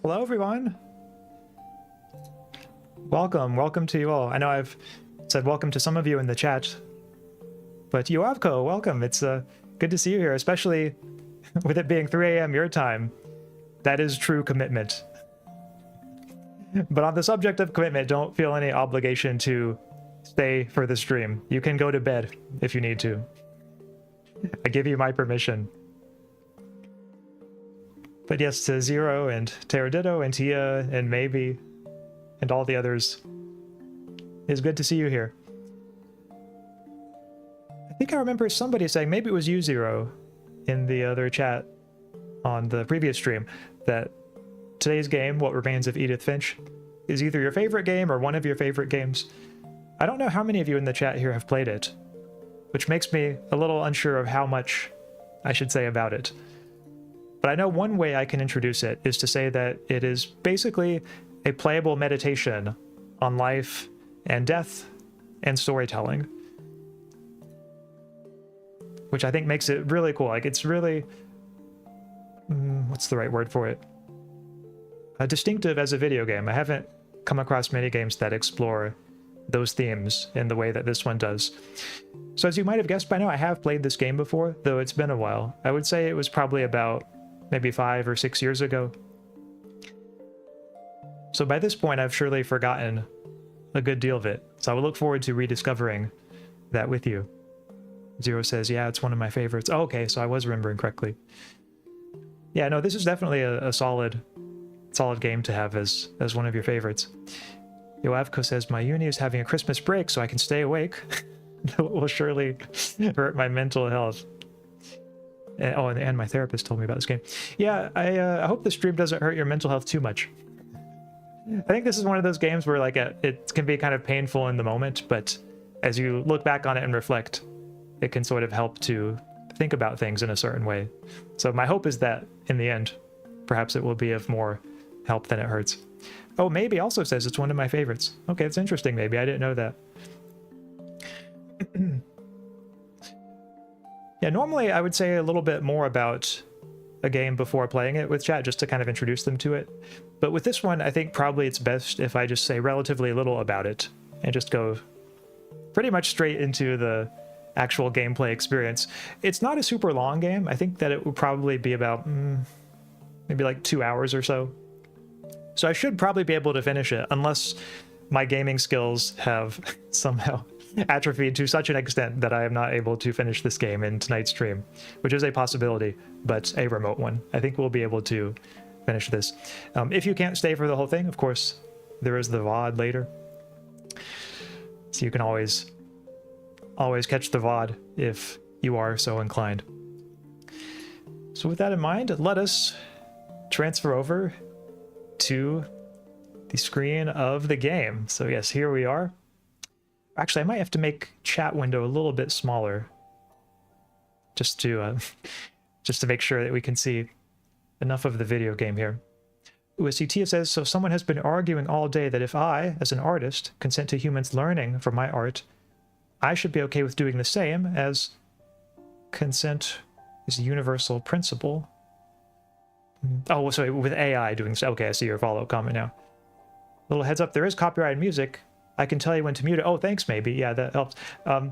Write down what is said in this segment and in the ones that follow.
Hello, everyone. Welcome to you all. I know I've said welcome to some of you in the chat, but Yuavko, welcome. It's good to see you here, especially with it being 3 a.m. your time. That is true commitment. But on the subject of commitment, don't feel any obligation to stay for the stream. You can go to bed if you need to. I give you my permission. But yes, to Zero and Teraditto and Tia and Maybe and all the others, it's good to see you here. I think I remember somebody saying, maybe it was you, Zero, in the other chat on the previous stream, that today's game, What Remains of Edith Finch, is either your favorite game or one of your favorite games. I don't know how many of you in the chat here have played it, which makes me a little unsure of how much I should say about it. But I know one way I can introduce it is to say that it is basically a playable meditation on life and death and storytelling, which I think makes it really cool. Like, it's really, what's the right word for it? Distinctive as a video game. I haven't come across many games that explore those themes in the way that this one does. So as you might have guessed by now, I have played this game before, though it's been a while. I would say it was probably about maybe 5 or 6 years ago. So by this point, I've surely forgotten a good deal of it. So I will look forward to rediscovering that with you. Zero says, yeah, it's one of my favorites. Oh, okay, so I was remembering correctly. Yeah, no, this is definitely a solid game to have as one of your favorites. Yoavko says, my uni is having a Christmas break, so I can stay awake. That will surely hurt my mental health. And my therapist told me about this game. Yeah, I hope the stream doesn't hurt your mental health too much. I think this is one of those games where like it can be kind of painful in the moment, but as you look back on it and reflect, it can sort of help to think about things in a certain way. So my hope is that in the end, perhaps it will be of more help than it hurts. Oh, Maybe also says it's one of my favorites. Okay, it's interesting, Maybe. I didn't know that. Yeah, normally I would say a little bit more about a game before playing it with chat, just to kind of introduce them to it. But with this one, I think probably it's best if I just say relatively little about it and just go pretty much straight into the actual gameplay experience. It's not a super long game. I think that it would probably be about maybe like 2 hours or so. So I should probably be able to finish it, unless my gaming skills have somehow atrophied to such an extent that I am not able to finish this game in tonight's stream, which is a possibility, but a remote one. I think we'll be able to finish this. If you can't stay for the whole thing, of course, there is the VOD later. So you can always catch the VOD if you are so inclined. So with that in mind, let us transfer over to the screen of the game. So yes, here we are. Actually, I might have to make chat window a little bit smaller, just to make sure that we can see enough of the video game here. USCT says, so someone has been arguing all day that if I, as an artist, consent to humans learning from my art, I should be okay with doing the same, as consent is a universal principle. Oh, sorry, with AI doing so. Okay, I see your follow-up comment now. Little heads up, there is copyrighted music. I can tell you when to mute it. Oh, thanks, Maybe. Yeah, that helps. Yeah,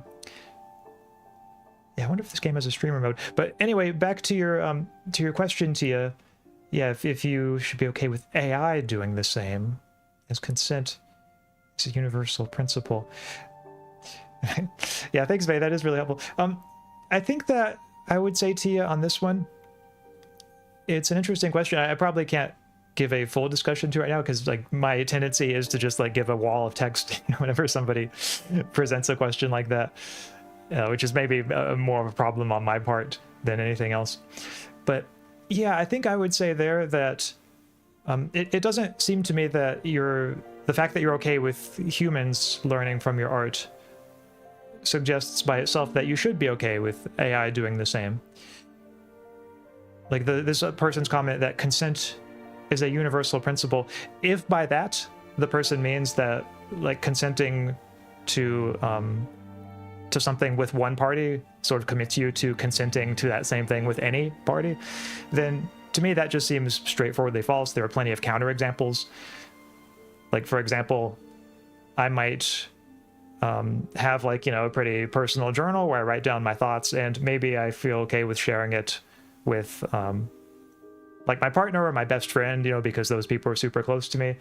I wonder if this game has a streamer mode. But anyway, back to your question, Tia. Yeah, if you should be okay with AI doing the same, as consent is a universal principle. Yeah, thanks, May. That is really helpful. I think that I would say, Tia, on this one, it's an interesting question. I probably can't give a full discussion to right now, because like my tendency is to just like give a wall of text whenever somebody presents a question like that, which is maybe more of a problem on my part than anything else. But yeah, I think I would say there that it doesn't seem to me that the fact that you're okay with humans learning from your art suggests by itself that you should be okay with AI doing the same. Like this person's comment that consent is a universal principle. If by that the person means that like consenting to something with one party sort of commits you to consenting to that same thing with any party, then to me that just seems straightforwardly false. There are plenty of counterexamples. Like, for example, I might have like, you know, a pretty personal journal where I write down my thoughts, and maybe I feel okay with sharing it with like my partner or my best friend, you know, because those people are super close to me.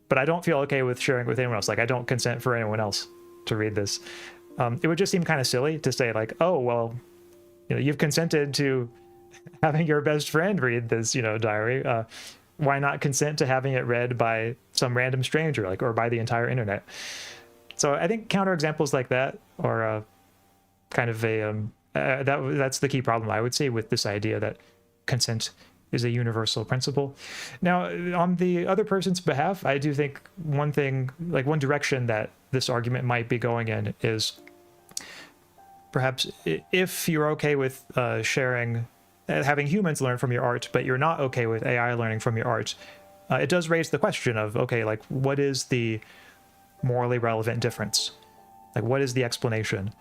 But I don't feel okay with sharing it with anyone else. Like, I don't consent for anyone else to read this. It would just seem kind of silly to say like, oh, well, you know, you've consented to having your best friend read this, you know, diary. Why not consent to having it read by some random stranger, like, or by the entire internet? So I think counterexamples like that are kind of a that's the key problem, I would say, with this idea that consent is a universal principle. Now, on the other person's behalf, I do think one thing, like one direction that this argument might be going in is perhaps if you're okay with sharing, having humans learn from your art, but you're not okay with AI learning from your art, it does raise the question of, okay, like what is the morally relevant difference? Like what is the explanation?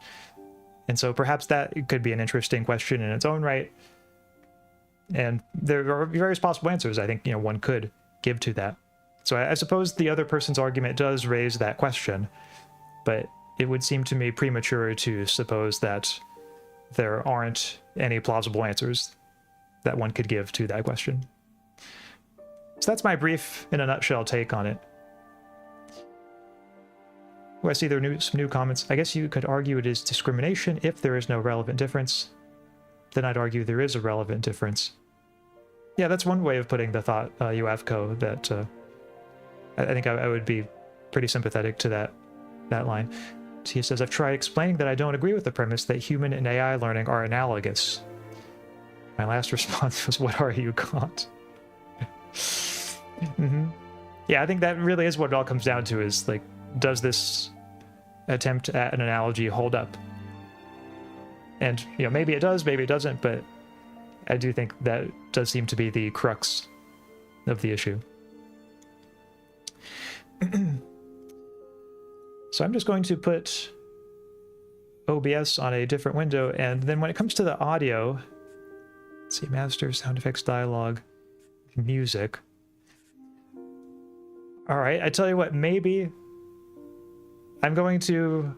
And so perhaps that could be an interesting question in its own right. And there are various possible answers I think, you know, one could give to that. So I suppose the other person's argument does raise that question, but it would seem to me premature to suppose that there aren't any plausible answers that one could give to that question. So that's my brief, in a nutshell, take on it. Oh, I see there are some new comments. I guess you could argue it is discrimination if there is no relevant difference. Then I'd argue there is a relevant difference. Yeah, that's one way of putting the thought, Uavco, that I think I would be pretty sympathetic to that line. He says, I've tried explaining that I don't agree with the premise that human and AI learning are analogous. My last response was, what are you, Kant? Yeah, I think that really is what it all comes down to, is like, does this attempt at an analogy hold up? And, you know, maybe it does, maybe it doesn't, but I do think that does seem to be the crux of the issue. So I'm just going to put OBS on a different window, and then when it comes to the audio, let's see, master, sound effects, dialogue, music. All right, I tell you what, maybe I'm going to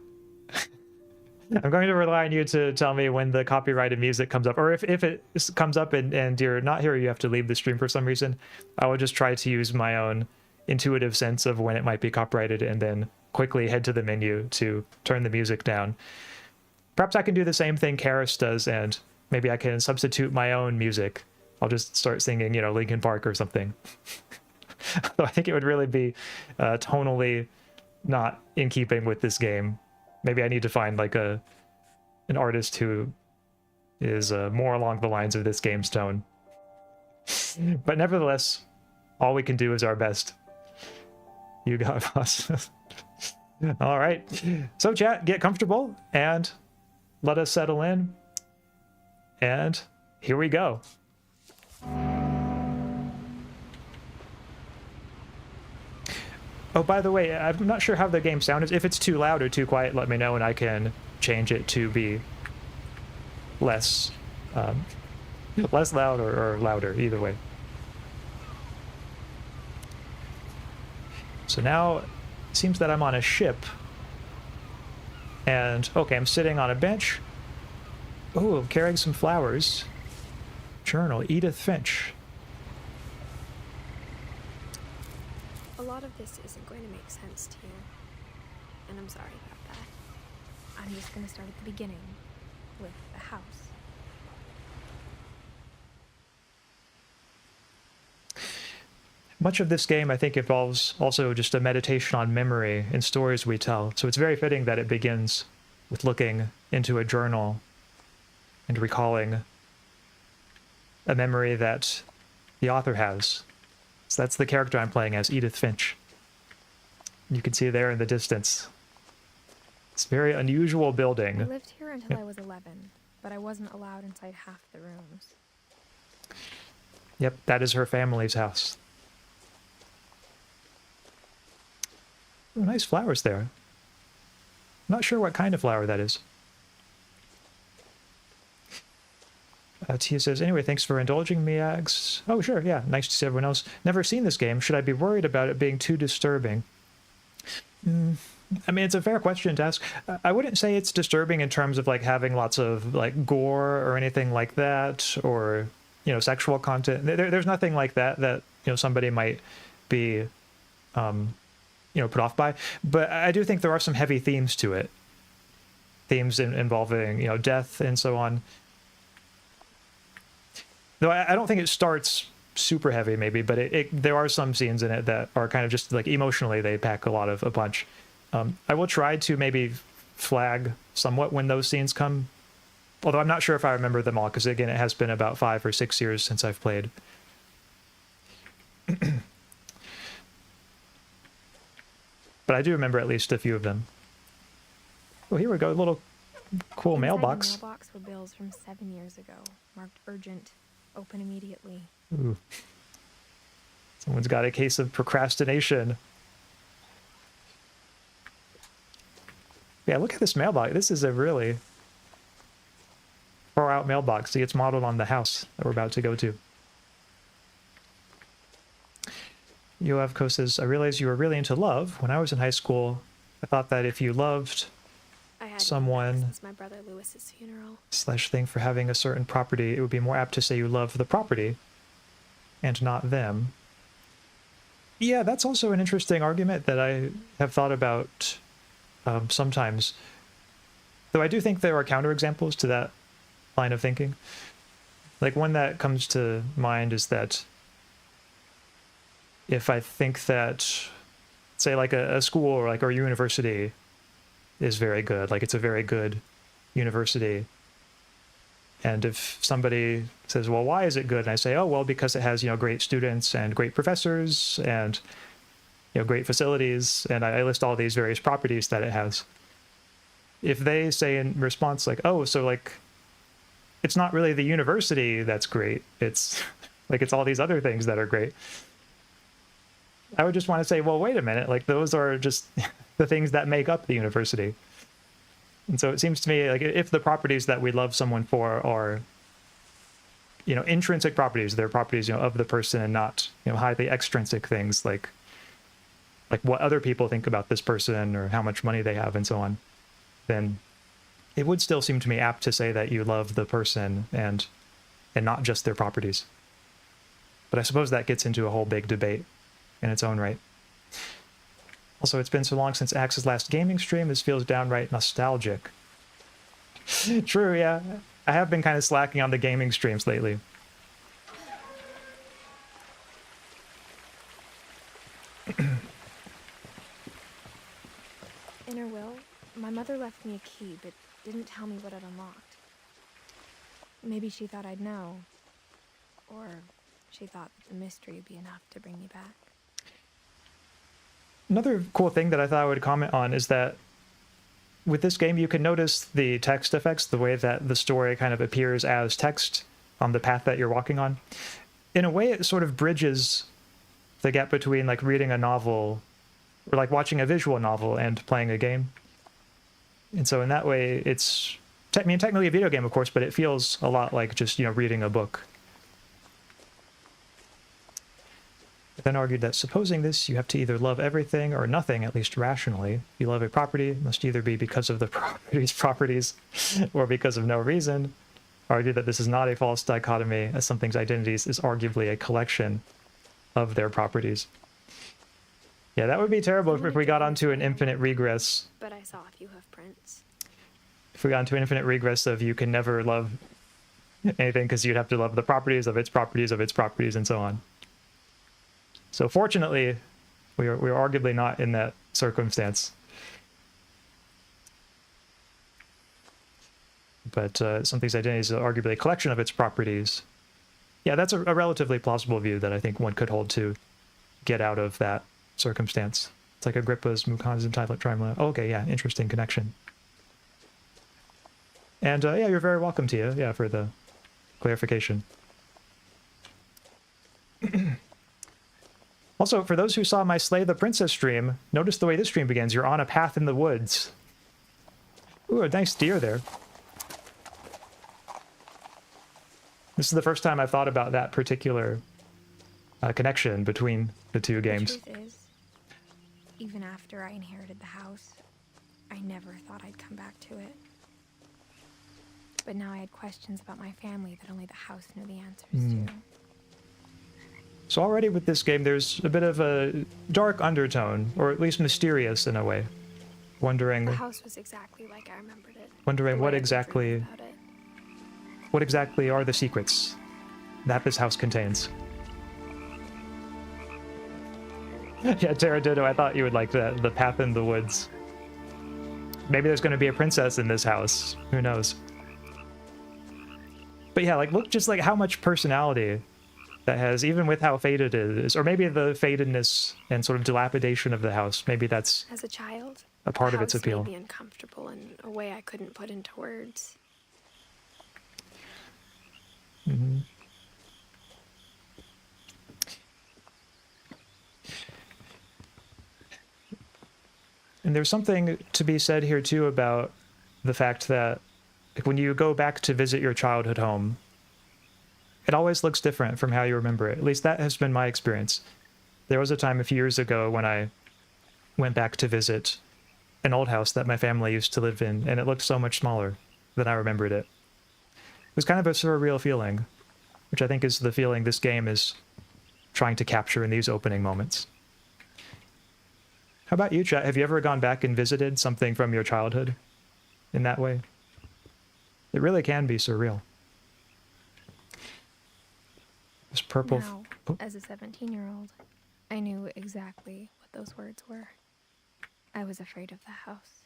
rely on you to tell me when the copyrighted music comes up, or if it comes up and you're not here, you have to leave the stream for some reason. I will just try to use my own intuitive sense of when it might be copyrighted and then quickly head to the menu to turn the music down. Perhaps I can do the same thing Karis does, and maybe I can substitute my own music. I'll just start singing, you know, Linkin Park or something. Though I think it would really be tonally not in keeping with this game. Maybe I need to find like an artist who is more along the lines of this game's tone. But nevertheless, all we can do is our best. You got us. All right. So chat, get comfortable and let us settle in. And here we go. Oh, by the way, I'm not sure how the game sound is. If it's too loud or too quiet, let me know and I can change it to be less less loud or louder, either way. So now it seems that I'm on a ship. And, okay, I'm sitting on a bench. Oh, I'm carrying some flowers. Journal, Edith Finch. A lot of this isn't going to make sense to you, and I'm sorry about that. I'm just going to start at the beginning, with the house. Much of this game, I think, involves also just a meditation on memory and stories we tell. So it's very fitting that it begins with looking into a journal and recalling a memory that the author has. So that's the character I'm playing as, Edith Finch. You can see there in the distance. It's a very unusual building. I lived here until I was 11, but I wasn't allowed inside half the rooms. Yep, that is her family's house. Oh, nice flowers there. I'm not sure what kind of flower that is. Tia says, anyway, thanks for indulging me, Ags. Oh, sure, yeah, nice to see everyone else. Never seen this game. Should I be worried about it being too disturbing? I mean, it's a fair question to ask. I wouldn't say it's disturbing in terms of, like, having lots of, like, gore or anything like that, or, you know, sexual content. There's nothing like that, you know, somebody might be put off by. But I do think there are some heavy themes to it. Themes involving, death and so on. Though I don't think it starts super heavy, maybe, but there are some scenes in it that are kind of just like emotionally, they pack a punch. I will try to maybe flag somewhat when those scenes come, although I'm not sure if I remember them all, because again, it has been about 5 or 6 years since I've played. But I do remember at least a few of them. Oh, here we go, a little cool mailbox. The mailbox were bills from 7 years ago, marked urgent, open immediately. Ooh. Someone's got a case of procrastination. Yeah, look at this mailbox. This is a really far out mailbox. See, it's modeled on the house that we're about to go to. Yoavko says, I realized you were really into love. When I was in high school, I thought that if you loved someone since my brother Lewis's funeral / thing for having a certain property, it would be more apt to say you love the property and not them. Yeah, that's also an interesting argument that I have thought about sometimes. Though I do think there are counterexamples to that line of thinking. Like, one that comes to mind is that if I think that, say, like a school or a university is very good, like it's a very good university, and if somebody says, well, why is it good? And I say, oh, well, because it has, great students and great professors and, great facilities, and I list all these various properties that it has. If they say in response, like, oh, so, like, it's not really the university that's great, it's, like, it's all these other things that are great, I would just want to say, well, wait a minute, like, those are just the things that make up the university. And so it seems to me like if the properties that we love someone for are, intrinsic properties, they're properties, of the person and not, highly extrinsic things like what other people think about this person or how much money they have and so on, then it would still seem to me apt to say that you love the person and not just their properties. But I suppose that gets into a whole big debate in its own right. Also, it's been so long since Axe's last gaming stream, this feels downright nostalgic. True, yeah. I have been kind of slacking on the gaming streams lately. Inner Will, my mother left me a key, but didn't tell me what it unlocked. Maybe she thought I'd know. Or she thought that the mystery would be enough to bring me back. Another cool thing that I thought I would comment on is that with this game, you can notice the text effects, the way that the story kind of appears as text on the path that you're walking on. In a way, it sort of bridges the gap between like reading a novel or like watching a visual novel and playing a game. And so in that way, it's, technically a video game, of course, but it feels a lot like just, reading a book. I then argued that supposing this, you have to either love everything or nothing, at least rationally. If you love a property, it must either be because of the properties or because of no reason. Argued that this is not a false dichotomy, as something's identities is arguably a collection of their properties. Yeah, that would be terrible if we got onto an infinite regress. But I saw a few hoof prints. If we got into an infinite regress of you can never love anything because you'd have to love the properties of its properties of its properties and so on. So fortunately, we are arguably not in that circumstance. But something's identity is arguably a collection of its properties. Yeah, that's a relatively plausible view that I think one could hold to get out of that circumstance. It's like Agrippa's Mukan's and Trimla. Oh, okay, yeah, interesting connection. And yeah, you're very welcome, Tia, yeah, for the clarification. Also, for those who saw my Slay the Princess stream, notice the way this stream begins. You're on a path in the woods. Ooh, a nice deer there. This is the first time I've thought about that particular connection between the two games. The truth is, even after I inherited the house, I never thought I'd come back to it. But now I had questions about my family that only the house knew the answers to. So already with this game, there's a bit of a dark undertone, or at least mysterious in a way. Wondering... The house was exactly like I remembered it. Wondering what exactly are the secrets that this house contains. Yeah, Terradito, I thought you would like that, the path in the woods. Maybe there's going to be a princess in this house. Who knows? But yeah, like, look just like how much personality that has, even with how faded it is. Or maybe the fadedness and sort of dilapidation of the house. Maybe that's as a child, a part of its appeal. Made me uncomfortable in a way I couldn't put into words. Mm-hmm. And there's something to be said here too about the fact that like, when you go back to visit your childhood home, it always looks different from how you remember it. At least that has been my experience. There was a time a few years ago when I went back to visit an old house that my family used to live in, and it looked so much smaller than I remembered it. It was kind of a surreal feeling, which I think is the feeling this game is trying to capture in these opening moments. How about you, chat? Have you ever gone back and visited something from your childhood in that way? It really can be surreal. This purple... Now, as a 17-year-old, I knew exactly what those words were. I was afraid of the house.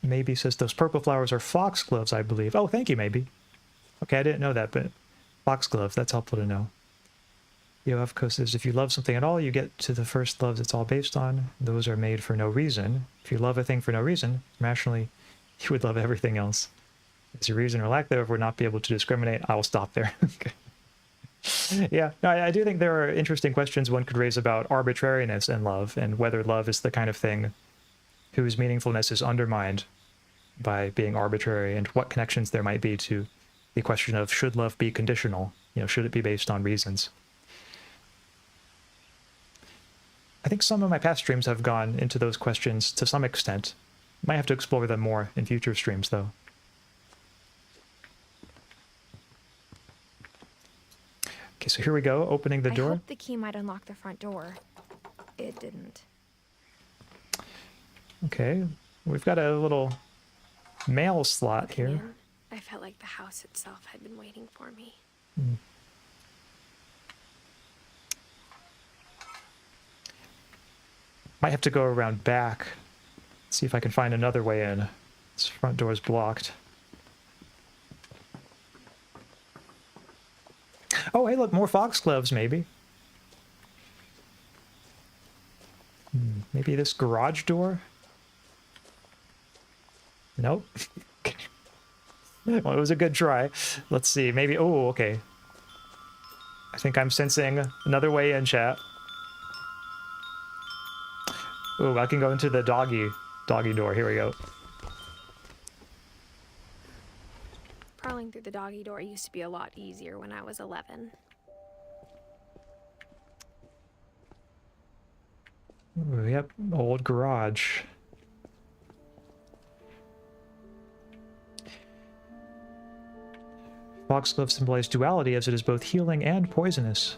Maybe says those purple flowers are foxgloves, I believe. Oh, thank you, maybe. Okay, I didn't know that, but foxglove, that's helpful to know. Yoavko says, if you love something at all, you get to the first loves it's all based on. Those are made for no reason. If you love a thing for no reason, rationally, you would love everything else. As a reason or lack thereof would not be able to discriminate. I will stop there. Okay. Yeah, no, I do think there are interesting questions one could raise about arbitrariness in love, and whether love is the kind of thing whose meaningfulness is undermined by being arbitrary, and what connections there might be to the question of should love be conditional? You know, should it be based on reasons? I think some of my past streams have gone into those questions to some extent. Might have to explore them more in future streams, though. Okay, so here we go, opening the door. I hoped the key might unlock the front door. It didn't. Okay, we've got a little mail slot here. In, I felt like the house itself had been waiting for me. Might have to go around back. See if I can find another way in. This front door is blocked. Oh, hey, look, more foxgloves, maybe. Maybe this garage door? Nope. Okay. Well, it was a good try. Let's see, maybe... Oh, okay. I think I'm sensing another way in, chat. Oh, I can go into the doggy door. Here we go. Crawling through the doggy door used to be a lot easier when I was 11. Ooh, yep, old garage. Foxglove symbolize duality as it is both healing and poisonous.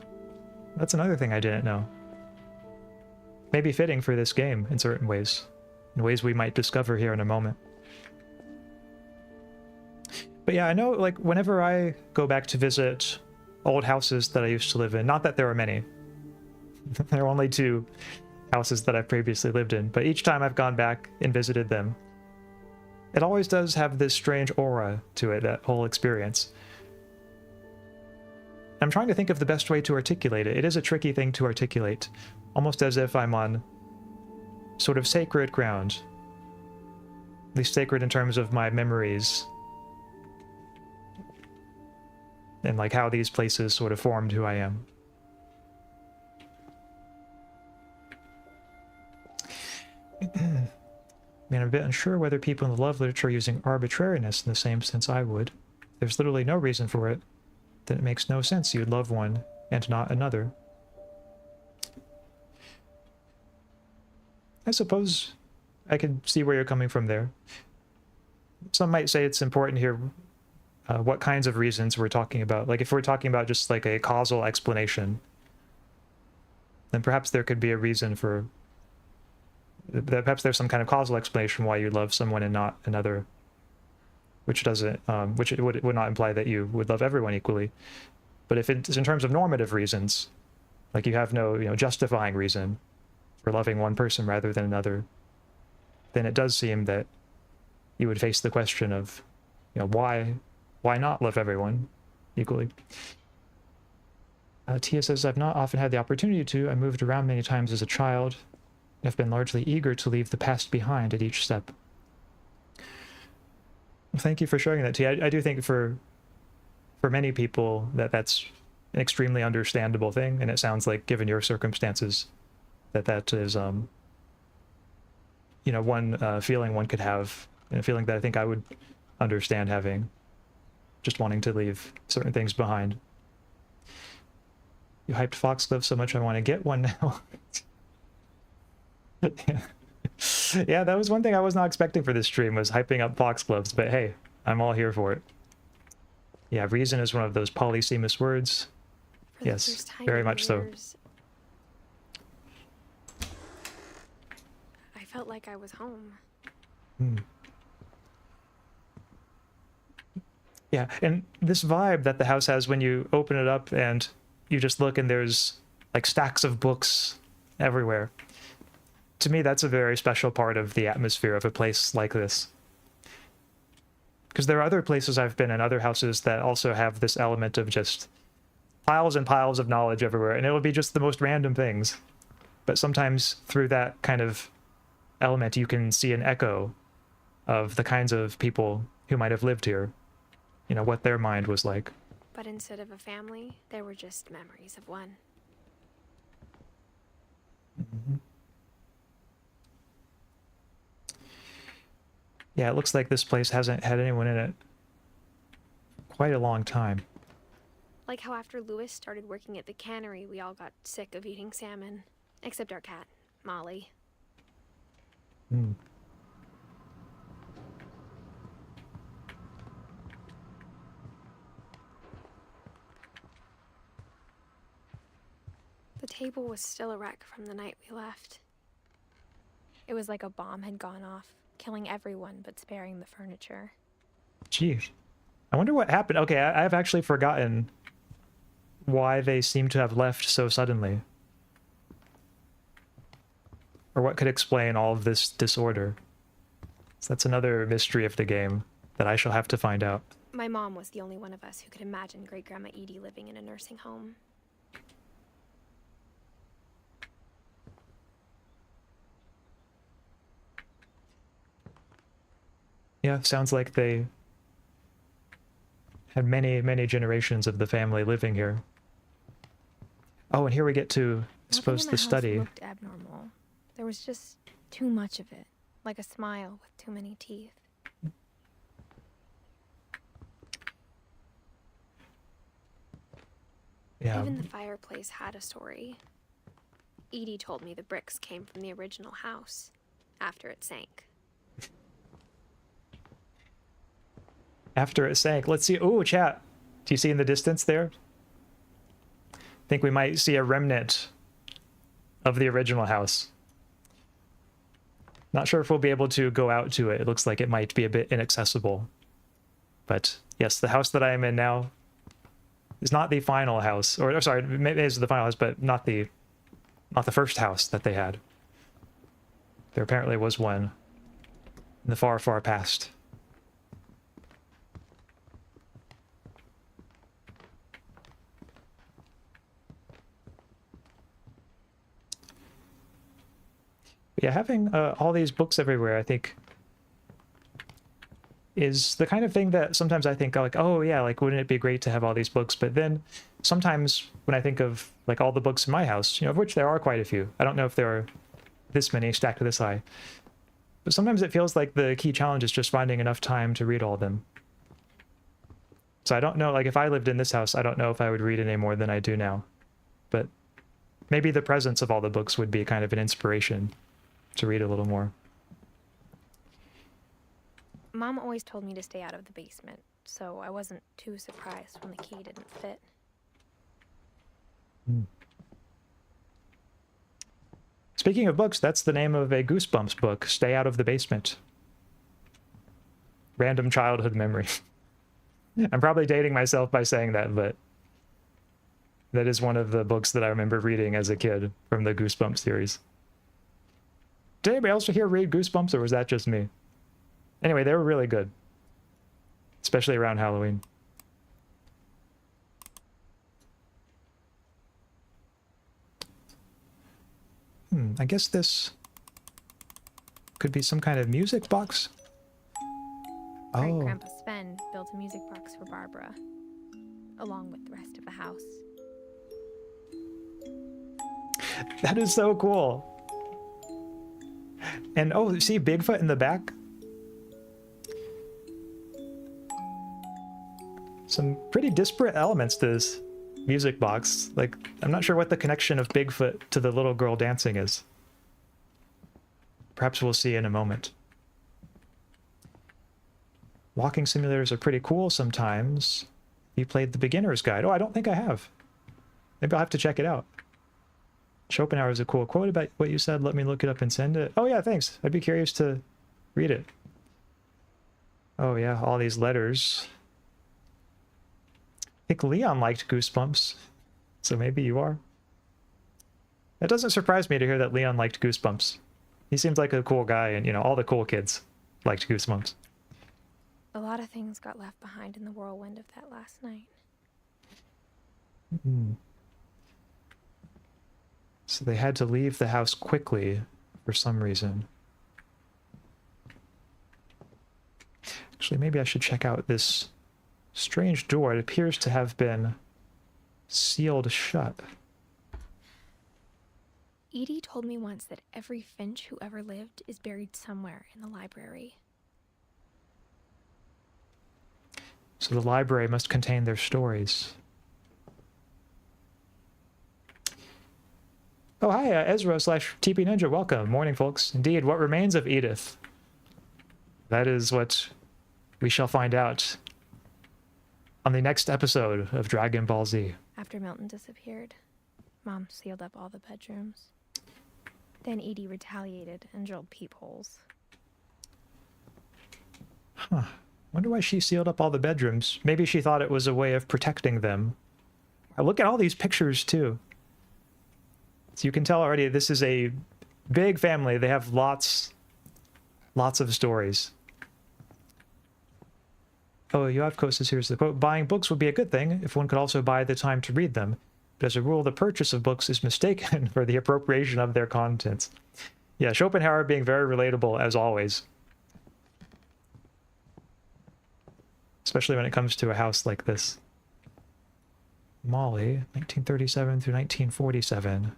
That's another thing I didn't know. Maybe fitting for this game in certain ways. In ways we might discover here in a moment. But yeah, I know, like, whenever I go back to visit old houses that I used to live in, not that there are many. There are only 2 houses that I've previously lived in, but each time I've gone back and visited them, it always does have this strange aura to it, that whole experience. I'm trying to think of the best way to articulate it. It is a tricky thing to articulate, almost as if I'm on sort of sacred ground. At least sacred in terms of my memories. And like how these places sort of formed who I am. Man, I'm a bit unsure whether people in the love literature are using arbitrariness in the same sense I would. There's literally no reason for it. Then it makes no sense you'd love one and not another. I suppose I could see where you're coming from there. Some might say it's important here what kinds of reasons we're talking about. Like if we're talking about just like a causal explanation, then perhaps there could be a reason for that. Perhaps there's some kind of causal explanation why you love someone and not another, which doesn't, which it would not imply that you would love everyone equally. But if it's in terms of normative reasons, like you have no, justifying reason for loving one person rather than another, then it does seem that you would face the question of, why not love everyone equally? Tia says, I've not often had the opportunity to. I moved around many times as a child. I've been largely eager to leave the past behind at each step. Thank you for sharing that, Tia. I do think for many people that's an extremely understandable thing, and it sounds like, given your circumstances, that is, one feeling one could have, and a feeling that I think I would understand having, just wanting to leave certain things behind. You hyped Foxglove so much I want to get one now. Yeah, that was one thing I was not expecting for this stream, was hyping up Foxgloves, but hey, I'm all here for it. Yeah, reason is one of those polysemous words. Yes, very much so. I felt like I was home. Yeah, and this vibe that the house has when you open it up and you just look and there's like stacks of books everywhere. To me, that's a very special part of the atmosphere of a place like this. Because there are other places I've been in, other houses, that also have this element of just piles and piles of knowledge everywhere, and it'll be just the most random things. But sometimes through that kind of element, you can see an echo of the kinds of people who might have lived here, what their mind was like. But instead of a family, there were just memories of one. Mm-hmm. Yeah, it looks like this place hasn't had anyone in it for quite a long time. Like how after Lewis started working at the cannery, we all got sick of eating salmon. Except our cat, Molly. The table was still a wreck from the night we left. It was like a bomb had gone off, killing everyone but sparing the furniture. Gee, I wonder what happened. Okay, I've actually forgotten why they seem to have left so suddenly. Or what could explain all of this disorder. So that's another mystery of the game that I shall have to find out. My mom was the only one of us who could imagine Great-Grandma Edie living in a nursing home. Yeah, sounds like they had many, many generations of the family living here. Oh, and here we get to, I suppose, the study. Looked abnormal. There was just too much of it, like a smile with too many teeth. Yeah. Even the fireplace had a story. Edie told me the bricks came from the original house, after it sank. After it sank. Let's see. Oh, chat. Do you see in the distance there? I think we might see a remnant of the original house. Not sure if we'll be able to go out to it. It looks like it might be a bit inaccessible. But yes, the house that I am in now is not the final house. Or sorry, maybe it is the final house, but not the first house that they had. There apparently was one in the far, far past. Yeah, having all these books everywhere, I think, is the kind of thing that sometimes I think, like, oh yeah, like, wouldn't it be great to have all these books? But then sometimes when I think of, like, all the books in my house, of which there are quite a few. I don't know if there are this many stacked this high. But sometimes it feels like the key challenge is just finding enough time to read all of them. So I don't know, like, if I lived in this house, I don't know if I would read any more than I do now. But maybe the presence of all the books would be kind of an inspiration to read a little more. Mom always told me to stay out of the basement, so I wasn't too surprised when the key didn't fit. Speaking of books, that's the name of a Goosebumps book, Stay Out of the Basement. Random childhood memory. I'm probably dating myself by saying that, but that is one of the books that I remember reading as a kid from the Goosebumps series. Did anybody else here read Goosebumps, or was that just me? Anyway, they were really good. Especially around Halloween. I guess this could be some kind of music box. Great Grandpa Sven built a music box for Barbara, along with the rest of the house. That is so cool. And oh, see Bigfoot in the back? Some pretty disparate elements to this music box. Like, I'm not sure what the connection of Bigfoot to the little girl dancing is. Perhaps we'll see in a moment. Walking simulators are pretty cool sometimes. You played the beginner's guide. Oh, I don't think I have. Maybe I'll have to check it out. Schopenhauer is a cool quote about what you said. Let me look it up and send it. Oh yeah, thanks. I'd be curious to read it. Oh yeah, all these letters. I think Leon liked Goosebumps, so maybe you are. It doesn't surprise me to hear that Leon liked Goosebumps. He seems like a cool guy, and, you know, all the cool kids liked Goosebumps. A lot of things got left behind in the whirlwind of that last night. So they had to leave the house quickly for some reason. Actually, maybe I should check out this strange door. It appears to have been sealed shut. Edie told me once that every Finch who ever lived is buried somewhere in the library. So the library must contain their stories. Oh, hi, Ezra/TP Ninja. Welcome. Morning, folks. Indeed, what remains of Edith? That is what we shall find out on the next episode of Dragon Ball Z. After Milton disappeared, Mom sealed up all the bedrooms. Then Edie retaliated and drilled peepholes. Huh. Wonder why she sealed up all the bedrooms. Maybe she thought it was a way of protecting them. Look at all these pictures, too. So you can tell already this is a big family. They have lots of stories. Oh, Yoavkos says, here's the quote. Buying books would be a good thing if one could also buy the time to read them. But as a rule, the purchase of books is mistaken for the appropriation of their contents. Yeah, Schopenhauer being very relatable, as always. Especially when it comes to a house like this. Molly, 1937 through 1947.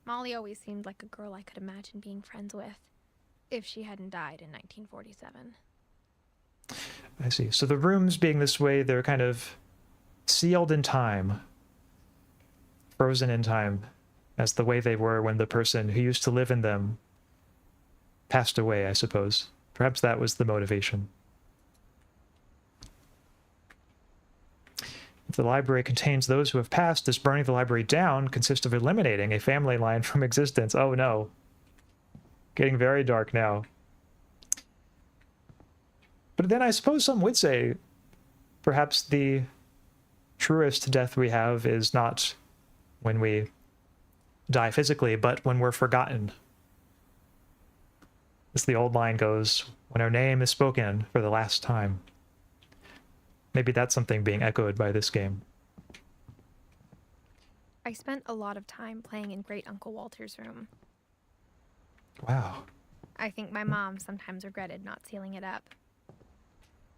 Molly always seemed like a girl I could imagine being friends with, if she hadn't died in 1947. I see. So the rooms being this way, they're kind of sealed in time. Frozen in time, as the way they were when the person who used to live in them passed away, I suppose. Perhaps that was the motivation. If the library contains those who have passed, does burning the library down consist of eliminating a family line from existence? Oh no. Getting very dark now. But then I suppose some would say perhaps the truest death we have is not when we die physically, but when we're forgotten. As the old line goes, when our name is spoken for the last time. Maybe that's something being echoed by this game. I spent a lot of time playing in Great Uncle Walter's room. Wow. I think my mom sometimes regretted not sealing it up.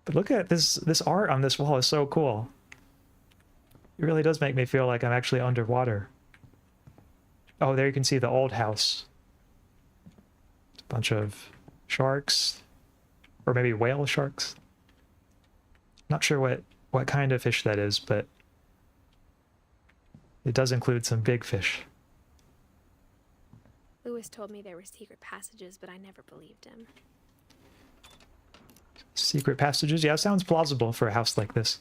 But look at this art on this wall is so cool. It really does make me feel like I'm actually underwater. Oh, there you can see the old house. It's a bunch of sharks. Or maybe whale sharks. Not sure what kind of fish that is, but it does include some big fish. Lewis told me there were secret passages, but I never believed him. Secret passages. Yeah, sounds plausible for a house like this.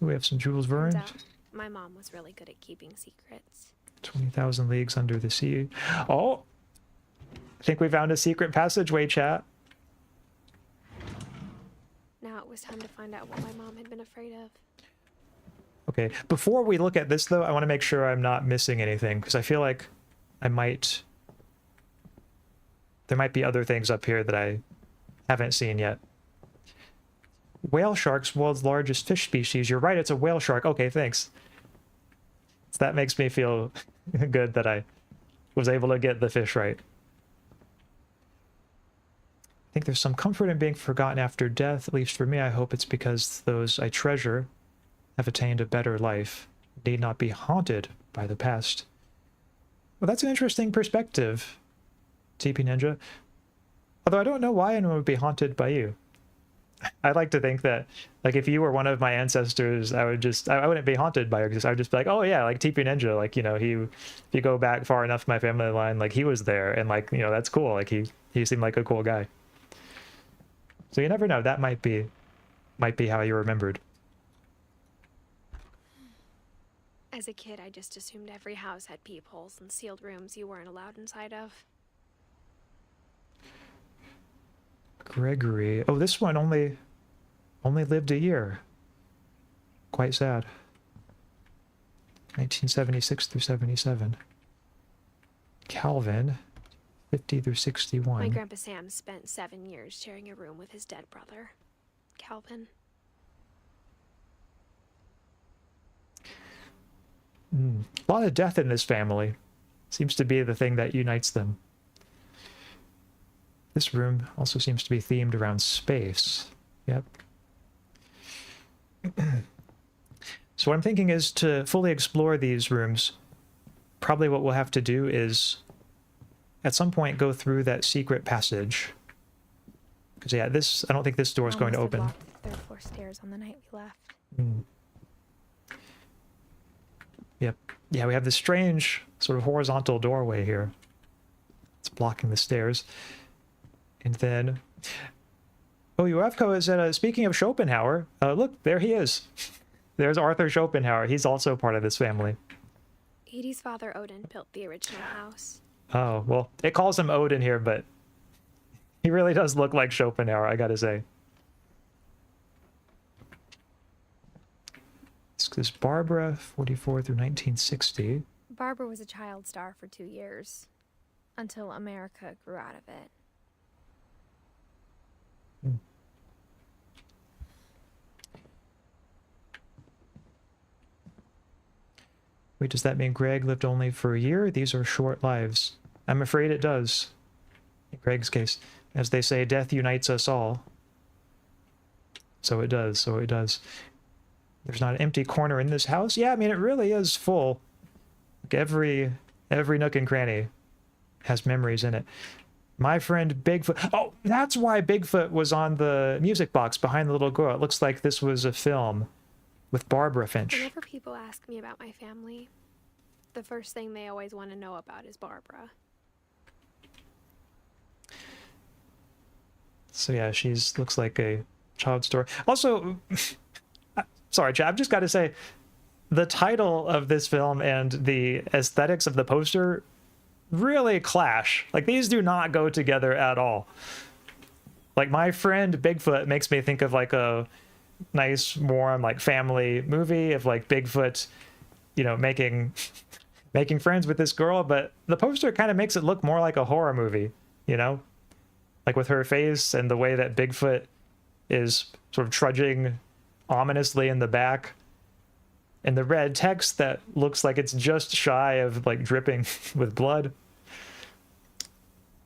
We have some Jules Verne. And, my mom was really good at keeping secrets. 20,000 Leagues Under the Sea. Oh! I think we found a secret passageway, chat. Now it was time to find out what my mom had been afraid of. Okay, before we look at this, though, I want to make sure I'm not missing anything, because I feel like I might... There might be other things up here that I haven't seen yet. Whale sharks, world's largest fish species. You're right, it's a whale shark. Okay, thanks. So that makes me feel good that I was able to get the fish right. I think there's some comfort in being forgotten after death, at least for me. I hope it's because those I treasure have attained a better life, need not be haunted by the past. Well, that's an interesting perspective, TP Ninja. Although I don't know why anyone would be haunted by you. I'd like to think that, like, if you were one of my ancestors, I wouldn't be haunted by you, because I would just be like, oh yeah, like TP Ninja, like, you know, if you go back far enough in my family line, like, he was there, and, like, you know, that's cool, like, he seemed like a cool guy. So you never know, that might be how you're remembered. As a kid, I just assumed every house had peepholes and sealed rooms you weren't allowed inside of. Gregory. Oh, this one only lived a year. Quite sad. 1976 through 77. Calvin, 50 through 61. My Grandpa Sam spent 7 years sharing a room with his dead brother, Calvin. A lot of death in this family. Seems to be the thing that unites them. This room also seems to be themed around space. Yep. So what I'm thinking is, to fully explore these rooms, probably what we'll have to do is at some point go through that secret passage. Because yeah, I don't think this door is going to open. Locked the third floor stairs on the night we left. Yep. Yeah, we have this strange sort of horizontal doorway here. It's blocking the stairs. And then... Oh, Uevko is speaking of Schopenhauer. Look, there he is. There's Arthur Schopenhauer. He's also part of this family. Edie's father, Odin, built the original house. Oh, well, it calls him Odin here, but he really does look like Schopenhauer, I gotta say. This is Barbara, 44 through 1960. Barbara was a child star for 2 years, until America grew out of it. Wait, does that mean Greg lived only for a year? These are short lives. I'm afraid it does. In Greg's case. As they say, death unites us all. So it does, so it does. There's not an empty corner in this house? Yeah, I mean, it really is full. Like every nook and cranny has memories in it. My friend Bigfoot... Oh, that's why Bigfoot was on the music box behind the little girl. It looks like this was a film with Barbara Finch. Whenever people ask me about my family, the first thing they always want to know about is Barbara. So yeah, looks like a child story. Also, sorry, Chad, I've just got to say, the title of this film and the aesthetics of the poster really clash. Like, these do not go together at all. Like, My Friend Bigfoot makes me think of like a nice, warm, like, family movie of like Bigfoot, you know, making friends with this girl, but the poster kind of makes it look more like a horror movie, you know? Like with her face and the way that Bigfoot is sort of trudging ominously in the back. And the red text that looks like it's just shy of like dripping with blood.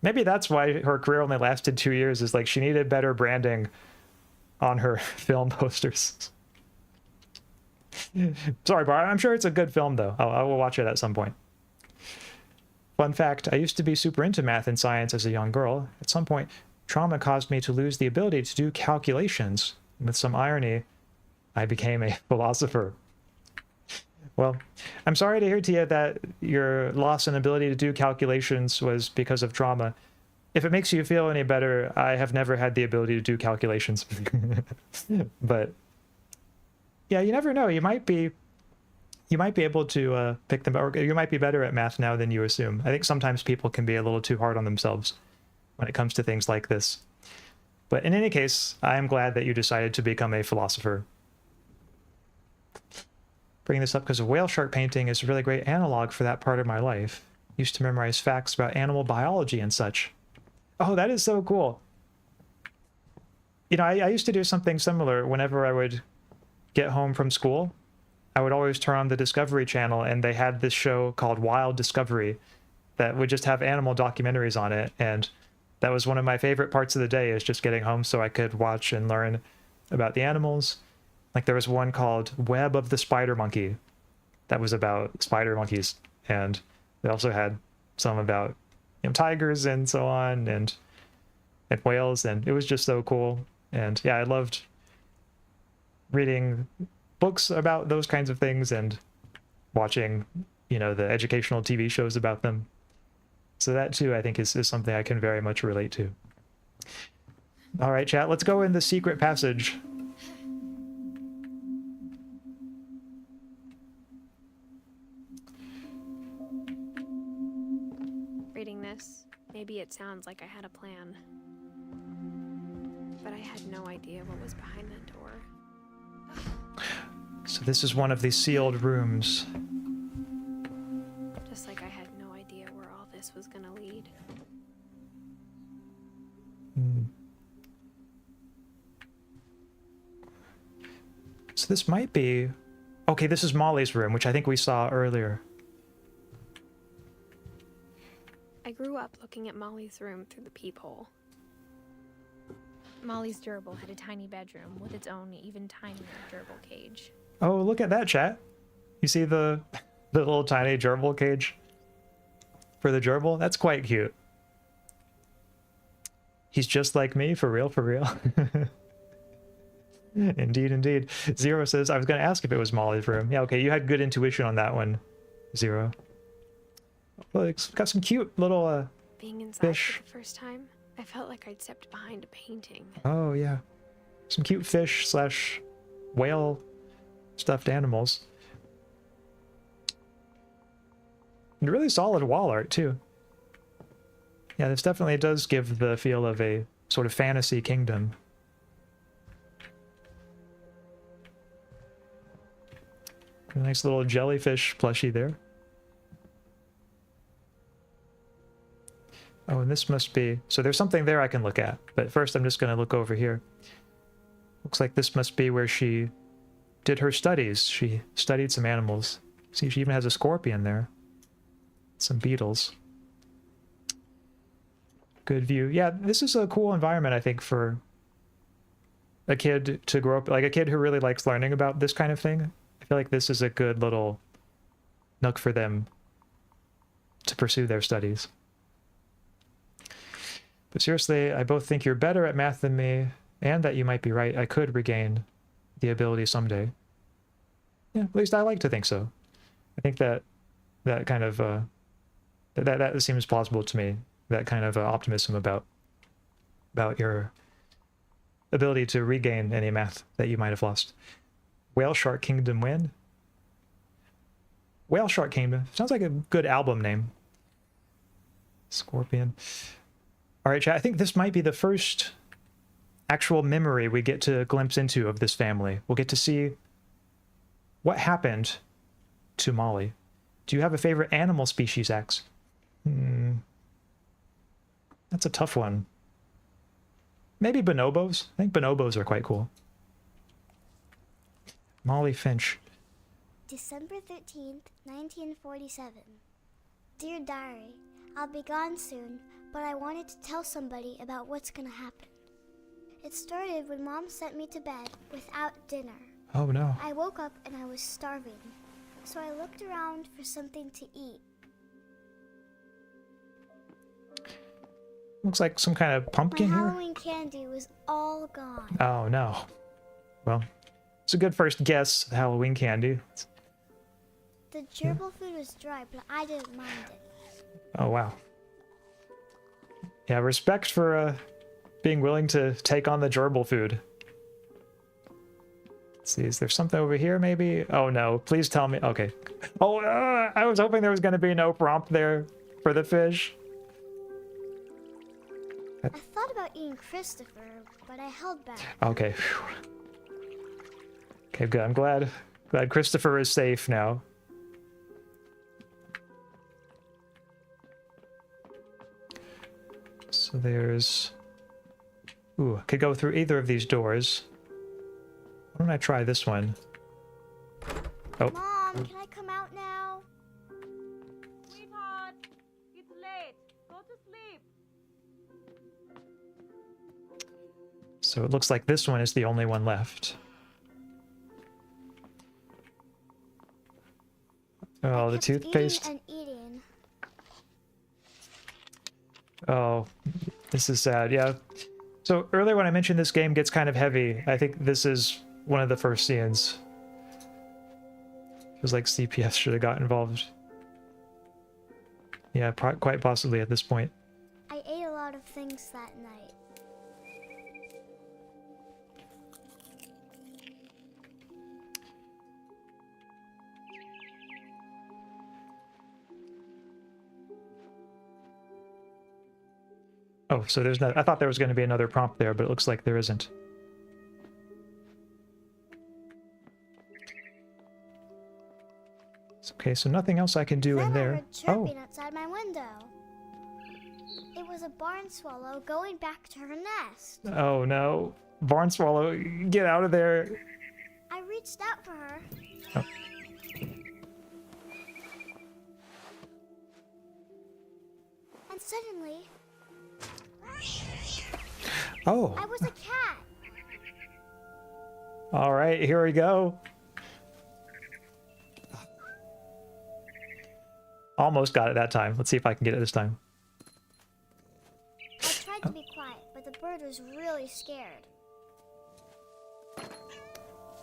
Maybe that's why her career only lasted 2 years, is like she needed better branding on her film posters. Sorry, Bar. I'm sure it's a good film, though. I will watch it at some point. Fun fact, I used to be super into math and science as a young girl. At some point, trauma caused me to lose the ability to do calculations. With some irony, I became a philosopher. Well, I'm sorry to hear, Tia, that your loss in ability to do calculations was because of trauma. if it makes you feel any better, I have never had the ability to do calculations. But yeah, you never know. You might be able to pick them, or you might be better at math now than you assume. I think sometimes people can be a little too hard on themselves when it comes to things like this. But in any case, I am glad that you decided to become a philosopher. Bringing this up because a whale shark painting is a really great analog for that part of my life. Used to memorize facts about animal biology and such. Oh, that is so cool. You know, I used to do something similar whenever I would get home from school. I would always turn on the Discovery Channel, and they had this show called Wild Discovery that would just have animal documentaries on it. And that was one of my favorite parts of the day, is just getting home so I could watch and learn about the animals. Like there was one called Web of the Spider Monkey that was about spider monkeys. And they also had some about, you know, tigers and so on, and whales, and it was just so cool. And yeah, I loved reading books about those kinds of things and watching, you know, the educational TV shows about them. So that too, I think, is something I can very much relate to. All right, chat, let's go in the secret passage. Reading this, maybe it sounds like I had a plan. But I had no idea what was behind that door. So this is one of the sealed rooms. Just like I had no idea where all this was gonna lead. So this might be... Okay, this is Molly's room, which I think we saw earlier. I grew up looking at Molly's room through the peephole. Molly's gerbil had a tiny bedroom with its own even tinier gerbil cage. Oh, look at that, chat. You see the little tiny gerbil cage for the gerbil? That's quite cute. He's just like me, for real, for real. Indeed, indeed. Zero says, I was going to ask if it was Molly's room. Yeah, okay, you had good intuition on that one, Zero. Well, it's got some cute little Being inside fish. for the first time, I felt like I'd stepped behind a painting. Oh, yeah. Some cute fish slash whale stuffed animals. And really solid wall art, too. Yeah, this definitely does give the feel of a sort of fantasy kingdom. A nice little jellyfish plushie there. Oh, and this must be... So there's something there I can look at. But first I'm just going to look over here. Looks like this must be where she did her studies. She studied some animals. See, she even has a scorpion there. Some beetles. Good view. Yeah, this is a cool environment, I think, for a kid to grow up... Like a kid who really likes learning about this kind of thing. I feel like this is a good little nook for them to pursue their studies. But seriously, I both think you're better at math than me, and that you might be right. I could regain the ability someday. Yeah, at least I like to think so. I think that kind of that seems plausible to me. That kind of optimism about your ability to regain any math that you might have lost. Whale Shark Kingdom win. Whale Shark Kingdom sounds like a good album name. Scorpion. All right, chat, I think this might be the first actual memory we get to glimpse into of this family. We'll get to see what happened to Molly. Do you have a favorite animal species, X? That's a tough one. Maybe bonobos? I think bonobos are quite cool. Molly Finch. December 13th, 1947. Dear Diary, I'll be gone soon, but I wanted to tell somebody about what's gonna happen. It started when Mom sent me to bed without dinner. Oh no. I woke up and I was starving, so I looked around for something to eat. Looks like some kind of My pumpkin here. Halloween candy was all gone. Oh no. Well, it's a good first guess, Halloween candy. The gerbil food was dry, but I didn't mind it. Oh wow. Yeah, respect for being willing to take on the gerbil food. Let's see, is there something over here maybe? Oh no, please tell me. Okay. Oh, I was hoping there was going to be no prompt there for the fish. I thought about eating Christopher, but I held back. Okay. Okay, good. I'm glad Christopher is safe now. So there's... Ooh, I could go through either of these doors. Why don't I try this one? Oh. Mom, can I come out now? Sweetheart, it's late. Go to sleep. So it looks like this one is the only one left. Oh, the toothpaste. Eating and eating. Oh, this is sad. Yeah. So earlier when I mentioned this game gets kind of heavy, I think this is one of the first scenes. Feels like CPS should have got involved. Yeah, quite possibly at this point. I ate a lot of things that night. Oh, so there's not... I thought there was going to be another prompt there, but it looks like there isn't. Okay, so nothing else I can do in there. I heard chirping outside my window. It was a barn swallow going back to her nest. Oh no. Barn swallow, get out of there. I reached out for her. Oh. And suddenly... Oh. I was a cat. All right, here we go. Almost got it that time. Let's see if I can get it this time. I tried to be quiet, but the bird was really scared.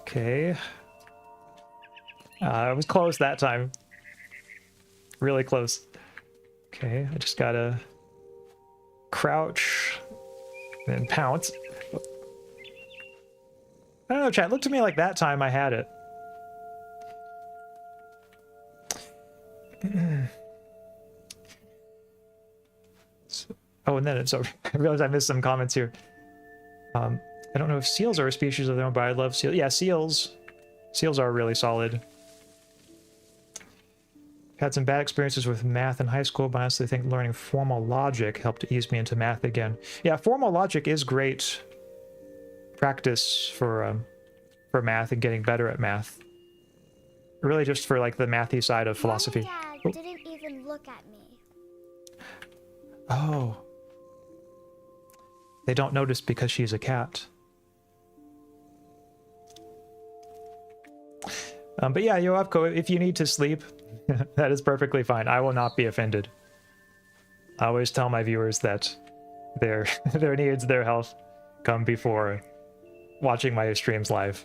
Okay. It was close that time. Really close. Okay, I just gotta crouch and pounce. I don't know, chat. Looked to me like that time I had it. Oh, and then it's over. I realized I missed some comments here. I don't know if seals are a species of their own, but I love seals. Yeah, seals. Seals are really solid. Had some bad experiences with math in high school, but I honestly think learning formal logic helped ease me into math again. Yeah, formal logic is great practice for math and getting better at math. Really just for like the mathy side of philosophy. Mom and Dad didn't even look at me. Oh. They don't notice because she's a cat. But yeah, Yoavko, if you need to sleep, that is perfectly fine. I will not be offended. I always tell my viewers that their needs, their health, come before watching my streams live.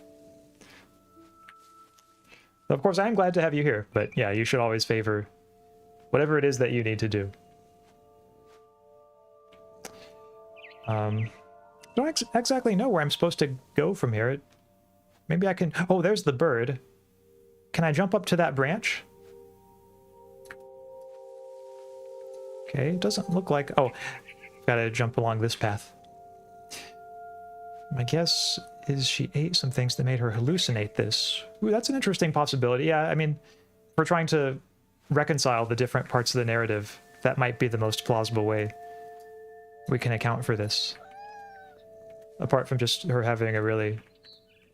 Of course, I am glad to have you here, but yeah, you should always favor whatever it is that you need to do. Don't exactly know where I'm supposed to go from here. Maybe I can... Oh, there's the bird. Can I jump up to that branch? Okay, it doesn't look like... Oh, gotta jump along this path. My guess is she ate some things that made her hallucinate this. Ooh, that's an interesting possibility. Yeah, I mean, if we're trying to reconcile the different parts of the narrative, that might be the most plausible way we can account for this. Apart from just her having a really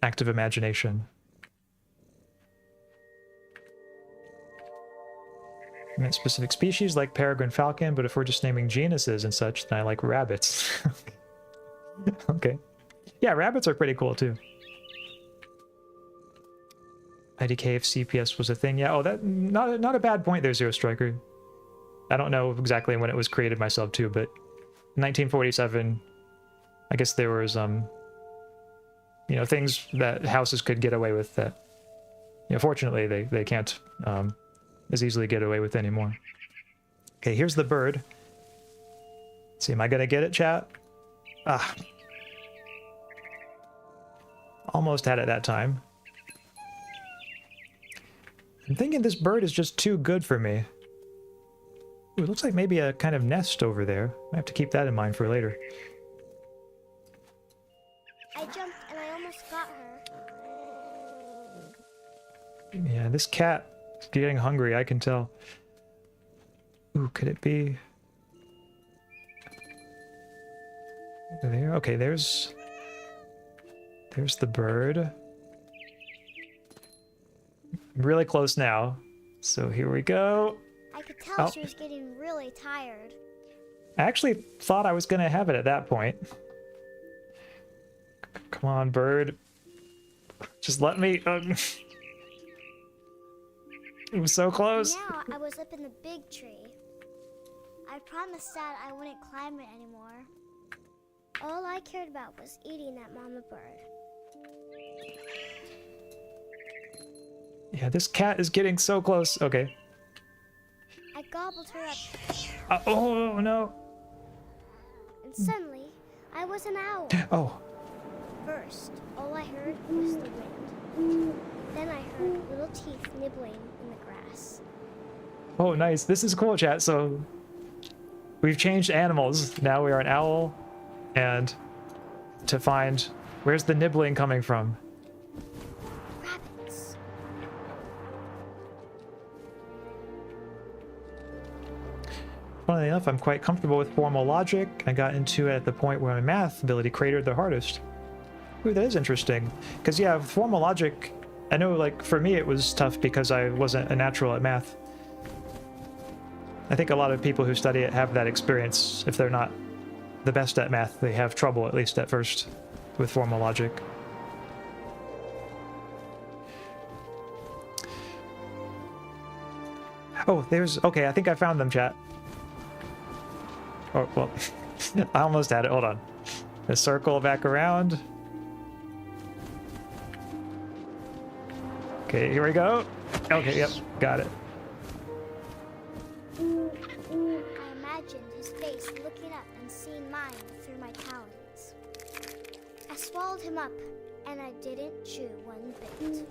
active imagination. I meant specific species like peregrine falcon, but if we're just naming genuses and such, then I like rabbits. Okay. Yeah, rabbits are pretty cool too. IDK if CPS was a thing. Yeah, oh, that not a bad point there, Zero Striker. I don't know exactly when it was created myself too, but 1947, I guess there was you know, things that houses could get away with that, you know, fortunately they can't as easily get away with anymore. Okay, here's the bird. See, am I gonna get it, chat? Ah. Almost had it that time. I'm thinking this bird is just too good for me. Ooh, it looks like maybe a kind of nest over there. I have to keep that in mind for later. I jumped and I almost got her. Yeah, this cat is getting hungry, I can tell. Ooh, could it be... over there? Okay, there's the bird. I'm really close now. So here we go. I could tell she was getting really tired. I actually thought I was going to have it at that point. Come on, bird. Just let me... it was so close. Now I was up in the big tree. I promised Dad I wouldn't climb it anymore. All I cared about was eating that mama bird. Yeah, this cat is getting so close. Okay. I gobbled her up. Oh, no. And suddenly, I was an owl. Oh. First, all I heard was the wind. Then I heard little teeth nibbling in the grass. Oh, nice. This is cool, chat. So we've changed animals. Now we are an owl. And to find... where's the nibbling coming from? Rabbits. Funnily enough, I'm quite comfortable with formal logic. I got into it at the point where my math ability cratered the hardest. Ooh, that is interesting. Because, yeah, formal logic... I know, like, for me it was tough because I wasn't a natural at math. I think a lot of people who study it have that experience. If they're not the best at math, they have trouble, at least at first, with formal logic. Oh, there's... okay, I think I found them, chat. Oh, well, I almost had it. Hold on. The circle back around. Okay, here we go. Okay, yep, got it. I imagined his face looking up and seeing mine through my talons. I swallowed him up, and I didn't chew one bit.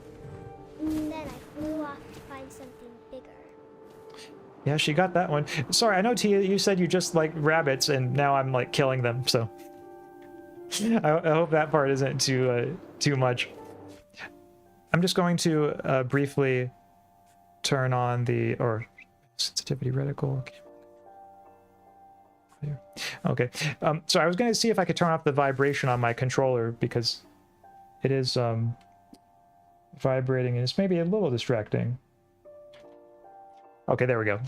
Then I flew off to find something bigger. Yeah, she got that one. Sorry, I know Tia, you said you just like rabbits, and now I'm like killing them, so... I hope that part isn't too much. I'm just going to briefly turn on the... or sensitivity reticle. There. Okay. So I was going to see if I could turn off the vibration on my controller, because it is vibrating, and it's maybe a little distracting. Okay, there we go.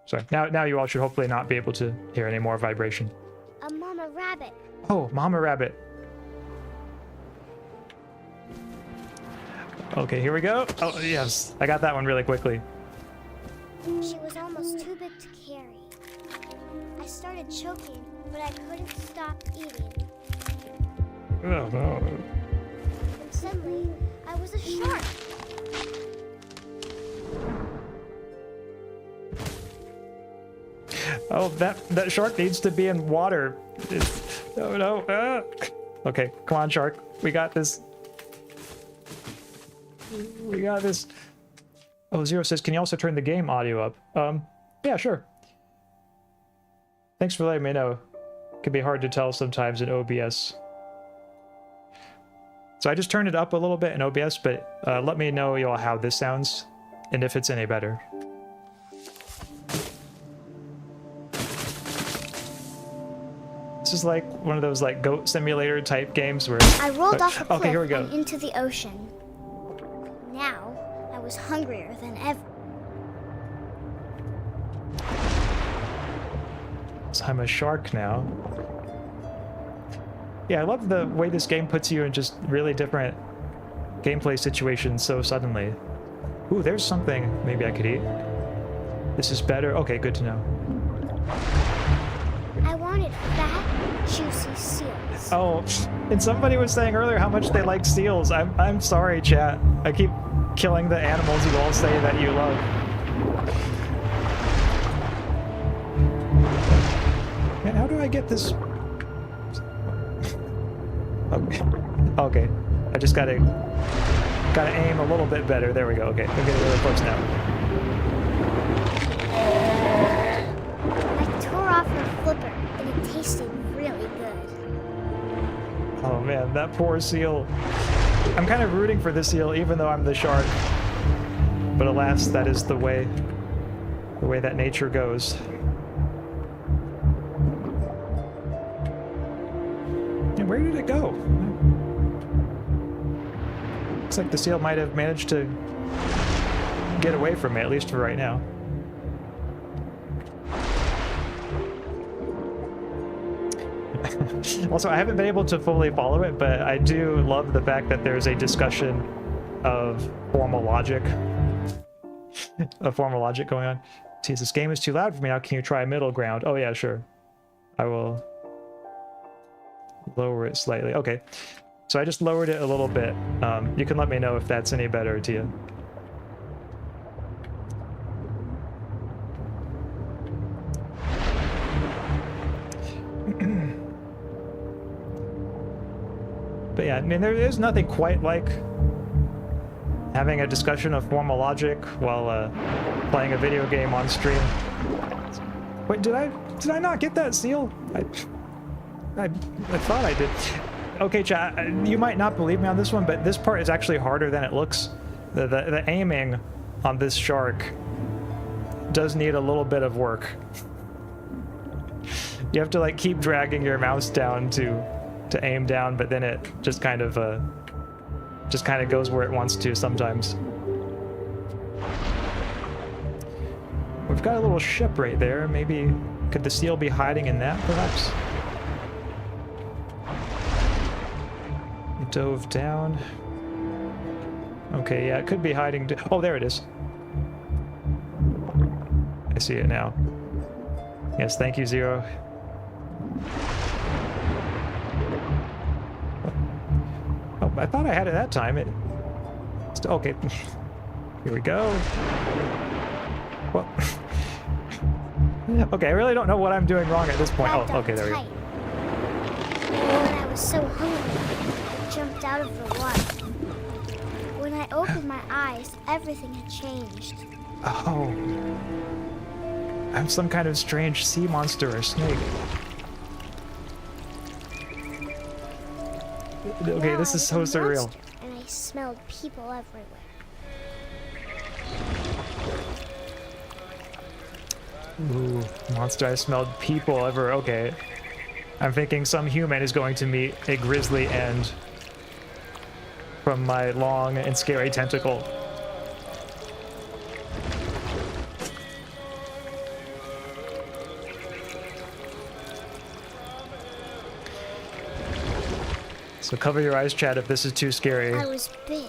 Sorry. Now you all should hopefully not be able to hear any more vibration. A mama rabbit. Oh, mama rabbit. Okay, here we go. Oh, yes. I got that one really quickly. She was almost too big to carry. I started choking, but I couldn't stop eating. Oh, no. And suddenly, I was a shark. Oh, that shark needs to be in water. Oh, no. Ah. Okay, come on, shark. We got this. We got this. Oh, Zero says, can you also turn the game audio up? Yeah, sure. Thanks for letting me know. It can be hard to tell sometimes in OBS. So I just turned it up a little bit in OBS, but let me know, y'all, how this sounds and if it's any better. This is like one of those like goat simulator type games where... I rolled off the cliff okay, here we go. and into the ocean. Now, I was hungrier than ever. So I'm a shark now. Yeah, I love the way this game puts you in just really different gameplay situations so suddenly. Ooh, there's something maybe I could eat. This is better. Okay, good to know. I wanted fat, juicy seals. Oh, and somebody was saying earlier how much they like seals. I'm sorry, chat. I keep killing the animals you all say that you love. Man, how How do I get this? Okay. Okay. I just gotta aim a little bit better. There we go. Okay, we're getting really close now. I tore off her flipper, and it tasted really good. Oh man, that poor seal. I'm kind of rooting for the seal, even though I'm the shark. But alas, that is the way that nature goes. And where did it go? Looks like the seal might have managed to get away from me, at least for right now. Also, I haven't been able to fully follow it, but I do love the fact that there's a discussion of formal logic. Going on. Geez, this game is too loud for me now. Can you try a middle ground? Oh yeah, sure. I will lower it slightly. Okay. So I just lowered it a little bit. You can let me know if that's any better to you. But yeah, I mean, there is nothing quite like having a discussion of formal logic while playing a video game on stream. Wait, did I not get that seal? I thought I did. Okay, chat, you might not believe me on this one, but this part is actually harder than it looks. The aiming on this shark does need a little bit of work. You have to like keep dragging your mouse down to aim down, but then it just kind of goes where it wants to sometimes. We've got a little ship right there. Maybe could the seal be hiding in that, perhaps? It dove down. Okay, yeah, it could be hiding. Oh, there it is. I see it now. Yes, thank you, Zero. Oh, I thought I had it that time. Okay. Here we go. Well, okay, I really don't know what I'm doing wrong at this point. Oh, okay, there we go. When I was so hungry, I jumped out of the water. When I opened my eyes, everything had changed. Oh. I'm some kind of strange sea monster or snake. Okay, Now this is so I was a surreal. monster, and I smelled people everywhere. Ooh, monster, I smelled people ever. Okay. I'm thinking some human is going to meet a grisly end from my long and scary tentacle. So cover your eyes, chat, if this is too scary. I was big,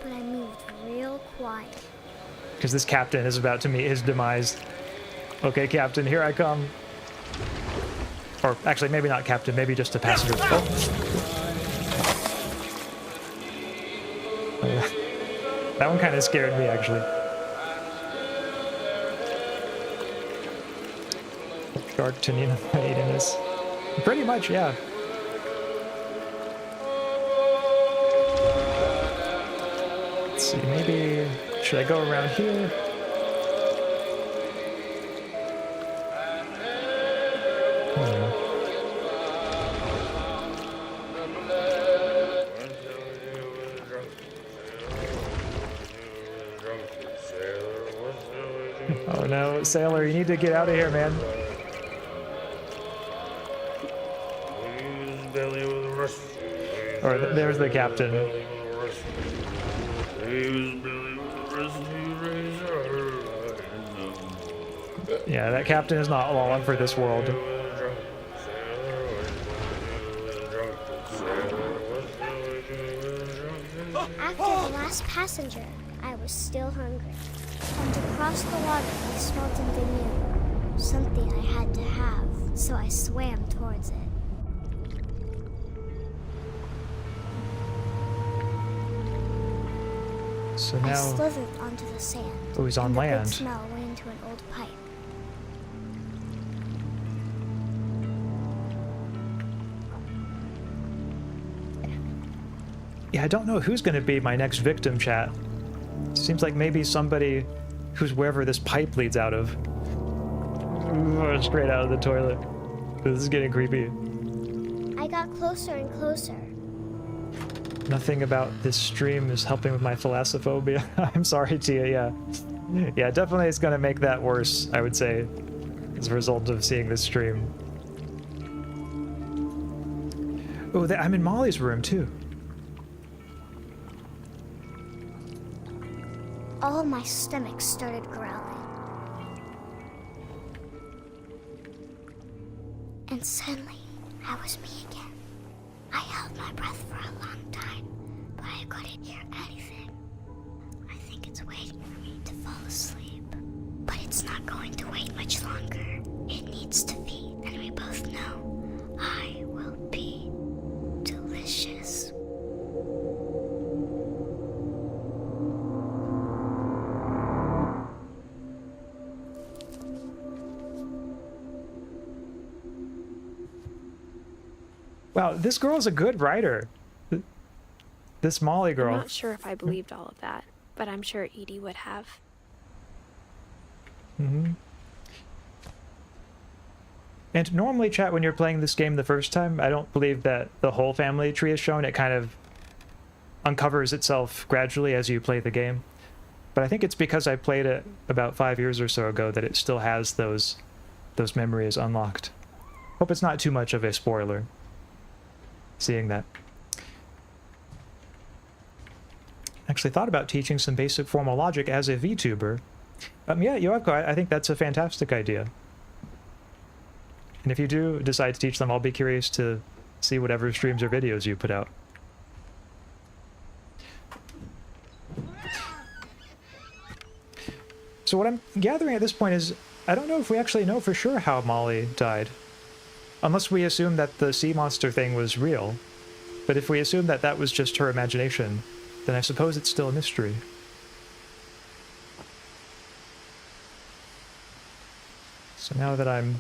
but I moved real quiet. Because this captain is about to meet his demise. Okay, Captain, here I come. Or actually, maybe not Captain, maybe just a passenger. Oh. That one kind of scared me, actually. Shark Tanina eating this. Pretty much, yeah. Let's see, maybe... Should I go around here? Oh no, Sailor, you need to get out of here, man. Or there's the captain. Yeah, that captain is not long for this world. After the last passenger, I was still hungry. And across the water, I smelled something new. Something I had to have, so I swam towards it. So I now... slithered onto the sand. Oh, he's on and land. The good smell went into an old pipe. Yeah, I don't know who's going to be my next victim, chat. Seems like maybe somebody who's wherever this pipe leads out of. Straight out of the toilet. This is getting creepy. I got closer and closer. Nothing about this stream is helping with my thalassophobia. I'm sorry, Tia, yeah. Yeah, definitely it's gonna make that worse, I would say, as a result of seeing this stream. Oh, I'm in Molly's room, too. All my stomach started growling. And suddenly, I was me again. I held my breath for a long time, but I couldn't hear anything. I think it's waiting for me to fall asleep. But it's not going to wait much longer. It needs to feed, and we both know I will be delicious. Wow, this girl's a good writer. This Molly girl. I'm not sure if I believed all of that, but I'm sure Edie would have. Mm-hmm. And normally, chat, when you're playing this game the first time, I don't believe that the whole family tree is shown. It kind of uncovers itself gradually as you play the game. But I think it's because I played it about 5 years or so ago that it still has those memories unlocked. Hope it's not too much of a spoiler, seeing that. Actually thought about teaching some basic formal logic as a VTuber. Yeah, Yoevko, I think that's a fantastic idea. And if you do decide to teach them, I'll be curious to see whatever streams or videos you put out. So what I'm gathering at this point is, I don't know if we actually know for sure how Molly died. Unless we assume that the sea monster thing was real. But if we assume that that was just her imagination, then I suppose it's still a mystery. So now that I'm...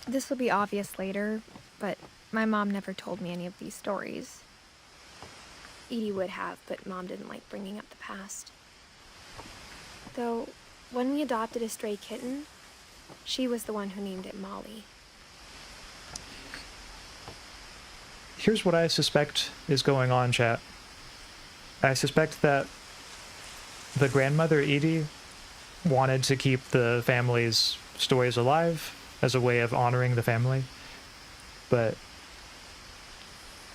This will be obvious later, but my mom never told me any of these stories. Edie would have, but Mom didn't like bringing up the past. Though, when we adopted a stray kitten, she was the one who named it Molly. Here's what I suspect is going on, chat. I suspect that the grandmother, Edie, wanted to keep the family's stories alive as a way of honoring the family. But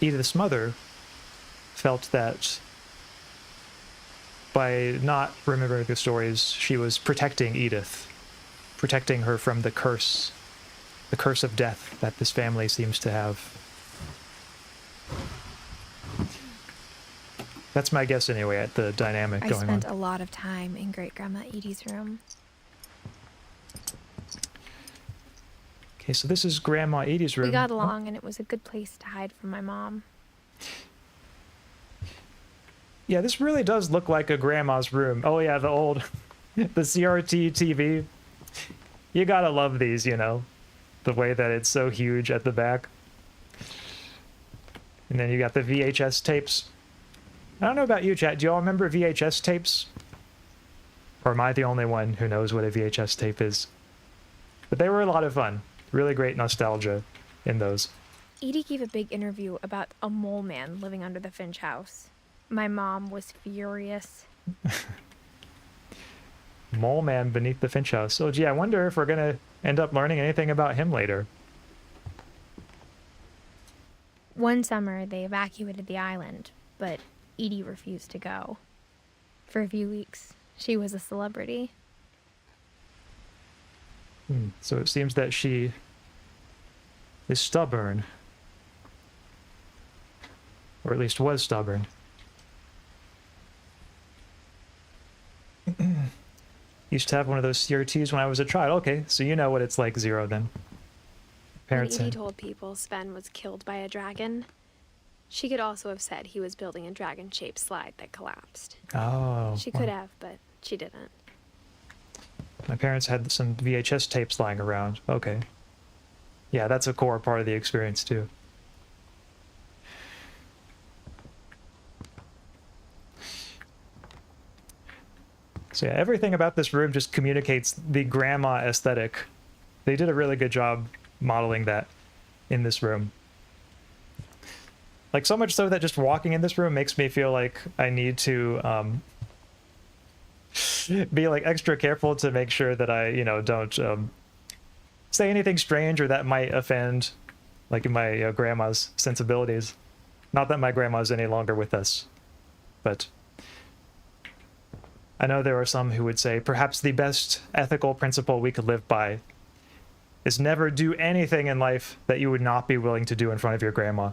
Edith's mother felt that by not remembering the stories, she was protecting Edith, protecting her from the curse of death that this family seems to have. That's my guess anyway at the dynamic going on. I spent a lot of time in Great-Grandma Edie's room. Okay, so this is Grandma Edie's room. We got along, and it was a good place to hide from my mom. Yeah, this really does look like a grandma's room. Oh yeah, the old, the CRT TV. You gotta love these, you know, the way that it's so huge at the back. And then you got the VHS tapes. I don't know about you, chat. Do y'all remember VHS tapes? Or am I the only one who knows what a VHS tape is? But they were a lot of fun. Really great nostalgia in those. Edie gave a big interview about a mole man living under the Finch house. My mom was furious. Mole man beneath the Finch house. So, gee, I wonder if we're going to end up learning anything about him later. One summer, they evacuated the island, but Edie refused to go. For a few weeks, she was a celebrity. So it seems that she is stubborn. Or at least was stubborn. Used to have one of those CRTs when I was a child. Okay, so you know what it's like, Zero, then. Parents When Edie told people Sven was killed by a dragon, she could also have said he was building a dragon-shaped slide that collapsed. Oh. She could have, but she didn't. My parents had some VHS tapes lying around. Okay. Yeah, that's a core part of the experience, too. So yeah, everything about this room just communicates the grandma aesthetic. They did a really good job modeling that in this room. Like, so much so that just walking in this room makes me feel like I need to be like extra careful to make sure that I, you know, don't say anything strange or that might offend like my grandma's sensibilities. Not that my grandma's any longer with us, but I know there are some who would say perhaps the best ethical principle we could live by is never do anything in life that you would not be willing to do in front of your grandma.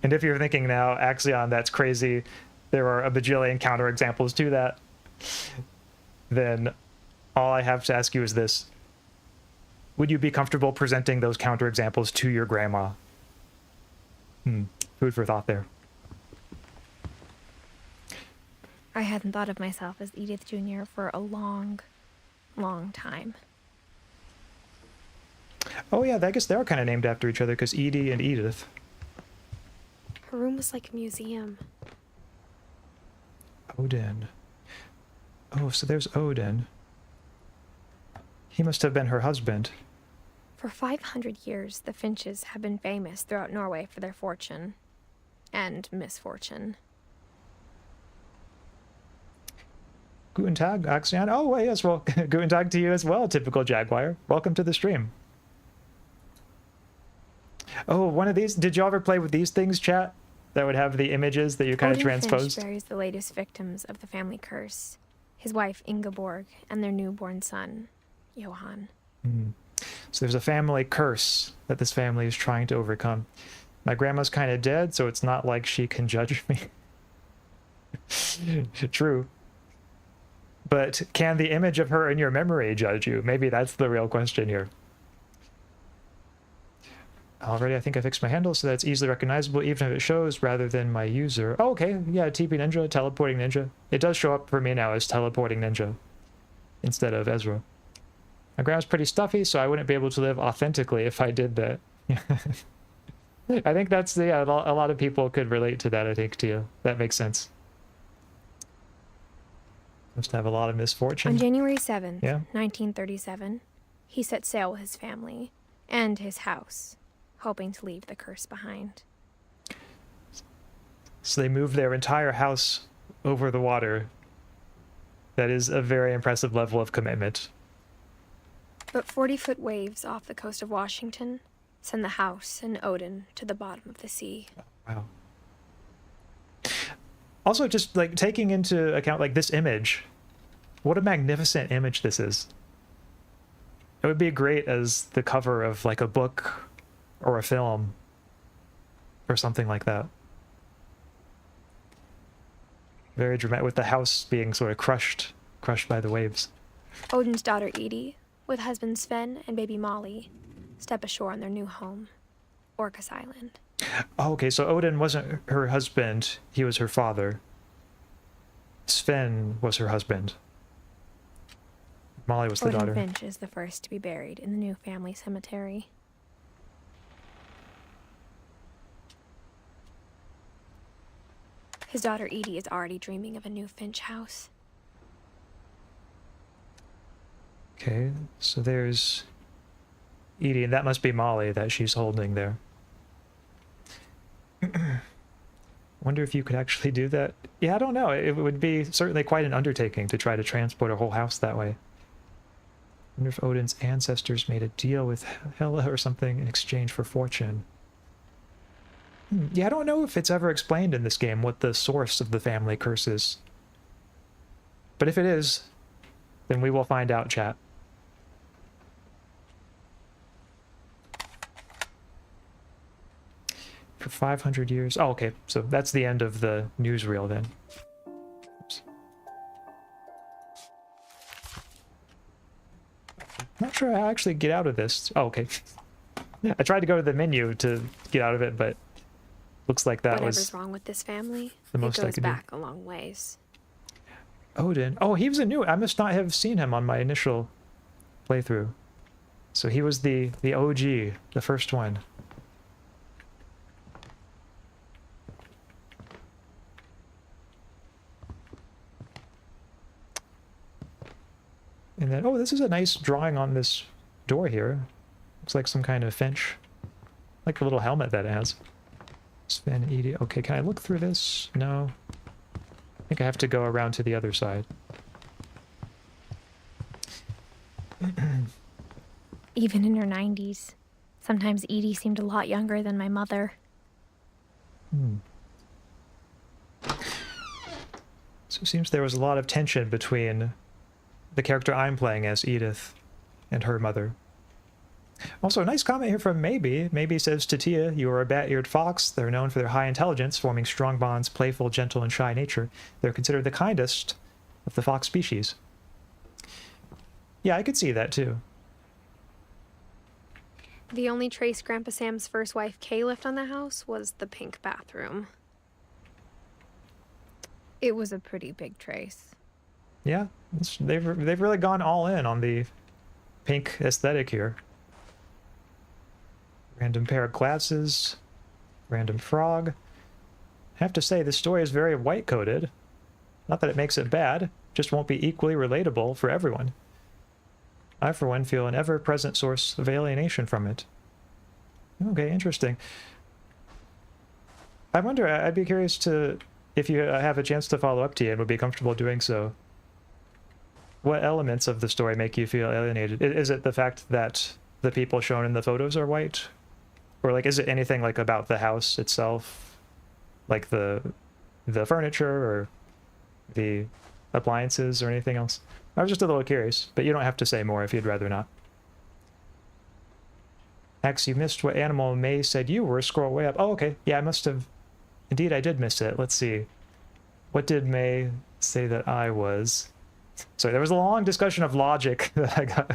And if you're thinking now, Axaeon, that's crazy, there are a bajillion counterexamples to that, then all I have to ask you is this. Would you be comfortable presenting those counterexamples to your grandma? Food for thought there. I hadn't thought of myself as Edith Jr. for a long, long time. Oh yeah, I guess they are kind of named after each other, because Edie and Edith. Her room was like a museum. Odin. Oh, so there's Odin. He must have been her husband. For 500 years, the Finches have been famous throughout Norway for their fortune. And misfortune. Guten Tag, Axaeon. Oh, well, yes, well, Guten Tag to you as well, typical Jaguar. Welcome to the stream. Oh, one of these. Did you ever play with these things, chat? That would have the images that you kind of transposed? Finch buries the latest victims of the family curse. His wife, Ingeborg, and their newborn son, Johan. So there's a family curse that this family is trying to overcome. My grandma's kind of dead, so it's not like she can judge me. True. But can the image of her in your memory judge you? Maybe that's the real question here. Already, I think I fixed my handle so that's easily recognizable, even if it shows rather than my user. Oh, okay. Yeah, TP Ninja, Teleporting Ninja. It does show up for me now as Teleporting Ninja instead of Ezra. My grandma's pretty stuffy, so I wouldn't be able to live authentically if I did that. I think that's the, a lot of people could relate to that, I think, too. That makes sense. Must have a lot of misfortune. On January 7th, 1937, he set sail with his family and his house, hoping to leave the curse behind. So they moved their entire house over the water. That is a very impressive level of commitment. But 40-foot waves off the coast of Washington send the house and Odin to the bottom of the sea. Wow. Also, just like taking into account like this image, what a magnificent image this is. It would be great as the cover of like a book or a film or something like that. Very dramatic, with the house being sort of crushed by the waves. Odin's daughter Edie, with husband Sven and baby Molly, step ashore on their new home, Orcas Island. Oh, okay, so Odin wasn't her husband, he was her father. Sven was her husband. Molly was the daughter. Odin Finch is the first to be buried in the new family cemetery. His daughter Edie is already dreaming of a new Finch house. Okay, so there's Edie, and that must be Molly that she's holding there. Wonder if you could actually do that. Yeah, I don't know. It would be certainly quite an undertaking to try to transport a whole house that way. Wonder if Odin's ancestors made a deal with Hela or something in exchange for fortune. Yeah, I don't know if it's ever explained in this game what the source of the family curse is. But if it is, then we will find out, chat. For 500 years. Oh, okay. So that's the end of the newsreel then. Oops. Not sure how I actually get out of this. Oh, okay. I tried to go to the menu to get out of it, but looks like that Whatever's was wrong with this family, the most it I goes could do. back a long ways. Odin. Oh, he was a new. I must not have seen him on my initial playthrough. So he was the OG, the first one. And then, oh, this is a nice drawing on this door here. Looks like some kind of finch. Like the little helmet that it has. Sven, Edie. Okay, can I look through this? No. I think I have to go around to the other side. Even in her 90s, sometimes Edie seemed a lot younger than my mother. So it seems there was a lot of tension between the character I'm playing as, Edith, and her mother. Also, a nice comment here from Maybe. Maybe says, Tatia, you are a bat-eared fox. They're known for their high intelligence, forming strong bonds, playful, gentle, and shy nature. They're considered the kindest of the fox species. Yeah, I could see that too. The only trace Grandpa Sam's first wife Kay left on the house was the pink bathroom. It was a pretty big trace. Yeah, they've really gone all in on the pink aesthetic here. Random pair of glasses, random frog. I have to say, this story is very white-coded. Not that it makes it bad, just won't be equally relatable for everyone. I, for one, feel an ever-present source of alienation from it. Okay, interesting. I wonder, I'd be curious to, if you have a chance to follow up to you and would be comfortable doing so, what elements of the story make you feel alienated? Is it the fact that the people shown in the photos are white? Or, like, is it anything, like, about the house itself? Like the furniture or the appliances or anything else? I was just a little curious, but you don't have to say more if you'd rather not. Ax, you missed what animal May said you were. Scroll way up. Oh, okay. Yeah, I must have... Indeed, I did miss it. Let's see. What did May say that I was? Sorry, there was a long discussion of logic that I got.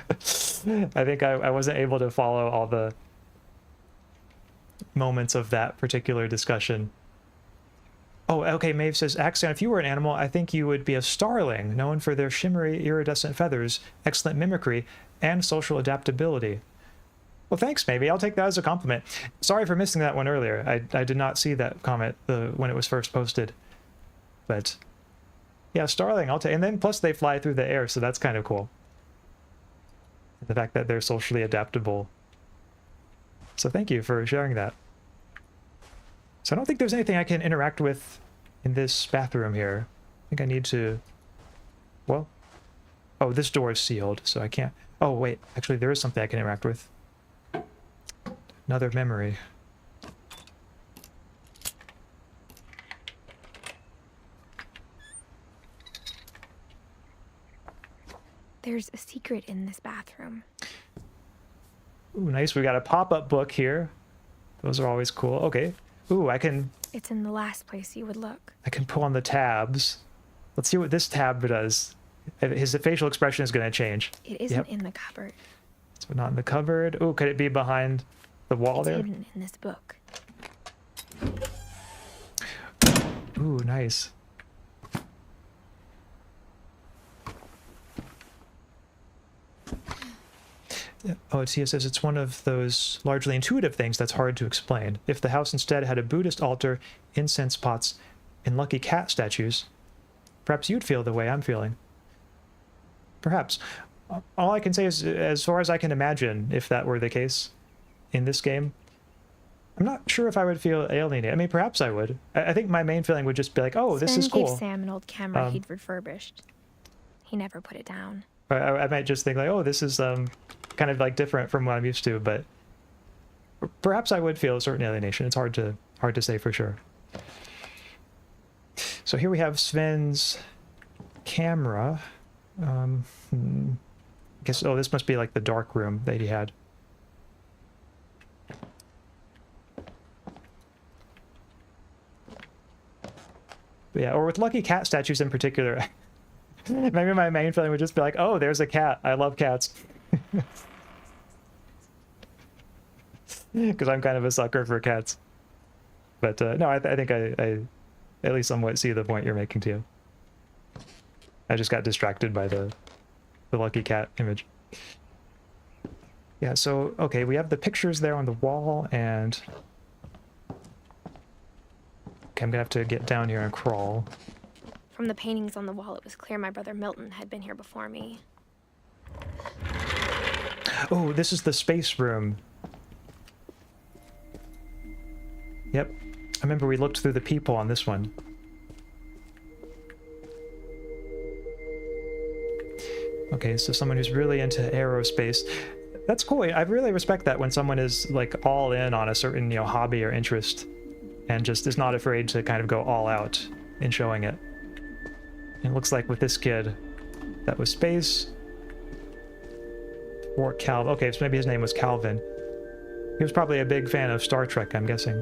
I think I wasn't able to follow all the moments of that particular discussion. Oh, okay, Maeve says, Axaeon, if you were an animal, I think you would be a starling, known for their shimmery, iridescent feathers, excellent mimicry, and social adaptability. Well, thanks, maybe. I'll take that as a compliment. Sorry for missing that one earlier. I did not see that comment when it was first posted. But, yeah, starling, I'll take. And then, plus, they fly through the air, so that's kind of cool. The fact that they're socially adaptable. So thank you for sharing that. So I don't think there's anything I can interact with in this bathroom here. I think I need to... Well... Oh, this door is sealed, so I can't... Oh, wait. Actually, there is something I can interact with. Another memory. There's a secret in this bathroom. Ooh, nice. We got a pop-up book here. Those are always cool. Okay. Ooh, I can... It's in the last place you would look. I can pull on the tabs. Let's see what this tab does. His facial expression is going to change. It isn't in the cupboard. So not in the cupboard. Ooh, could it be behind the wall there? It's hidden in this book. Ooh, nice. Oh, Tia says it's one of those largely intuitive things that's hard to explain. If the house instead had a Buddhist altar, incense pots, and lucky cat statues, perhaps you'd feel the way I'm feeling. Perhaps. All I can say is, as far as I can imagine, if that were the case in this game, I'm not sure if I would feel alienated. I mean, perhaps I would. I think my main feeling would just be like, oh, this is cool. Gave Sam an old camera he'd refurbished. He never put it down. I might just think like, oh, this is kind of like different from what I'm used to, but perhaps I would feel a certain alienation. It's hard to say for sure. So here we have Sven's camera. I guess, oh, this must be like the dark room that he had. But yeah, or with lucky cat statues in particular. Maybe my main feeling would just be like, oh, there's a cat. I love cats. Because I'm kind of a sucker for cats. But no, I think I at least somewhat see the point you're making too. I just got distracted by the lucky cat image. Yeah, so, okay, we have the pictures there on the wall, and... Okay, I'm gonna have to get down here and crawl. From the paintings on the wall, it was clear my brother Milton had been here before me. Oh, this is the space room. Yep. I remember we looked through the peephole on this one. Okay, so someone who's really into aerospace. That's cool. I really respect that when someone is like all in on a certain, hobby or interest and just is not afraid to kind of go all out in showing it. It looks like with this kid, that was space. Or Calvin. Okay, so maybe his name was Calvin. He was probably a big fan of Star Trek, I'm guessing.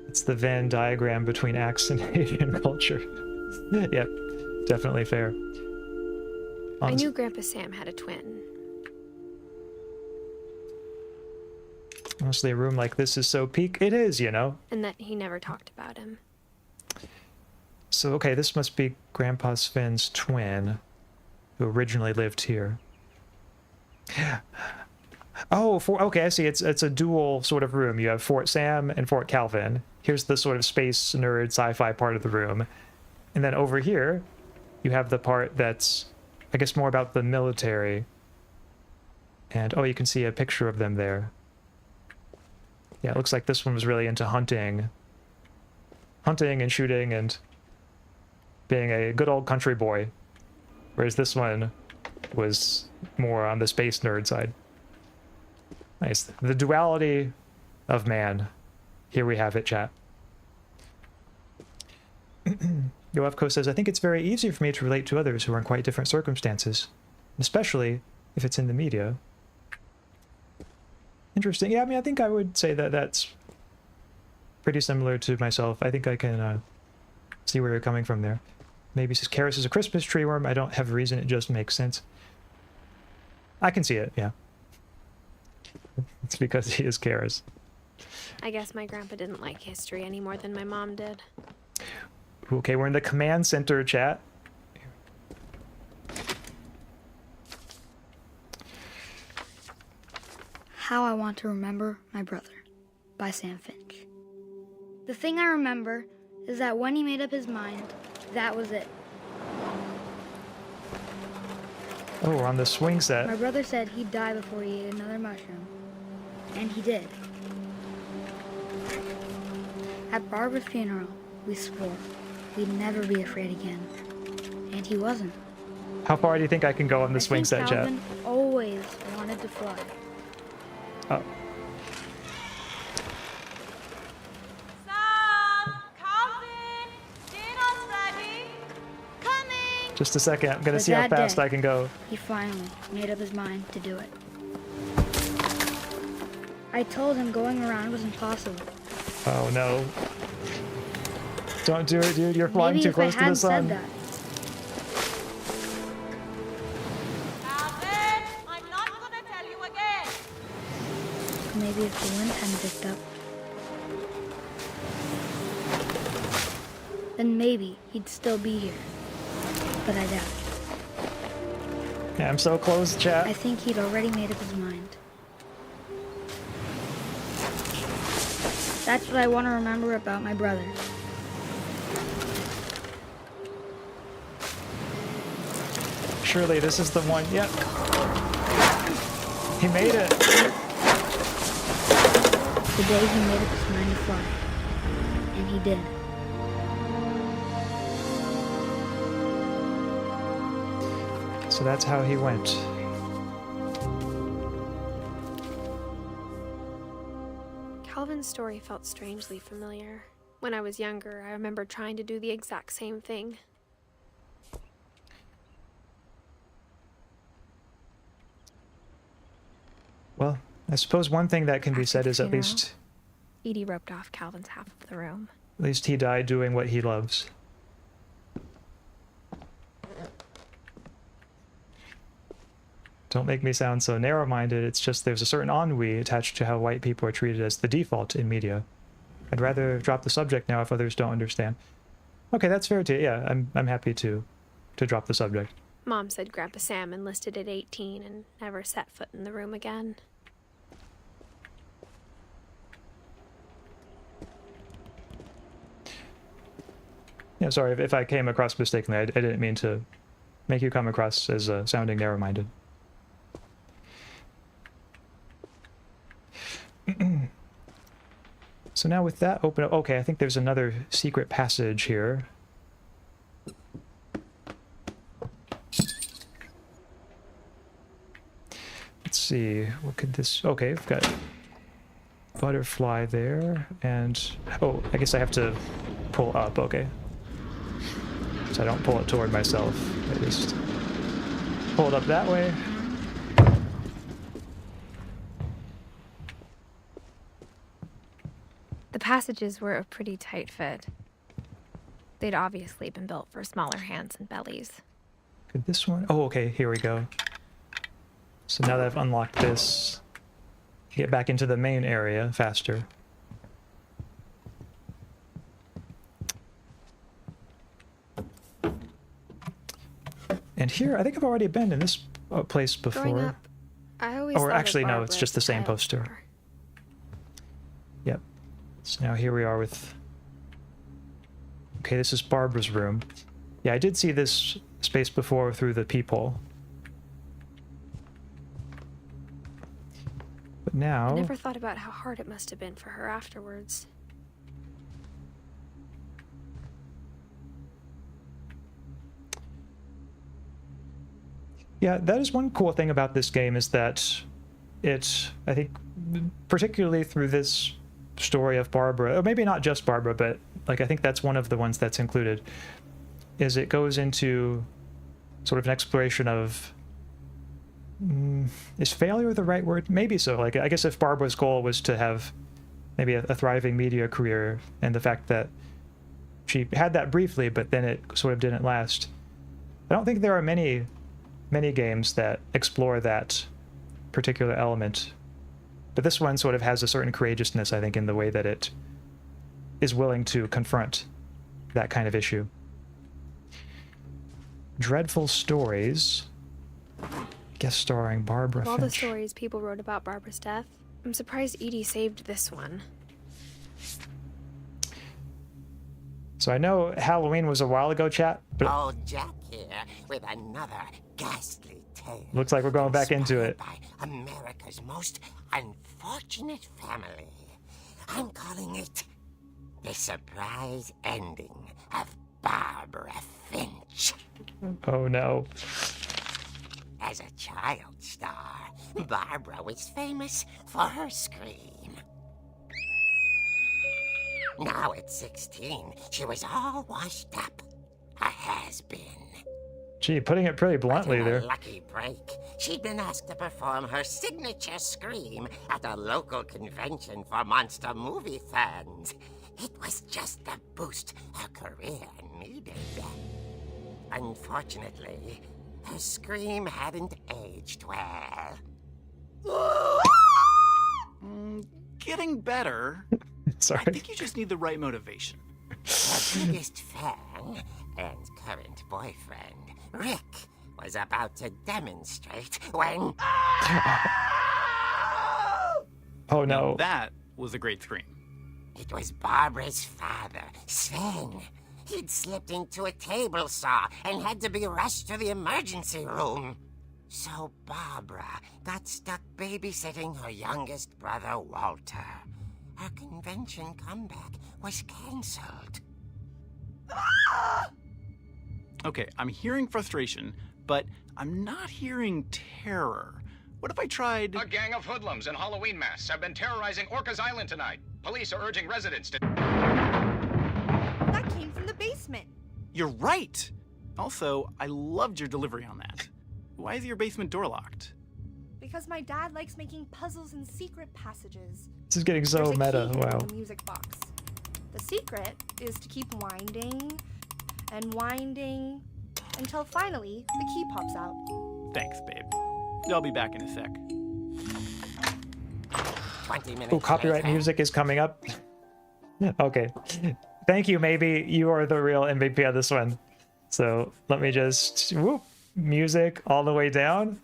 It's the Venn diagram between Axe and Asian culture. Yep, definitely fair. I knew Grandpa Sam had a twin. Honestly, a room like this is so peak. It is, And that he never talked about him. So, okay, this must be Grandpa Sven's twin, who originally lived here. Oh, okay, I see. It's a dual sort of room. You have Fort Sam and Fort Calvin. Here's the sort of space nerd sci-fi part of the room. And then over here, you have the part that's, I guess, more about the military. And, oh, you can see a picture of them there. Yeah, it looks like this one was really into hunting. Hunting and shooting and being a good old country boy. Whereas this one was more on the space nerd side. Nice. The duality of man. Here we have it, chat. Yoevko says, I think it's very easy for me to relate to others who are in quite different circumstances, especially if it's in the media. Interesting. Yeah, I mean, I think I would say that that's pretty similar to myself. I think I can see where you're coming from there. Maybe Karis is a Christmas tree worm. I don't have a reason. It just makes sense. I can see it, yeah. It's because he is Karis. I guess my grandpa didn't like history any more than my mom did. Okay, we're in the command center, chat. How I Want to Remember My Brother by Sam Finch. The thing I remember is that when he made up his mind, that was it. Oh, we're on the swing set. My brother said he'd die before he ate another mushroom. And he did. At Barbara's funeral, we swore we'd never be afraid again. And he wasn't. How far do you think I can go on the swing set, chat? Calvin always wanted to fly. Oh. Sam! Calvin! Dinner's ready! Coming! Just a second. I'm gonna But see how that fast day, I can go. He finally made up his mind to do it. I told him going around was impossible. Oh no. Don't do it, dude. You're flying Maybe too if I close to the hadn't sun. said that, Calvin! I'm not gonna tell you again! maybe if the wind hadn't picked up, then maybe he'd still be here. But I doubt it. Yeah, I'm so close, chat. I think he'd already made up his mind. That's what I want to remember about my brother. Surely this is the one. Yep. He made it. The day he made up his mind to fly. And he did. So that's how he went. Calvin's story felt strangely familiar. When I was younger, I remember trying to do the exact same thing. Well, I suppose one thing that can be After said the is at funeral, least Edie roped off Calvin's half of the room. he died doing what he loves. Don't make me sound so narrow-minded. It's just there's a certain ennui attached to how white people are treated as the default in media. I'd rather drop the subject now if others don't understand. Okay, that's fair too. Yeah, I'm happy to drop the subject. Mom said Grandpa Sam enlisted at 18 and never set foot in the room again. Yeah, sorry if I came across mistakenly. I didn't mean to make you come across as sounding narrow-minded. So now with that open... Okay, I think there's another secret passage here. Let's see, what could this... Okay, I've got butterfly there, and... Oh, I guess I have to pull up, okay. So I don't pull it toward myself. I just pull it up that way. The passages were a pretty tight fit. They'd obviously been built for smaller hands and bellies. Could this one... Oh, okay, here we go. So now that I've unlocked this, get back into the main area faster. And here, I think I've already been in this place before. Growing up, I always Or thought actually, of no, Barbara it's just the as a same child poster. star. Yep. So now here we are with... Okay, this is Barbara's room. Yeah, I did see this space before through the peephole. But now... I never thought about how hard it must have been for her afterwards. Yeah, that is one cool thing about this game, is that it, I think, particularly through this story of Barbara, or maybe not just Barbara, but like I think that's one of the ones that's included, is it goes into sort of an exploration of, is failure the right word? Maybe so. Like, I guess if Barbara's goal was to have maybe a thriving media career, and the fact that she had that briefly, but then it sort of didn't last. I don't think there are many games that explore that particular element, but this one sort of has a certain courageousness, I think, in the way that it is willing to confront that kind of issue. Dreadful Stories, guest starring Barbara Of all the Finch. stories people wrote about Barbara's death, I'm surprised Edie saved this one. So I know Halloween was a while ago, chat, but Old Jack here with another ghastly tale. looks like we're going back into it. By America's most unfortunate family. I'm calling it The Surprise Ending of Barbara Finch. Oh no. As a child star, Barbara was famous for her scream. Now at 16, she was all washed up. A has-been. Gee, putting it pretty bluntly But in a there. lucky break, she'd been asked to perform her signature scream at a local convention for monster movie fans. It was just the boost her career needed. Unfortunately, her scream hadn't aged well. Getting better. Sorry. I think you just need the right motivation. Her biggest fan and current boyfriend, Rick, was about to demonstrate when... Oh no. That was a great scream. It was Barbara's father, Sven. He'd slipped into a table saw and had to be rushed to the emergency room. So Barbara got stuck babysitting her youngest brother, Walter. Her convention comeback was cancelled. Okay, I'm hearing frustration, but I'm not hearing terror. What if I tried... A gang of hoodlums in Halloween masks have been terrorizing Orca's Island tonight. Police are urging residents to... That came from the basement. You're right! Also, I loved your delivery on that. Why is your basement door locked? Because my dad likes making puzzles and secret passages. This is getting so There's a meta. key Wow. in the music box. The secret is to keep winding and winding until finally the key pops out. Thanks, babe. I'll be back in a sec. 20 minutes Oh, copyright later, music is coming up. Okay. Thank you, maybe. You are the real MVP of this one. So let me just... Whoop. Music all the way down.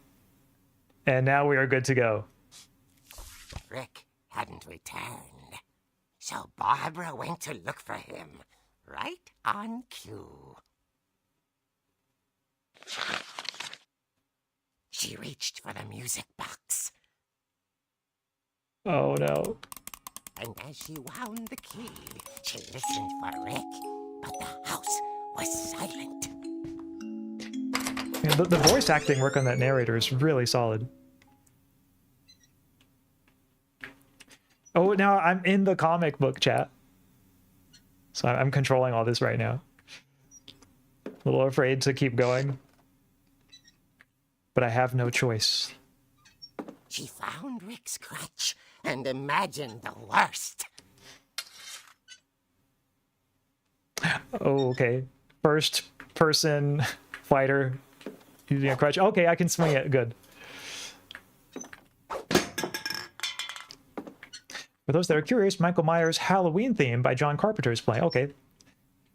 And now we are good to go. Rick hadn't returned. So Barbara went to look for him, right on cue. She reached for the music box. Oh no. And as she wound the key, she listened for Rick, but the house was silent. Yeah, the voice acting work on that narrator is really solid. Oh, now I'm in the comic book chat. So I'm controlling all this right now. A little afraid to keep going. But I have no choice. She found Rick's crutch and imagined the worst. Oh, okay. First person fighter using a crutch. Okay, I can swing it. Good. For those that are curious, Michael Myers' Halloween theme by John Carpenter is playing. Okay.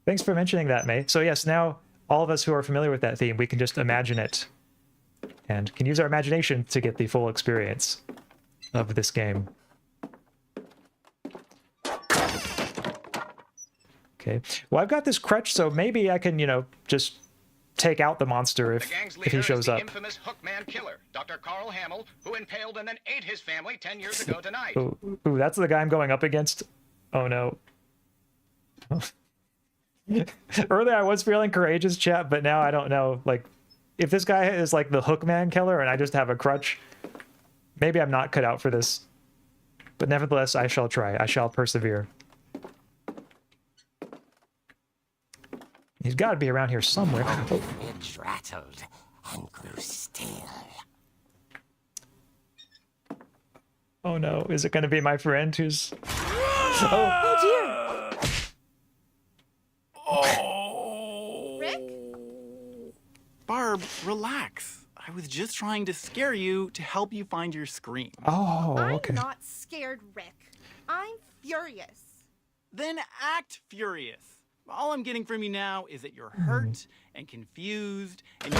Thanks for mentioning that, May. So yes, now all of us who are familiar with that theme, we can just imagine it and can use our imagination to get the full experience of this game. Okay. Well, I've got this crutch, so maybe I can, you know, just take out the monster if he shows up. The infamous Hookman killer, Dr. Carl Hamill, who impaled and then ate his family 10 years ago tonight. Ooh, that's the guy I'm going up against. Oh no. Earlier I was feeling courageous, chat, but now I don't know. Like, if this guy is like the Hookman killer and I just have a crutch, maybe I'm not cut out for this. But nevertheless, I shall try. I shall persevere. He's got to be around here somewhere. Oh. It rattled and grew still. Oh no, is it going to be my friend who's... Oh dear! Oh. Rick? Barb, relax. I was just trying to scare you to help you find your scream. Oh, okay. I'm not scared, Rick. I'm furious. Then act furious. All I'm getting from you now is that you're hurt and confused and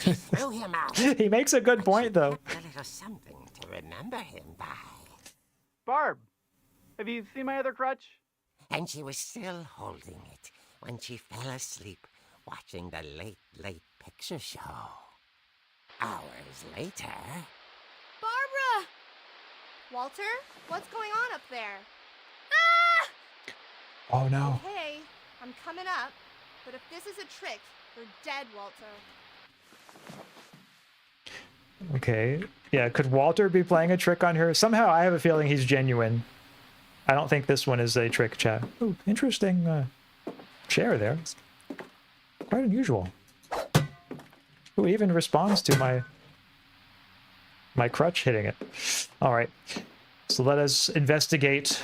She threw him out. He makes a good point, though. A little something to remember him by. Barb, have you seen my other crutch? And she was still holding it when she fell asleep watching the late picture show. Hours later... Barbara! Walter, what's going on up there? Oh no. Hey, I'm coming up, but if this is a trick, you're dead, Walter. Okay. Yeah, could Walter be playing a trick on her? Somehow I have a feeling he's genuine. I don't think this one is a trick, chat. Ooh, interesting chair there. It's quite unusual. Who even responds to my crutch hitting it? All right. So let us investigate.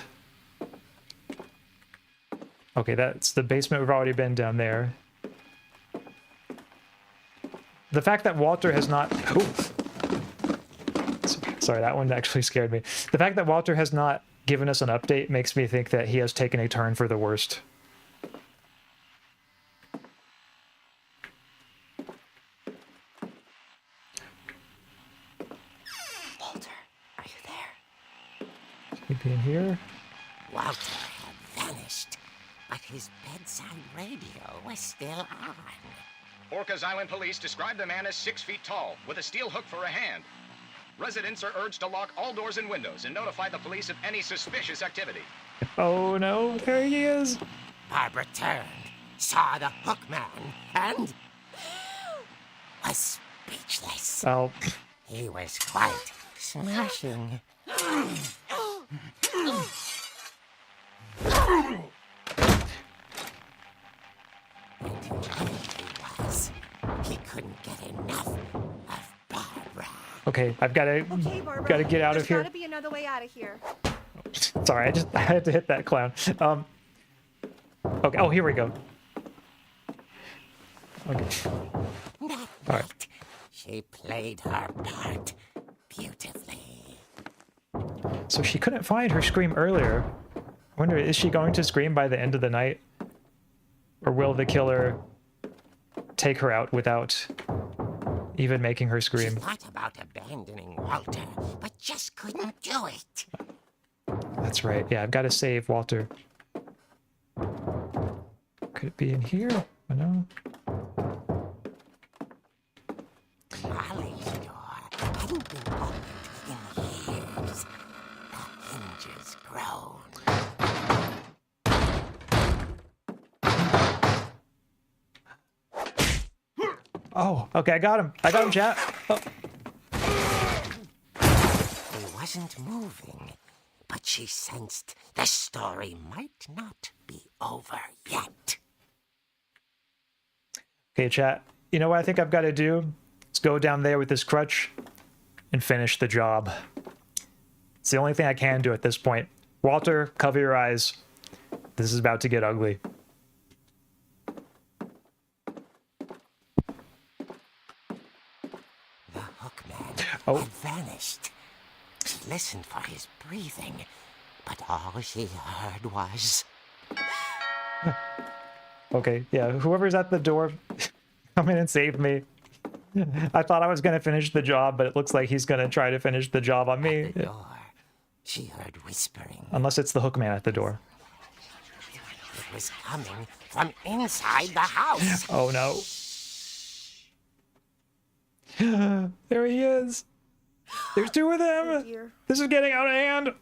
Okay, that's the basement. We've already been down there. The fact that Walter has not... Oh. Sorry, that one actually scared me. The fact that Walter has not given us an update makes me think that he has taken a turn for the worst. Walter, are you there? He'd be in here. Walter had vanished, but his bedside radio was still on. Orcas Island police describe the man as 6 feet tall, with a steel hook for a hand. Residents are urged to lock all doors and windows and notify the police of any suspicious activity. Oh no, there he is. Barbara turned, saw the Hookman, and was speechless. Oh. He was quite smashing. He couldn't get enough of Barbara. Okay, I've got to get out of here. There's gotta be another way out of here. Sorry, I had to hit that clown. Okay. Oh, here we go. Okay. That All night, right. she played her part beautifully. So she couldn't find her scream earlier. I wonder, is she going to scream by the end of the night? Or will the killer take her out without even making her She scream? thought about abandoning Walter, but just couldn't do it. That's right. Yeah, I've got to save Walter. Could it be in here? Oh, no. groan. Oh, okay, I got him. I got him, chat. Oh. He wasn't moving, but she sensed the story might not be over yet. Okay, chat. You know what I think I've got to do? Let's go down there with this crutch and finish the job. It's the only thing I can do at this point. Walter, cover your eyes. This is about to get ugly. The hookman Oh. had vanished. She listened for his breathing, but all she heard was... Okay, yeah, whoever's at the door, come in and save me. I thought I was going to finish the job, but it looks like he's going to try to finish the job on me. At the door, she heard whispering. Unless it's the hookman at the door. It was coming from inside the house. Oh no. There he is. There's two of them. Dear. This is getting out of hand.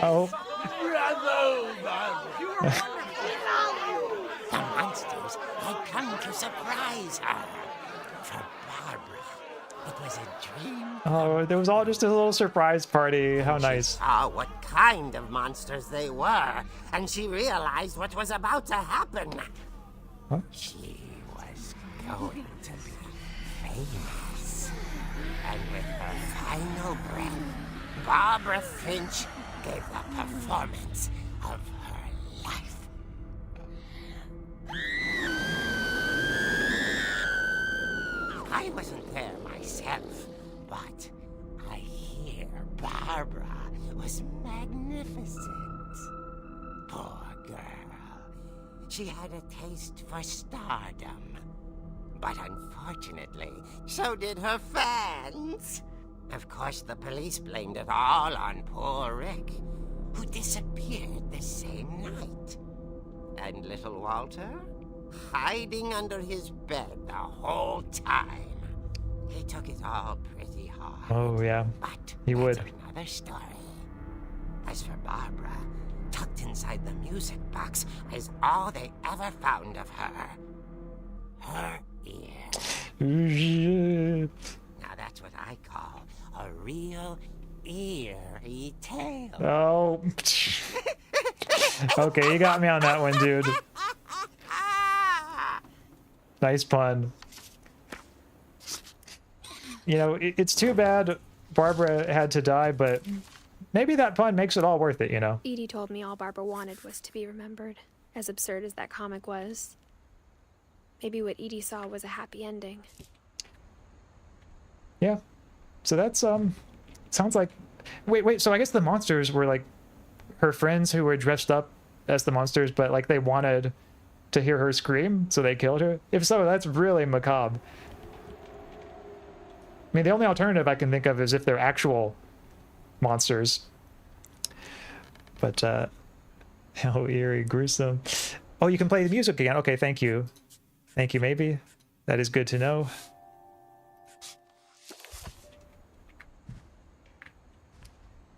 Oh. The monsters had come to surprise her. For Barbara, it was a dream. Oh, there was all just a little surprise party. How She nice. saw what kind of monsters they were, and she realized what was about to happen. What? She was going to be famous. And with her final breath, Barbara Finch gave the performance of her life. I wasn't there myself, but I hear Barbara was magnificent. Poor girl. She had a taste for stardom. But unfortunately, so did her fans. Of course, the police blamed it all on poor Rick, who disappeared the same night. And little Walter? Hiding under his bed the whole time. He took it all pretty hard. Oh, yeah. But He would. that's another story. As for Barbara, tucked inside the music box is all they ever found of her. Her ear. Now that's what I call a real eerie tale. Oh. Okay, you got me on that one, dude. Nice pun. You know, it's too bad Barbara had to die, but maybe that pun makes it all worth it, you know? Edie told me all Barbara wanted was to be remembered, as absurd as that comic was. Maybe what Edie saw was a happy ending. Yeah. So that's, sounds like... Wait, so I guess the monsters were, like, her friends who were dressed up as the monsters, but, like, they wanted to hear her scream, so they killed her? If so, that's really macabre. I mean, the only alternative I can think of is if they're actual monsters. But, how eerie, gruesome. Oh, you can play the music again. Okay, thank you. Thank you, maybe. That is good to know.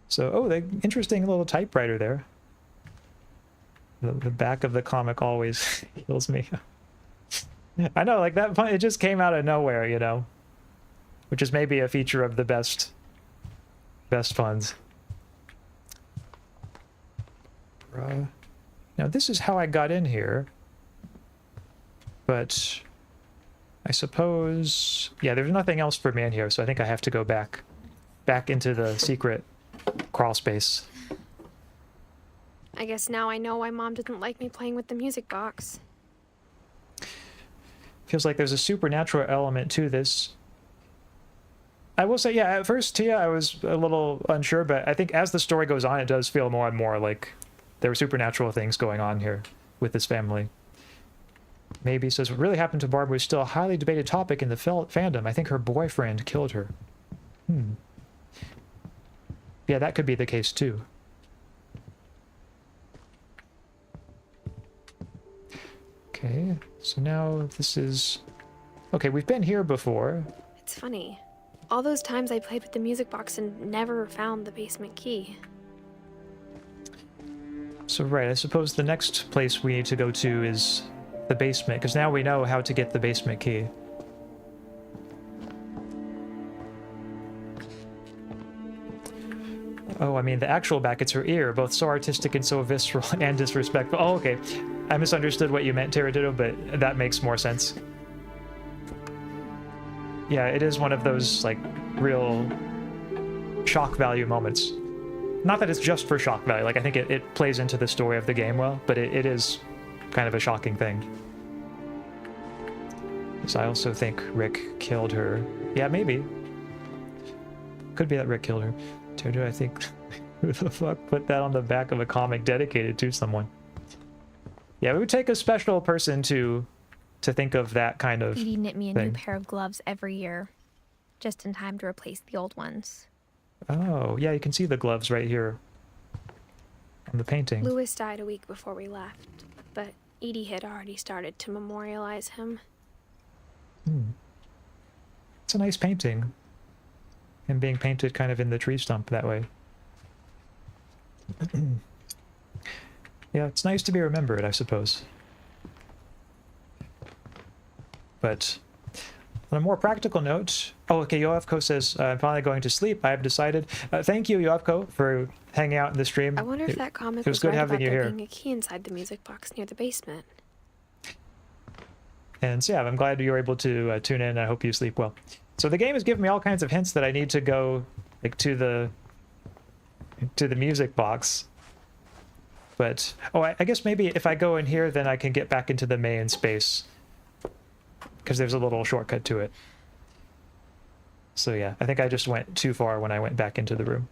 So, oh, the interesting little typewriter there. The back of the comic always kills me. I know, like that it just came out of nowhere, you know? Which is maybe a feature of the best puns. Now, this is how I got in here. But I suppose... Yeah, there's nothing else for me in here, so I think I have to go back into the secret crawl space. I guess now I know why Mom didn't like me playing with the music box. Feels like there's a supernatural element to this. I will say, yeah, at first, Tia, I was a little unsure, but I think as the story goes on, it does feel more and more like there were supernatural things going on here with this family. Maybe says, what really happened to Barbara is still a highly debated topic in the fandom. I think her boyfriend killed her. Yeah, that could be the case, too. Okay, so now this is... Okay, we've been here before. It's funny. All those times I played with the music box and never found the basement key. So right, I suppose the next place we need to go to is the basement, because now we know how to get the basement key. Oh, I mean, the actual back, it's her ear, both so artistic and so visceral and disrespectful. Oh, okay. I misunderstood what you meant, Terraditto, but that makes more sense. Yeah, it is one of those, like, real shock value moments. Not that it's just for shock value, like, I think it plays into the story of the game well, but it is kind of a shocking thing. So I also think Rick killed her. Yeah, maybe. Could be that Rick killed her. Jojo, I think, who the fuck put that on the back of a comic dedicated to someone? Yeah, it would take a special person to think of that kind of Edie knit me a thing. new pair of gloves every year, just in time to replace the old ones. Oh, yeah, you can see the gloves right here on the painting. Louis died a week before we left, but Edie had already started to memorialize him. It's a nice painting. Him being painted kind of in the tree stump that way. Yeah, it's nice to be remembered, I suppose. But on a more practical note... Oh, okay, Yoavko says, I'm finally going to sleep. I have decided. Thank you, Yoavko, for hanging out in the stream. I wonder if that comic was was good right having about you there here. being a key inside the music box near the basement. And so yeah, I'm glad you were able to tune in. I hope you sleep well. So the game has given me all kinds of hints that I need to go like to the music box. But oh, I guess maybe if I go in here, then I can get back into the main space because there's a little shortcut to it. So yeah, I think I just went too far when I went back into the room.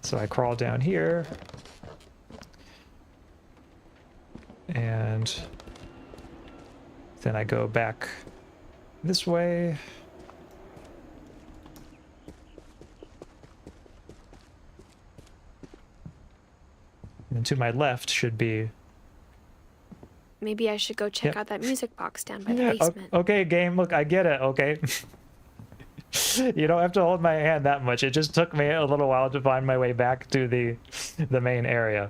So I crawl down here and then I go back this way. And to my left should be... Maybe I should go check out that music box down by the basement. Okay, game, look, I get it, okay? You don't have to hold my hand that much. It just took me a little while to find my way back to the main area.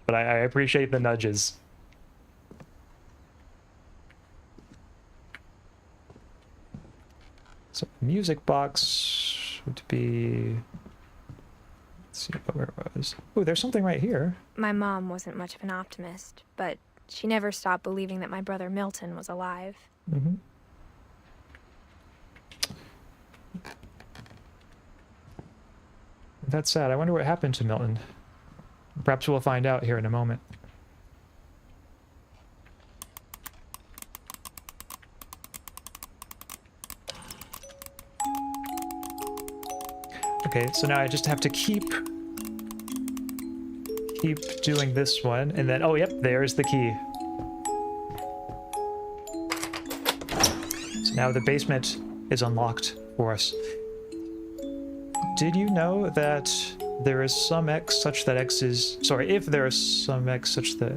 But I appreciate the nudges. So music box would be... Let's see where it was. Oh, there's something right here. My mom wasn't much of an optimist, but she never stopped believing that my brother Milton was alive. Mm-hmm. That's sad. I wonder what happened to Milton. Perhaps we'll find out here in a moment. Okay, so now I just have to keep doing this one, and then, oh, yep, there's the key. So now the basement is unlocked for us. Did you know that there is some x such that x is... Sorry, if there is some x such that...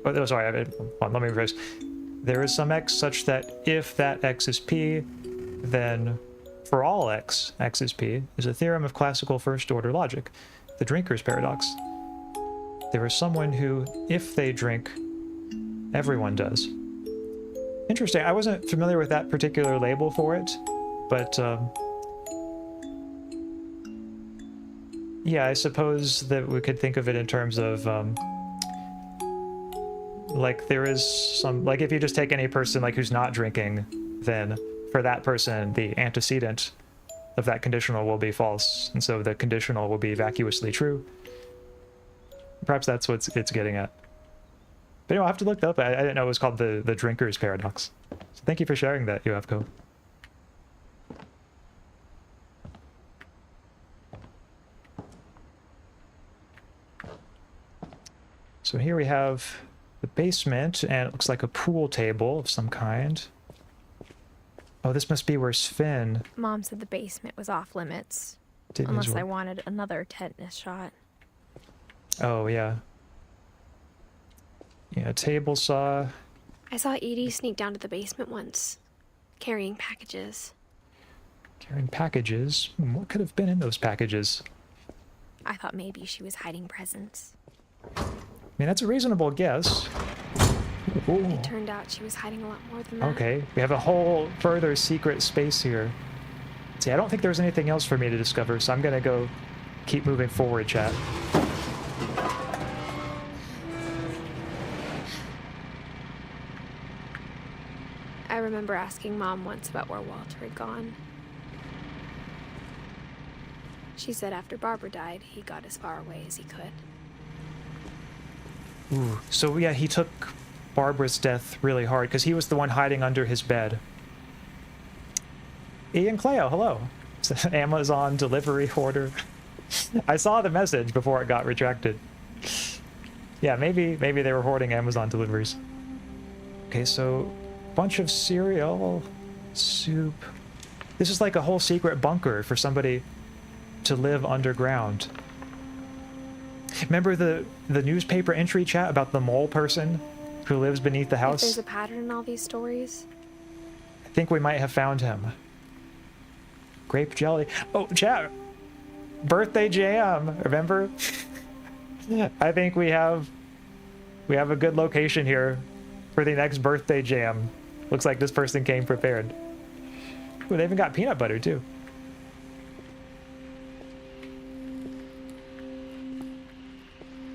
Oh, sorry, hold on, let me rephrase. There is some x such that if that x is p, then for all x, x is p, is a theorem of classical first-order logic, the drinker's paradox. There is someone who, if they drink, everyone does. Interesting. I wasn't familiar with that particular label for it, but yeah, I suppose that we could think of it in terms of like there is some, like if you just take any person like who's not drinking, then for that person the antecedent of that conditional will be false, and so the conditional will be vacuously true. Perhaps that's what it's getting at. But I'll have to look that up. I didn't know it was called the drinker's paradox. So thank you for sharing that, Yoavko. So here we have the basement, and it looks like a pool table of some kind. Oh, this must be where Sven... Mom said the basement was off limits, did his unless I work. wanted another tetanus shot. Oh, yeah. Yeah, table saw. I saw Edie sneak down to the basement once. carrying packages. Carrying packages? What could have been in those packages? I thought maybe she was hiding presents. I mean, that's a reasonable guess. Ooh. It turned out she was hiding a lot more than that. Okay, we have a whole further secret space here. See, I don't think there's anything else for me to discover, so I'm gonna go keep moving forward, chat. I remember asking Mom once about where Walter had gone. She said after Barbara died, he got as far away as he could. Ooh, so yeah, he took Barbara's death really hard, because he was the one hiding under his bed. Ian Cleo, hello. It's an Amazon delivery order. I saw the message before it got retracted. Yeah, maybe they were hoarding Amazon deliveries. Okay, so bunch of cereal, soup. This is like a whole secret bunker for somebody to live underground. Remember the newspaper entry, chat, about the mole person who lives beneath the house? If there's a pattern in all these stories. I think we might have found him. Grape jelly. Oh, chat. Birthday jam. Remember? I think we have a good location here for the next birthday jam. Looks like this person came prepared. Ooh, they even got peanut butter too.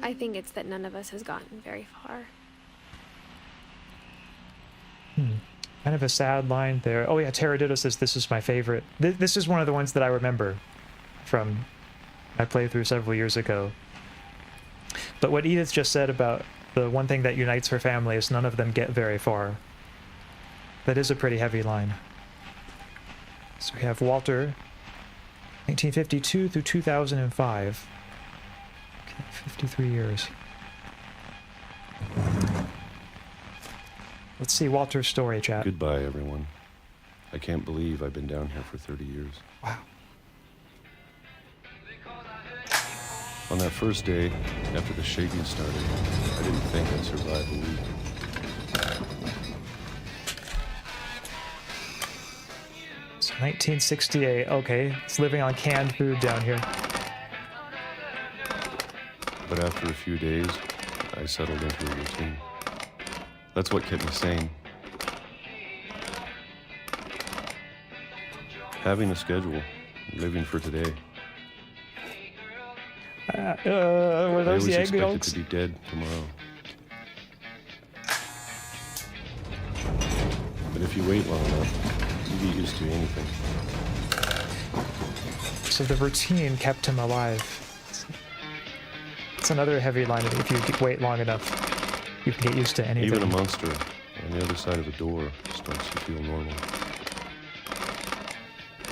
I think it's that none of us has gotten very far. Kind of a sad line there. Oh yeah, Teradiddle says this is my favorite. This is one of the ones that I remember from my playthrough several years ago. But what Edith just said about the one thing that unites her family is none of them get very far. That is a pretty heavy line. So we have Walter, 1952 through 2005. Okay, 53 years. Let's see Walter's story, chat. Goodbye, everyone. I can't believe I've been down here for 30 years. Wow. On that first day, after the shaking started, I didn't think I'd survive a week. So 1968, okay. It's living on canned food down here. But after a few days, I settled into a routine. That's what kept me sane. Having a schedule, living for today. Were those the egg I always yolks? expected to be dead tomorrow. But if you wait long enough, you get used to anything. So the routine kept him alive. It's another heavy line. If you wait long enough, you can get used to anything. Even a monster on the other side of a door starts to feel normal.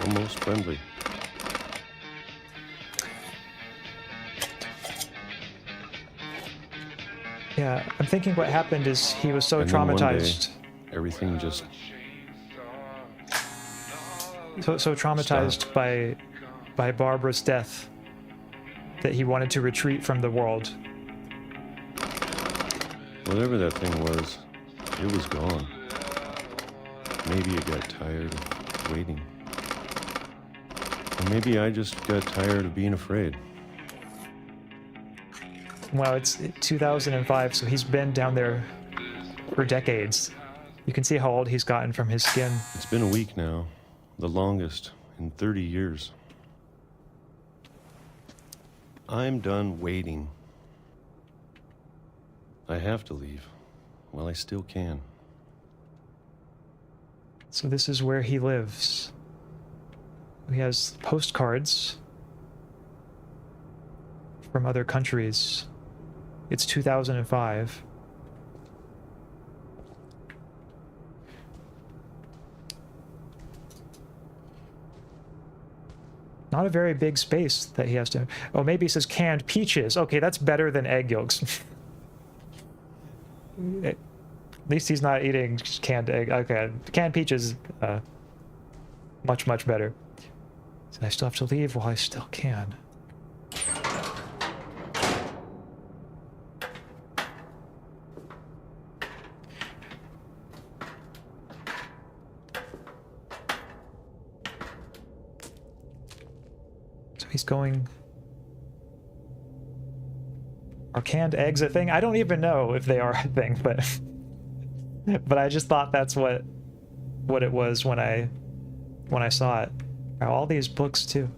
Almost friendly. Yeah, I'm thinking what happened is he was so And then one traumatized. day, everything just So traumatized by Barbara's death that he wanted to retreat from the world. Whatever that thing was, it was gone. Maybe it got tired of waiting. Or maybe I just got tired of being afraid. Well, it's 2005, so he's been down there for decades. You can see how old he's gotten from his skin. It's been a week now, the longest in 30 years. I'm done waiting. I have to leave. Well, I still can. So this is where he lives. He has postcards from other countries. It's 2005. Not a very big space that he has to... Oh, maybe he says canned peaches. Okay, that's better than egg yolks. At least he's not eating canned egg. Okay, canned peaches, much, much better. So I still have to leave while I still can. So he's going... Are canned eggs a thing? I don't even know if they are a thing, but... but I just thought that's what it was when I saw it. All these books, too.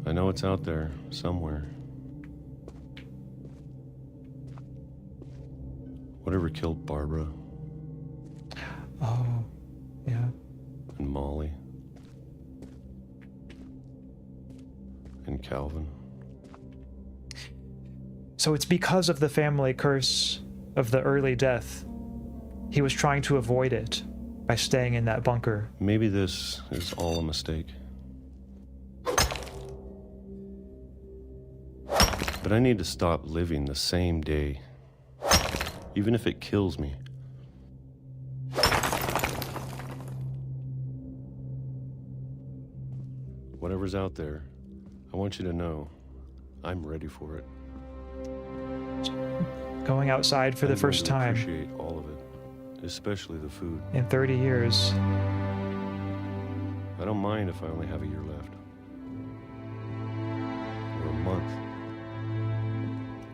I know it's out there, somewhere. Whatever killed Barbara. Oh, yeah. And Molly. And Calvin. So it's because of the family curse of the early death. He was trying to avoid it by staying in that bunker. Maybe this is all a mistake. But I need to stop living the same day. Even if it kills me. Whatever's out there, I want you to know I'm ready for it. Going outside for the first time. I appreciate all of it, especially the food. In 30 years. I don't mind if I only have a year left. Or a month.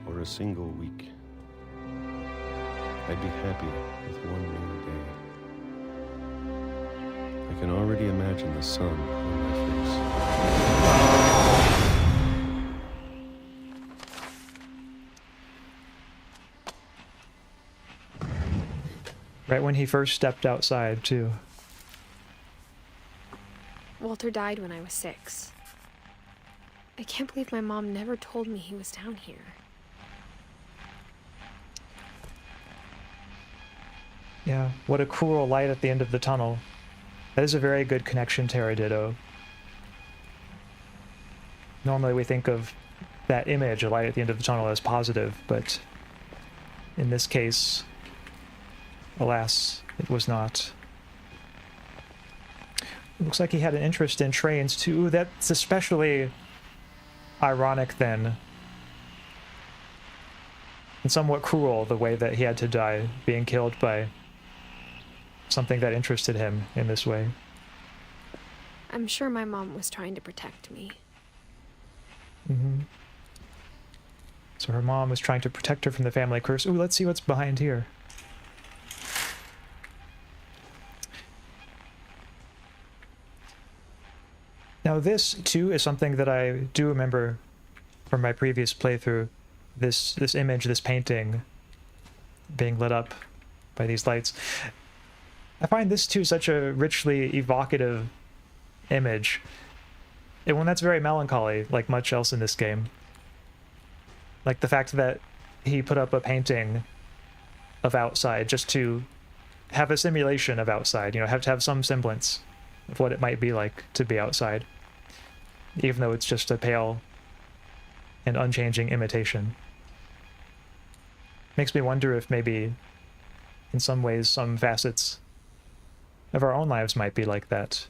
Or a single week. I'd be happy with one new day. I can already imagine the sun on my face. Right when he first stepped outside, too. Walter died when I was 6. I can't believe my mom never told me he was down here. Yeah, what a cruel light at the end of the tunnel. That is a very good connection, Terraditto. Normally we think of that image, a light at the end of the tunnel, as positive, but in this case, alas, it was not. It looks like he had an interest in trains too. That's especially ironic then. And somewhat cruel, the way that he had to die, being killed by something that interested him in this way. I'm sure my mom was trying to protect me. Mm-hmm. So her mom was trying to protect her from the family curse. Ooh, let's see what's behind here. Now this, too, is something that I do remember from my previous playthrough. This image, this painting, being lit up by these lights. I find this, too, such a richly evocative image. And one that's very melancholy, like much else in this game. Like the fact that he put up a painting of outside just to have a simulation of outside, you know, have to have some semblance of what it might be like to be outside. Even though it's just a pale and unchanging imitation. Makes me wonder if maybe, in some ways, some facets of our own lives might be like that,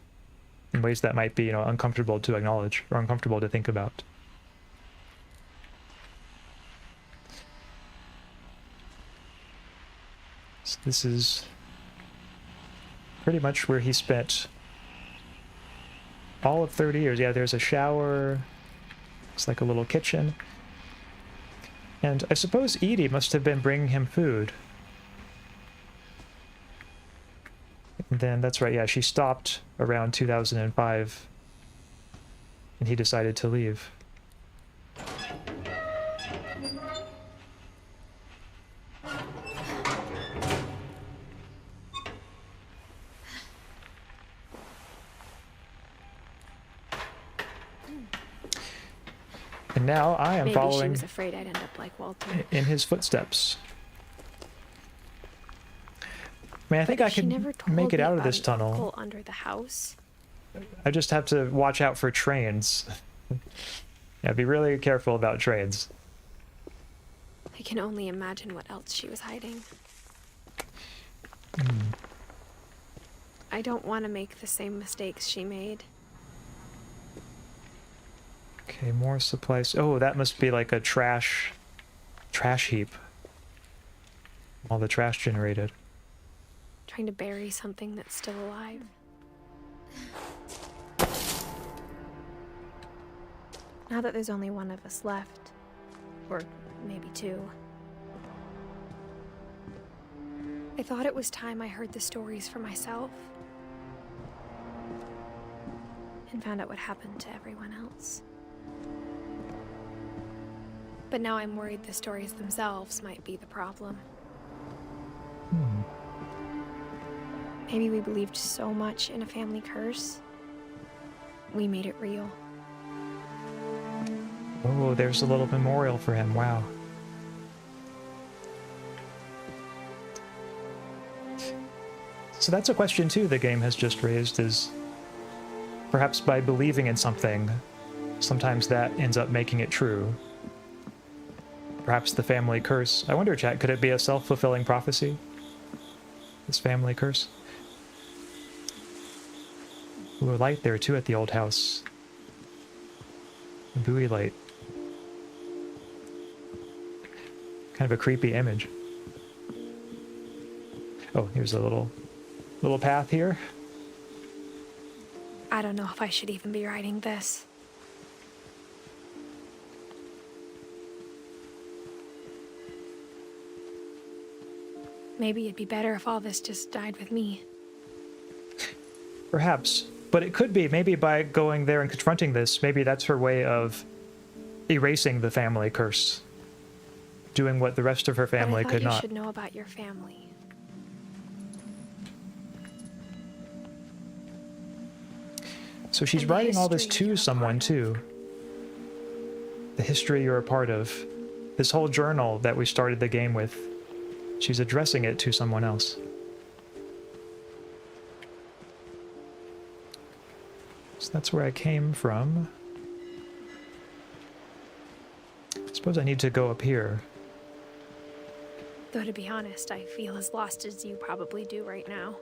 in ways that might be, you know, uncomfortable to acknowledge or uncomfortable to think about. So this is pretty much where he spent all of 30 years. Yeah, there's a shower. Looks like a little kitchen. And I suppose Edie must have been bringing him food. And then, that's right, yeah, she stopped around 2005. And he decided to leave. And now I am Maybe following she was afraid I'd end up like Walter. in his footsteps. I mean, I think I She can never told make it me out of about this an tunnel. uncle under the house. I just have to watch out for trains. Yeah, be really careful about trains. I can only imagine what else she was hiding. I don't want to make the same mistakes she made. Okay, more supplies. Oh, that must be like a trash heap. All the trash generated. Trying to bury something that's still alive. Now that there's only one of us left, or maybe two, I thought it was time I heard the stories for myself and found out what happened to everyone else. But now I'm worried the stories themselves might be the problem. Maybe we believed so much in a family curse, we made it real. Oh, there's a little memorial for him. Wow. So that's a question too the game has just raised, is perhaps by believing in something, sometimes that ends up making it true. Perhaps the family curse. I wonder, chat, could it be a self-fulfilling prophecy? This family curse? Ooh, a light there too at the old house. A buoy light. Kind of a creepy image. Oh, here's a little path here. I don't know if I should even be writing this. Maybe it'd be better if all this just died with me. Perhaps. But it could be, maybe by going there and confronting this, maybe that's her way of erasing the family curse. Doing what the rest of her family could But I thought not. you should know about your family. So she's And the writing all this history you're to a someone part of. too. The history you're a part of. This whole journal that we started the game with, she's addressing it to someone else. So that's where I came from. I suppose I need to go up here. Though to be honest, I feel as lost as you probably do right now.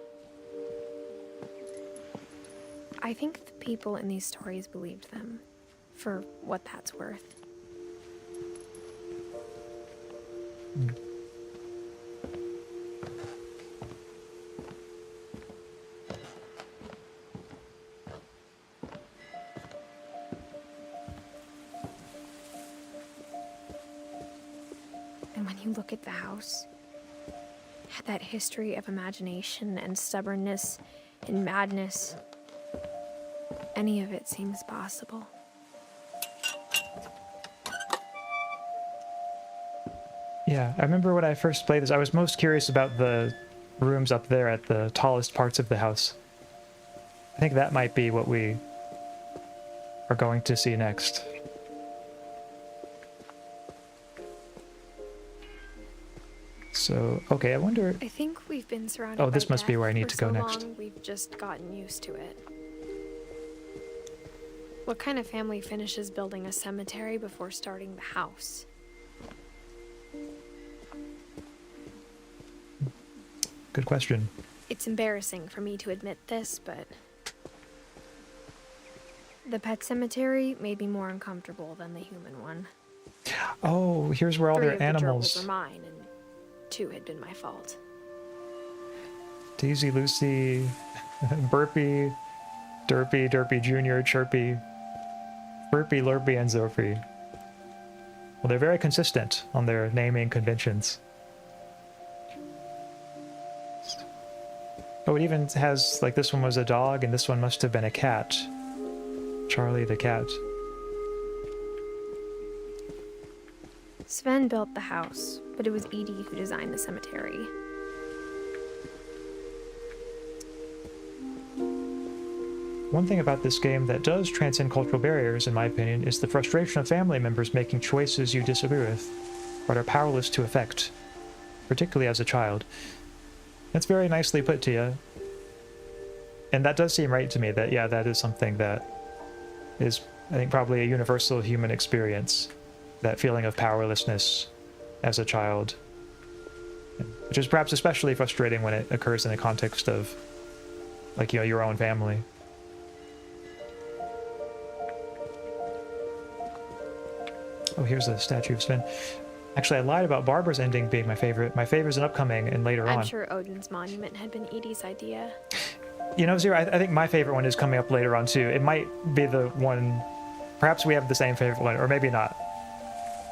I think the people in these stories believed them, for what that's worth. And when you look at the house, that history of imagination and stubbornness and madness, any of it seems possible. Yeah, I remember when I first played this, I was most curious about the rooms up there at the tallest parts of the house. I think that might be what we are going to see next. So, okay, I wonder... I think we've been surrounded Oh, this by must be death where I need for to go so next. long, we've just gotten used to it. What kind of family finishes building a cemetery before starting the house? Good question. It's embarrassing for me to admit this, but the pet cemetery made me more uncomfortable than the human one. Oh, here's where all 3 their of the animals... gerbils were mine, and 2 had been my fault. Daisy, Lucy, Burpy, Derpy, Derpy Jr., Chirpy, Burpy, Lurpy, and Zorpy. Well, they're very consistent on their naming conventions. Oh, it even has, like, this one was a dog, and this one must have been a cat. Charlie the cat. Sven built the house, but it was Edie who designed the cemetery. One thing about this game that does transcend cultural barriers, in my opinion, is the frustration of family members making choices you disagree with, but are powerless to affect, particularly as a child. That's very nicely put to you. And that does seem right to me, that, yeah, that is something that is, I think, probably a universal human experience. That feeling of powerlessness as a child. Which is perhaps especially frustrating when it occurs in the context of, like, you know, your own family. Oh, here's the statue of Sven. Actually, I lied about Barbara's ending being my favorite. My favorite is an upcoming and later on. I'm sure Odin's monument had been Edie's idea. You know, Zero, I think my favorite one is coming up later on too. It might be the one perhaps we have the same favorite one, or maybe not.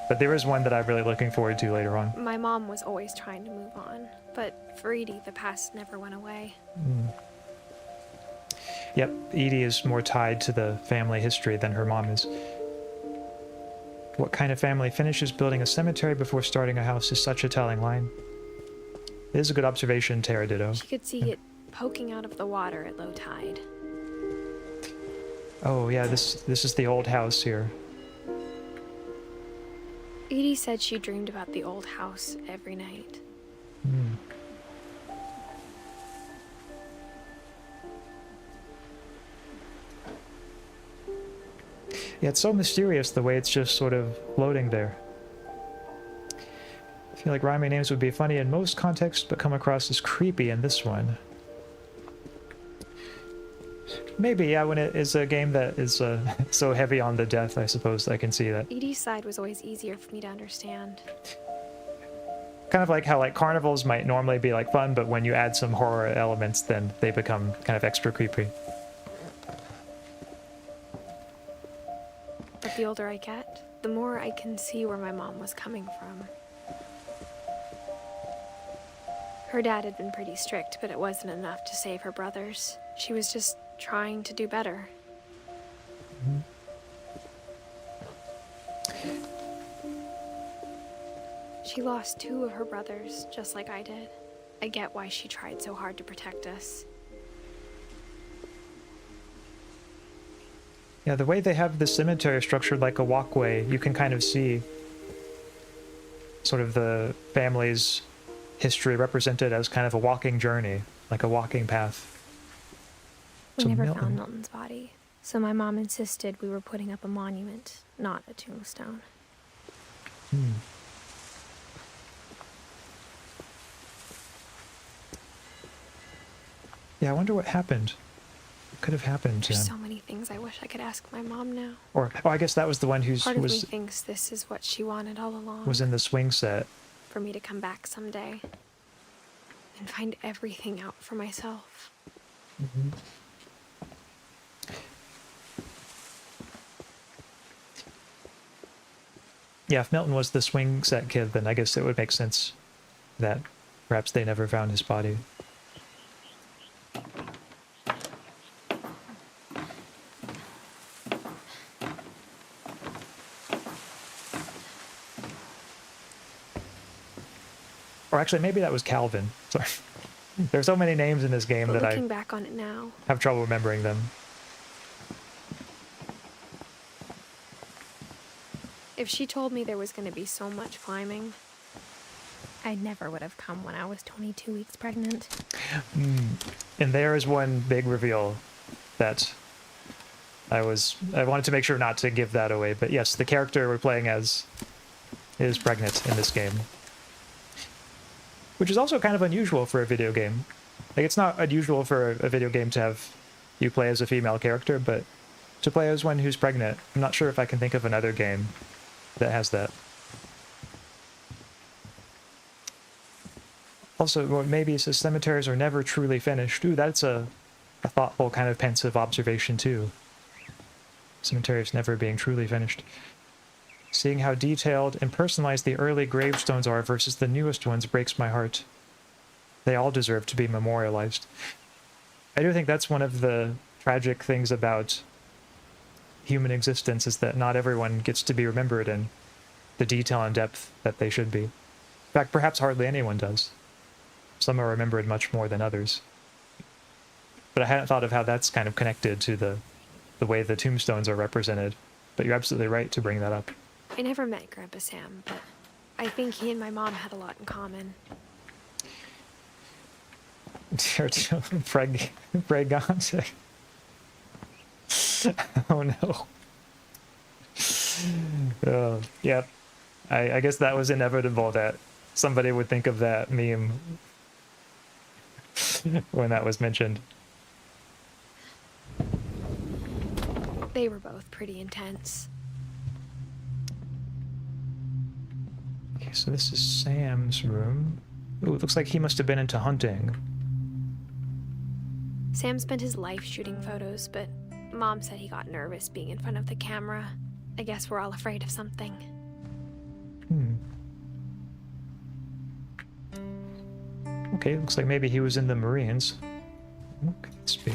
But there is one that I'm really looking forward to later on. My mom was always trying to move on, but for Edie, the past never went away. Yep, Edie is more tied to the family history than her mom is. What kind of family finishes building a cemetery before starting a house is such a telling line. It is a good observation, Terraditto. She could see it poking out of the water at low tide. Oh yeah, this is the old house here. Edie said she dreamed about the old house every night. Yeah, it's so mysterious the way it's just sort of floating there. I feel like rhyming names would be funny in most contexts, but come across as creepy in this one. Maybe, yeah, when it is a game that is so heavy on the death, I suppose I can see that. Edie's side was always easier for me to understand. Kind of like how like carnivals might normally be like fun, but when you add some horror elements, then they become kind of extra creepy. But the older I get, the more I can see where my mom was coming from. Her dad had been pretty strict, but it wasn't enough to save her brothers. She was just trying to do better. She lost 2 of her brothers, just like I did. I get why she tried so hard to protect us. Yeah, the way they have the cemetery structured like a walkway, you can kind of see sort of the family's history represented as kind of a walking journey, like a walking path. We So never Milton. found Milton's body, so my mom insisted we were putting up a monument, not a tombstone. Yeah, I wonder what happened. What could have happened? There's so many things I wish I could ask my mom now. Or, oh, I guess that was the one who Part of me was thinks this is what she wanted all along. in the swing set. For me to come back someday and find everything out for myself. Yeah, if Milton was the swing set kid, then I guess it would make sense that perhaps they never found his body. Or actually, maybe that was Calvin. Sorry. There's so many names in this game But that looking I back on it now, have trouble remembering them. if she told me there was going to be so much climbing, I never would have come when I was 22 weeks pregnant. And there is one big reveal that I wanted to make sure not to give that away, but yes, the character we're playing as is pregnant in this game. Which is also kind of unusual for a video game. Like, it's not unusual for a video game to have you play as a female character, but to play as one who's pregnant, I'm not sure if I can think of another game that has that. Also, well, maybe it says cemeteries are never truly finished. Ooh, that's a thoughtful, kind of pensive observation, too. Cemeteries never being truly finished. Seeing how detailed and personalized the early gravestones are versus the newest ones breaks my heart. They all deserve to be memorialized. I do think that's one of the tragic things about human existence, is that not everyone gets to be remembered in the detail and depth that they should be. In fact, perhaps hardly anyone does. Some are remembered much more than others. But I hadn't thought of how that's kind of connected to the way the tombstones are represented. But you're absolutely right to bring that up. I never met Grandpa Sam, but I think he and my mom had a lot in common. Pregante. Oh no. Yep. I guess that was inevitable that somebody would think of that meme when that was mentioned. They were both pretty intense. Okay, so this is Sam's room. Ooh, it looks like he must have been into hunting. Sam spent his life shooting photos, but Mom said he got nervous being in front of the camera. I guess we're all afraid of something. Okay, looks like maybe he was in the Marines. What could this be?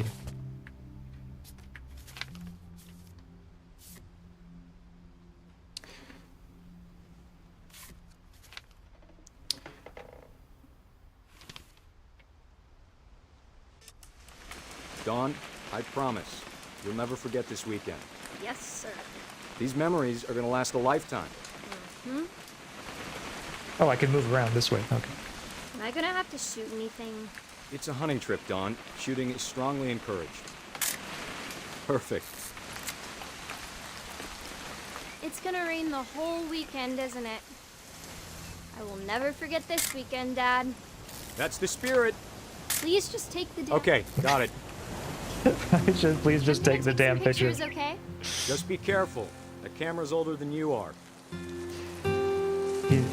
Dawn, I promise, you'll never forget this weekend. Yes, sir. These memories are gonna last a lifetime. Oh, I can move around this way. Okay. Am I gonna have to shoot anything? It's a hunting trip, Dawn. Shooting is strongly encouraged. Perfect. It's gonna rain the whole weekend, isn't it? I will never forget this weekend, Dad. That's the spirit. Please just take the damn... Okay, got it. Please just take the damn picture. pictures, okay? Just be careful. The camera's older than you are.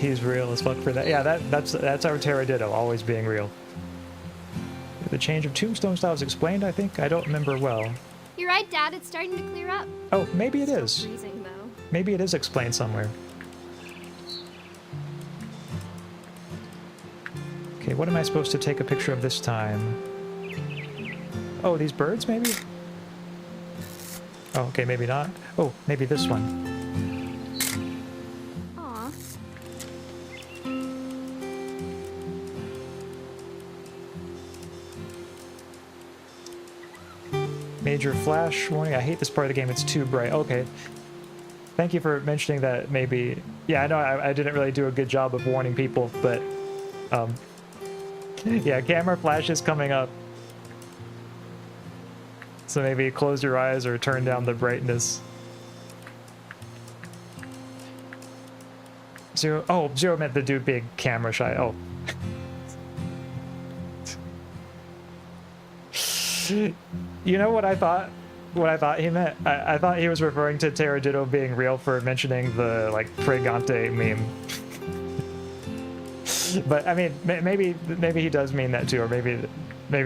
He's real as fuck for that. Yeah, that's our Terraditto, always being real. The change of tombstone style is explained, I think. I don't remember well. You're right, Dad. It's starting to clear up. Oh, maybe it is. Still freezing, though. Maybe it is explained somewhere. Okay, what am I supposed to take a picture of this time? Oh, these birds, maybe? Oh, okay, maybe not. Oh, maybe this one. Aw. Major flash warning. I hate this part of the game. It's too bright. Okay. Thank you for mentioning that. Maybe. Yeah, I know I didn't really do a good job of warning people, but yeah, camera flash is coming up. So maybe close your eyes or turn down the brightness. Zero. Oh, Zero meant the dude being camera shy. Oh. You know what I thought? What I thought he meant? I thought he was referring to Terraditto being real for mentioning the like Pregante meme. But I mean, maybe he does mean that too, or maybe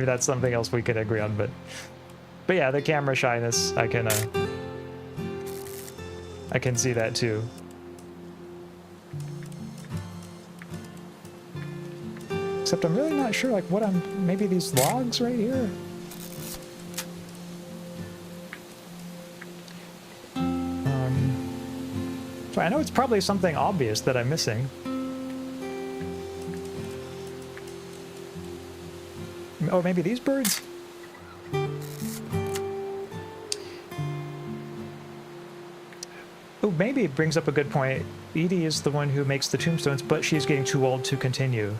that's something else we could agree on. But yeah, the camera shyness, I can see that too. Except I'm really not sure like what maybe these logs right here. So I know it's probably something obvious that I'm missing. Oh, maybe these birds? Oh, maybe it brings up a good point. Edie is the one who makes the tombstones, but she's getting too old to continue.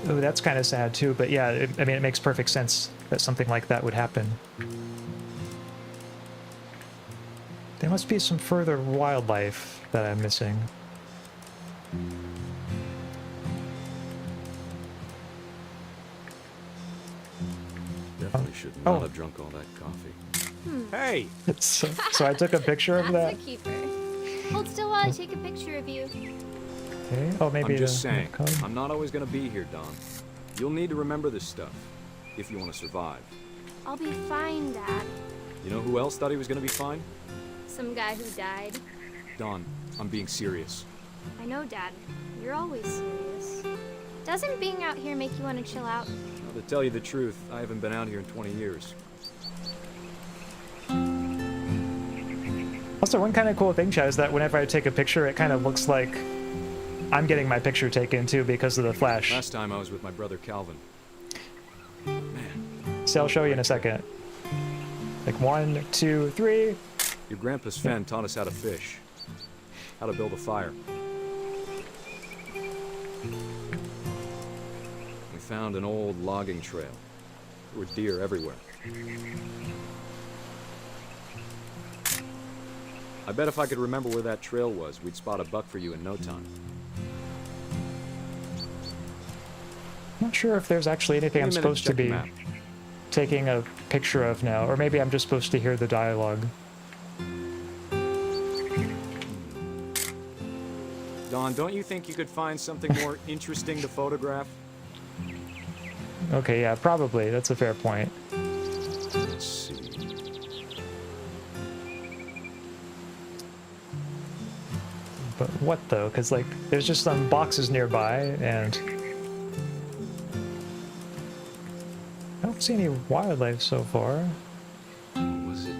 Oh, that's kind of sad too, but yeah, I mean, it makes perfect sense that something like that would happen. There must be some further wildlife that I'm missing. Definitely should not have drunk all that coffee. Hey! So I took a picture of that. That's a keeper. Hold still while I take a picture of you. Okay. Oh, maybe I'm just saying, code. I'm not always gonna be here, Don. You'll need to remember this stuff, if you want to survive. I'll be fine, Dad. You know who else thought he was gonna be fine? Some guy who died. Don, I'm being serious. I know, Dad. You're always serious. Doesn't being out here make you want to chill out? Well, to tell you the truth, I haven't been out here in 20 years. Also, one kind of cool thing, Chad, is that whenever I take a picture, it kind of looks like I'm getting my picture taken too because of the flash. Last time I was with my brother Calvin. Man. So I'll show you in a second. Like 1, 2, 3. Your grandpa Sven taught us how to fish, how to build a fire. We found an old logging trail. There were deer everywhere. I bet if I could remember where that trail was, we'd spot a buck for you in no time. Not sure if there's actually anything I'm supposed to be taking a picture of now, or maybe I'm just supposed to hear the dialogue. Don, don't you think you could find something more interesting to photograph? Okay, yeah, probably. That's a fair point. Let's see. But what though? Because like there's just some boxes nearby and I don't see any wildlife so far. What was it?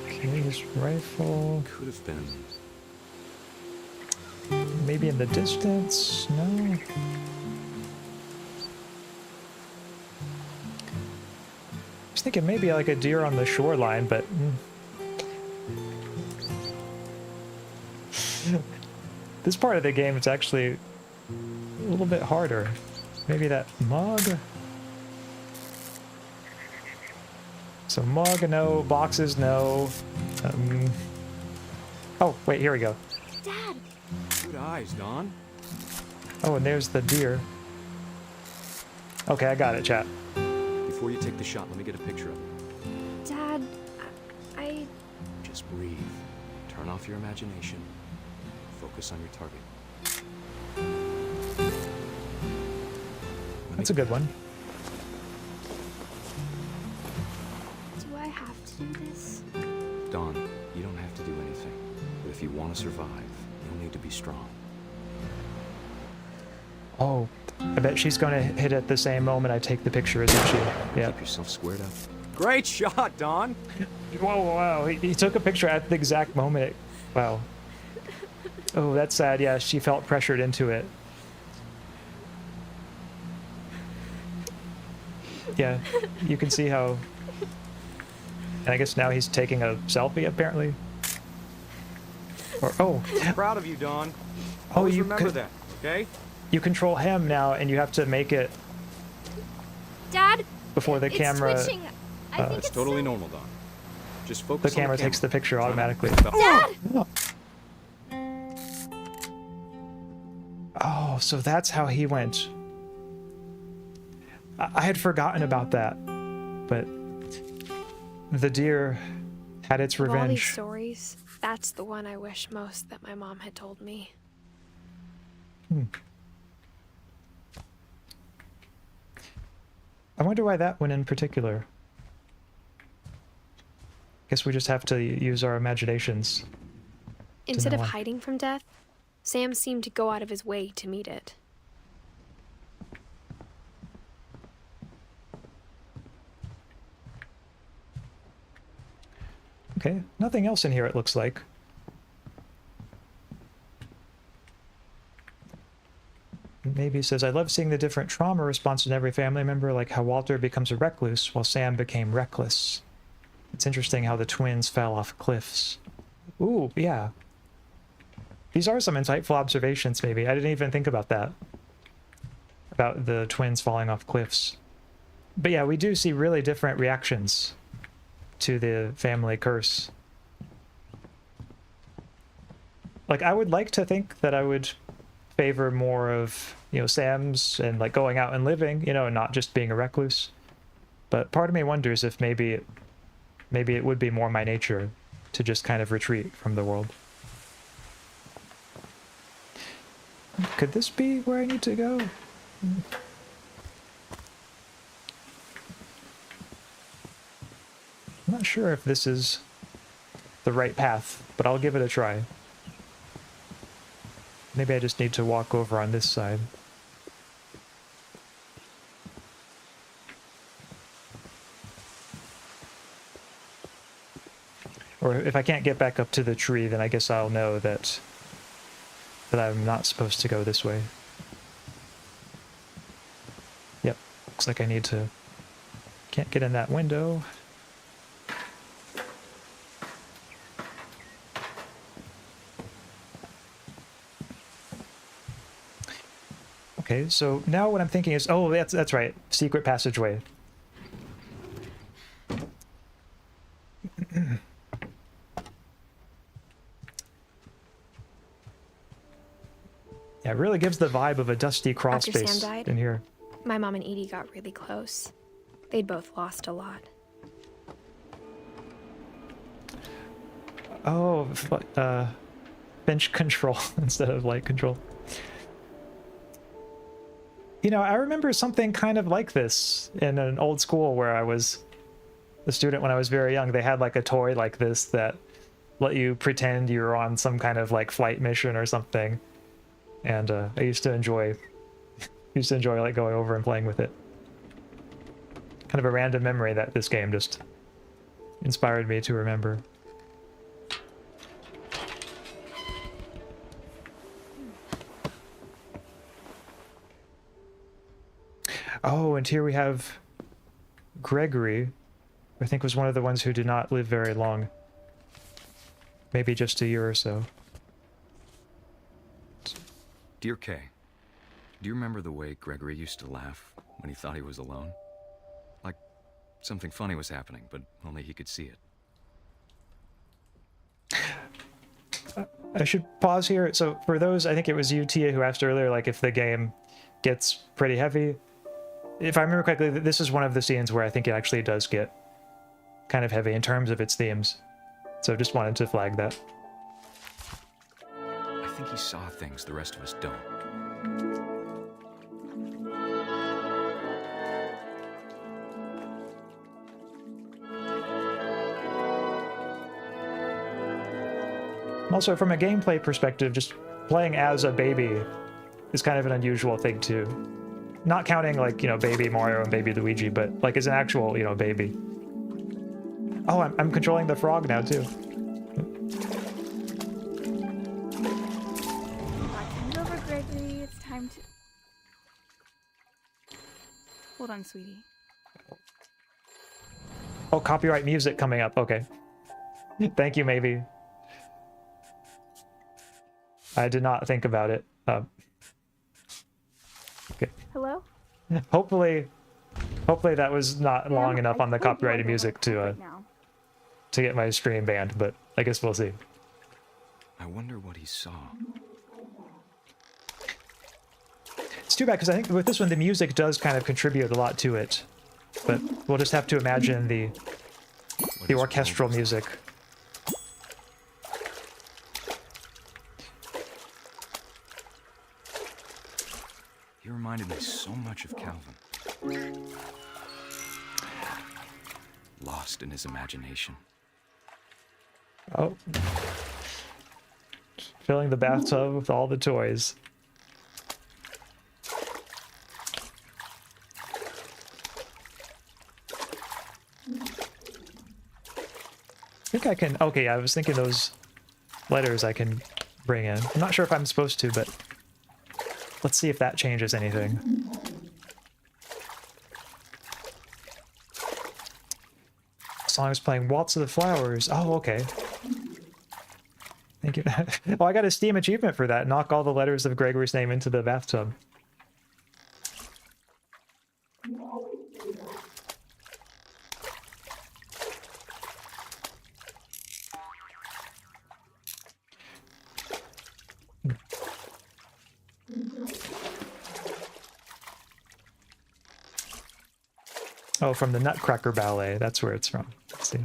Okay, his rifle. Could have been. Maybe in the distance? No. I was thinking maybe like a deer on the shoreline, but this part of the game is actually a little bit harder. Maybe that mug? So mug, no. Boxes, no. Oh, wait, here we go. Dad! Good eyes, Don. Oh, and there's the deer. Okay, I got it, chat. Before you take the shot, let me get a picture of it. Dad, I... Just breathe. Turn off your imagination. Focus on your target. That's a good one. Do I have to do this? Don, you don't have to do anything. But if you want to survive, you'll need to be strong. Oh, I bet she's gonna hit at the same moment I take the picture, isn't she? Yeah. Keep yourself squared up. Great shot, Don! Whoa, wow. He took a picture at the exact moment. Wow. Oh, that's sad. Yeah, she felt pressured into it. Yeah, you can see how... And I guess now he's taking a selfie, apparently. Or, oh. I'm proud of you, Don. Oh, Always you remember that, okay? You control him now, and you have to make it Dad, before the camera... switching. I think It's totally normal, Don. Just focus The on camera takes the picture automatically. Dad! Oh, so that's how he went. I had forgotten about that, but the deer had its Of all these revenge. stories, that's the one I wish most that my mom had told me. I wonder why that one in particular. Guess we just have to use our imaginations. Instead of why. hiding from death, Sam seemed to go out of his way to meet it. Okay, nothing else in here it looks like. Maybe it says, I love seeing the different trauma responses in every family member, like how Walter becomes a recluse while Sam became reckless. It's interesting how the twins fell off cliffs. Ooh, yeah. These are some insightful observations, maybe. I didn't even think about that. About the twins falling off cliffs. But yeah, we do see really different reactions to the family curse. Like, I would like to think that I would favor more of, you know, Sam's and like going out and living, you know, and not just being a recluse. But part of me wonders if maybe it would be more my nature to just kind of retreat from the world. Could this be where I need to go? I'm not sure if this is the right path, but I'll give it a try. Maybe I just need to walk over on this side. Or if I can't get back up to the tree, then I guess I'll know that I'm not supposed to go this way. Yep, looks like I need to... Can't get in that window. Okay, so now what I'm thinking is, oh, that's right, secret passageway. Yeah, it really gives the vibe of a dusty crawl After space Sam died, in here. my mom and Edie got really close. They'd both lost a lot. Oh, Finch control instead of light control. You know, I remember something kind of like this in an old school where I was a student when I was very young, they had like a toy like this that let you pretend you were on some kind of like flight mission or something. And I used to enjoy like going over and playing with it. Kind of a random memory that this game just inspired me to remember. Oh, and here we have Gregory, who I think was one of the ones who did not live very long. Maybe just a year or so. Dear Kay, do you remember the way Gregory used to laugh when he thought he was alone? Like something funny was happening, but only he could see it. I should pause here. So for those, I think it was you, Tia, who asked earlier, like if the game gets pretty heavy. If I remember correctly, this is one of the scenes where I think it actually does get kind of heavy in terms of its themes. So just wanted to flag that. I think he saw things the rest of us don't. Also, from a gameplay perspective, just playing as a baby is kind of an unusual thing too. Not counting like, you know, baby Mario and baby Luigi, but like as an actual, you know, baby. Oh, I'm controlling the frog now too. It's over, Gregory. It's time to... Hold on, sweetie. Oh, copyright music coming up. Okay. Thank you, maybe. I did not think about it. Okay. Hello? Hopefully that was not long enough on the copyrighted music to get my stream banned, but I guess we'll see. I wonder what he saw. It's too bad because I think with this one the music does kind of contribute a lot to it, but we'll just have to imagine the orchestral music. He reminded me so much of Calvin. Lost in his imagination. Oh. Filling the bathtub with all the toys. I think I can... Okay, I was thinking those letters I can bring in. I'm not sure if I'm supposed to, but let's see if that changes anything. Song is playing Waltz of the Flowers. Oh, okay. Thank you. Oh, I got a Steam achievement for that. Knock all the letters of Gregory's name into the bathtub. Oh, from the Nutcracker Ballet. That's where it's from. Let's see.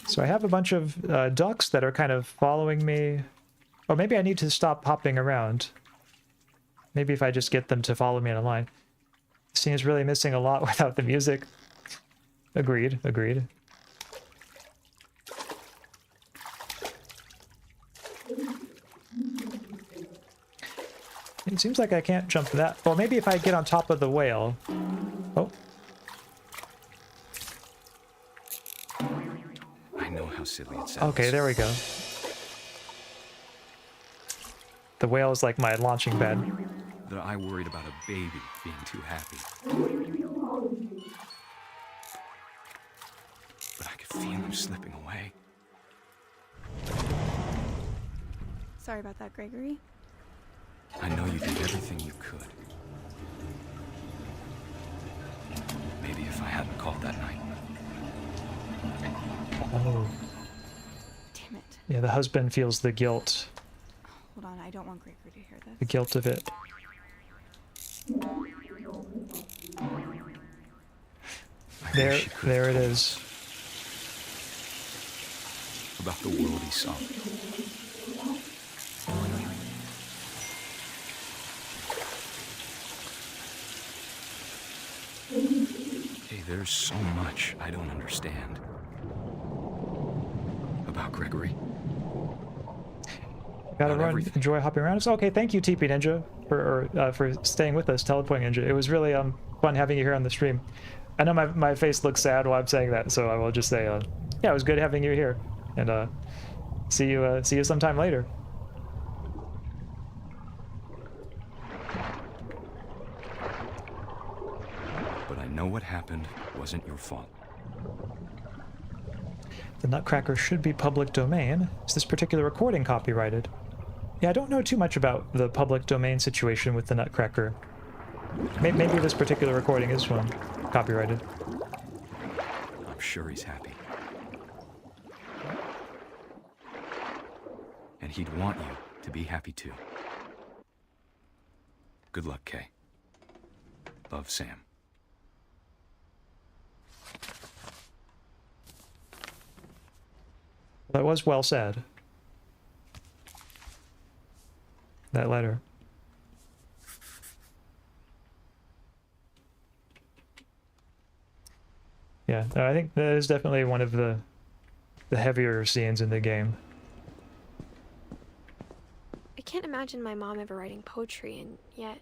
So I have a bunch of ducks that are kind of following me. Oh, maybe I need to stop hopping around. Maybe if I just get them to follow me in a line. This scene is really missing a lot without the music. Agreed, agreed. It seems like I can't jump that. Well, maybe if I get on top of the whale. Oh. I know how silly it sounds. Okay, there we go. The whale is like my launching pad. That I worried about a baby being too happy. But I could feel him slipping away. Sorry about that, Gregory. I know you did everything you could. Maybe if I hadn't called that night. Oh. Damn it. Yeah, the husband feels the guilt. Hold on, I don't want Gregory to hear this. The guilt of it. There it is. About the world he saw. There's so much I don't understand about Gregory. Gotta run. Enjoy hopping around. So, okay, thank you, TP Ninja, for staying with us, Teleporting Ninja. It was really fun having you here on the stream. I know my face looks sad while I'm saying that, so I will just say, yeah, it was good having you here, and see you sometime later. But I know what happened wasn't your fault. The Nutcracker should be public domain. Is this particular recording copyrighted? Yeah, I don't know too much about the public domain situation with the Nutcracker. Maybe this particular recording is one copyrighted. I'm sure he's happy. And he'd want you to be happy too. Good luck, Kay. Love, Sam. That was well said. That letter. Yeah, I think that is definitely one of the heavier scenes in the game. I can't imagine my mom ever writing poetry, and yet...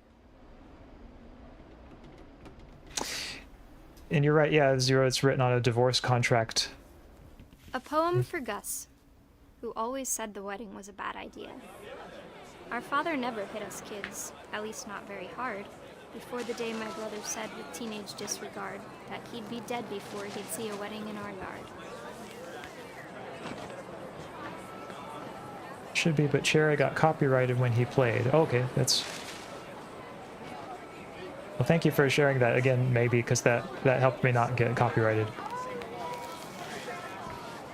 And you're right, yeah, Zero, it's written on a divorce contract. A poem for Gus, who always said the wedding was a bad idea. Our father never hit us kids, at least not very hard, before the day my brother said with teenage disregard that he'd be dead before he'd see a wedding in our yard. Should be, but Cherry got copyrighted when he played. Okay, that's... Well, thank you for sharing that again, maybe, because that helped me not get copyrighted.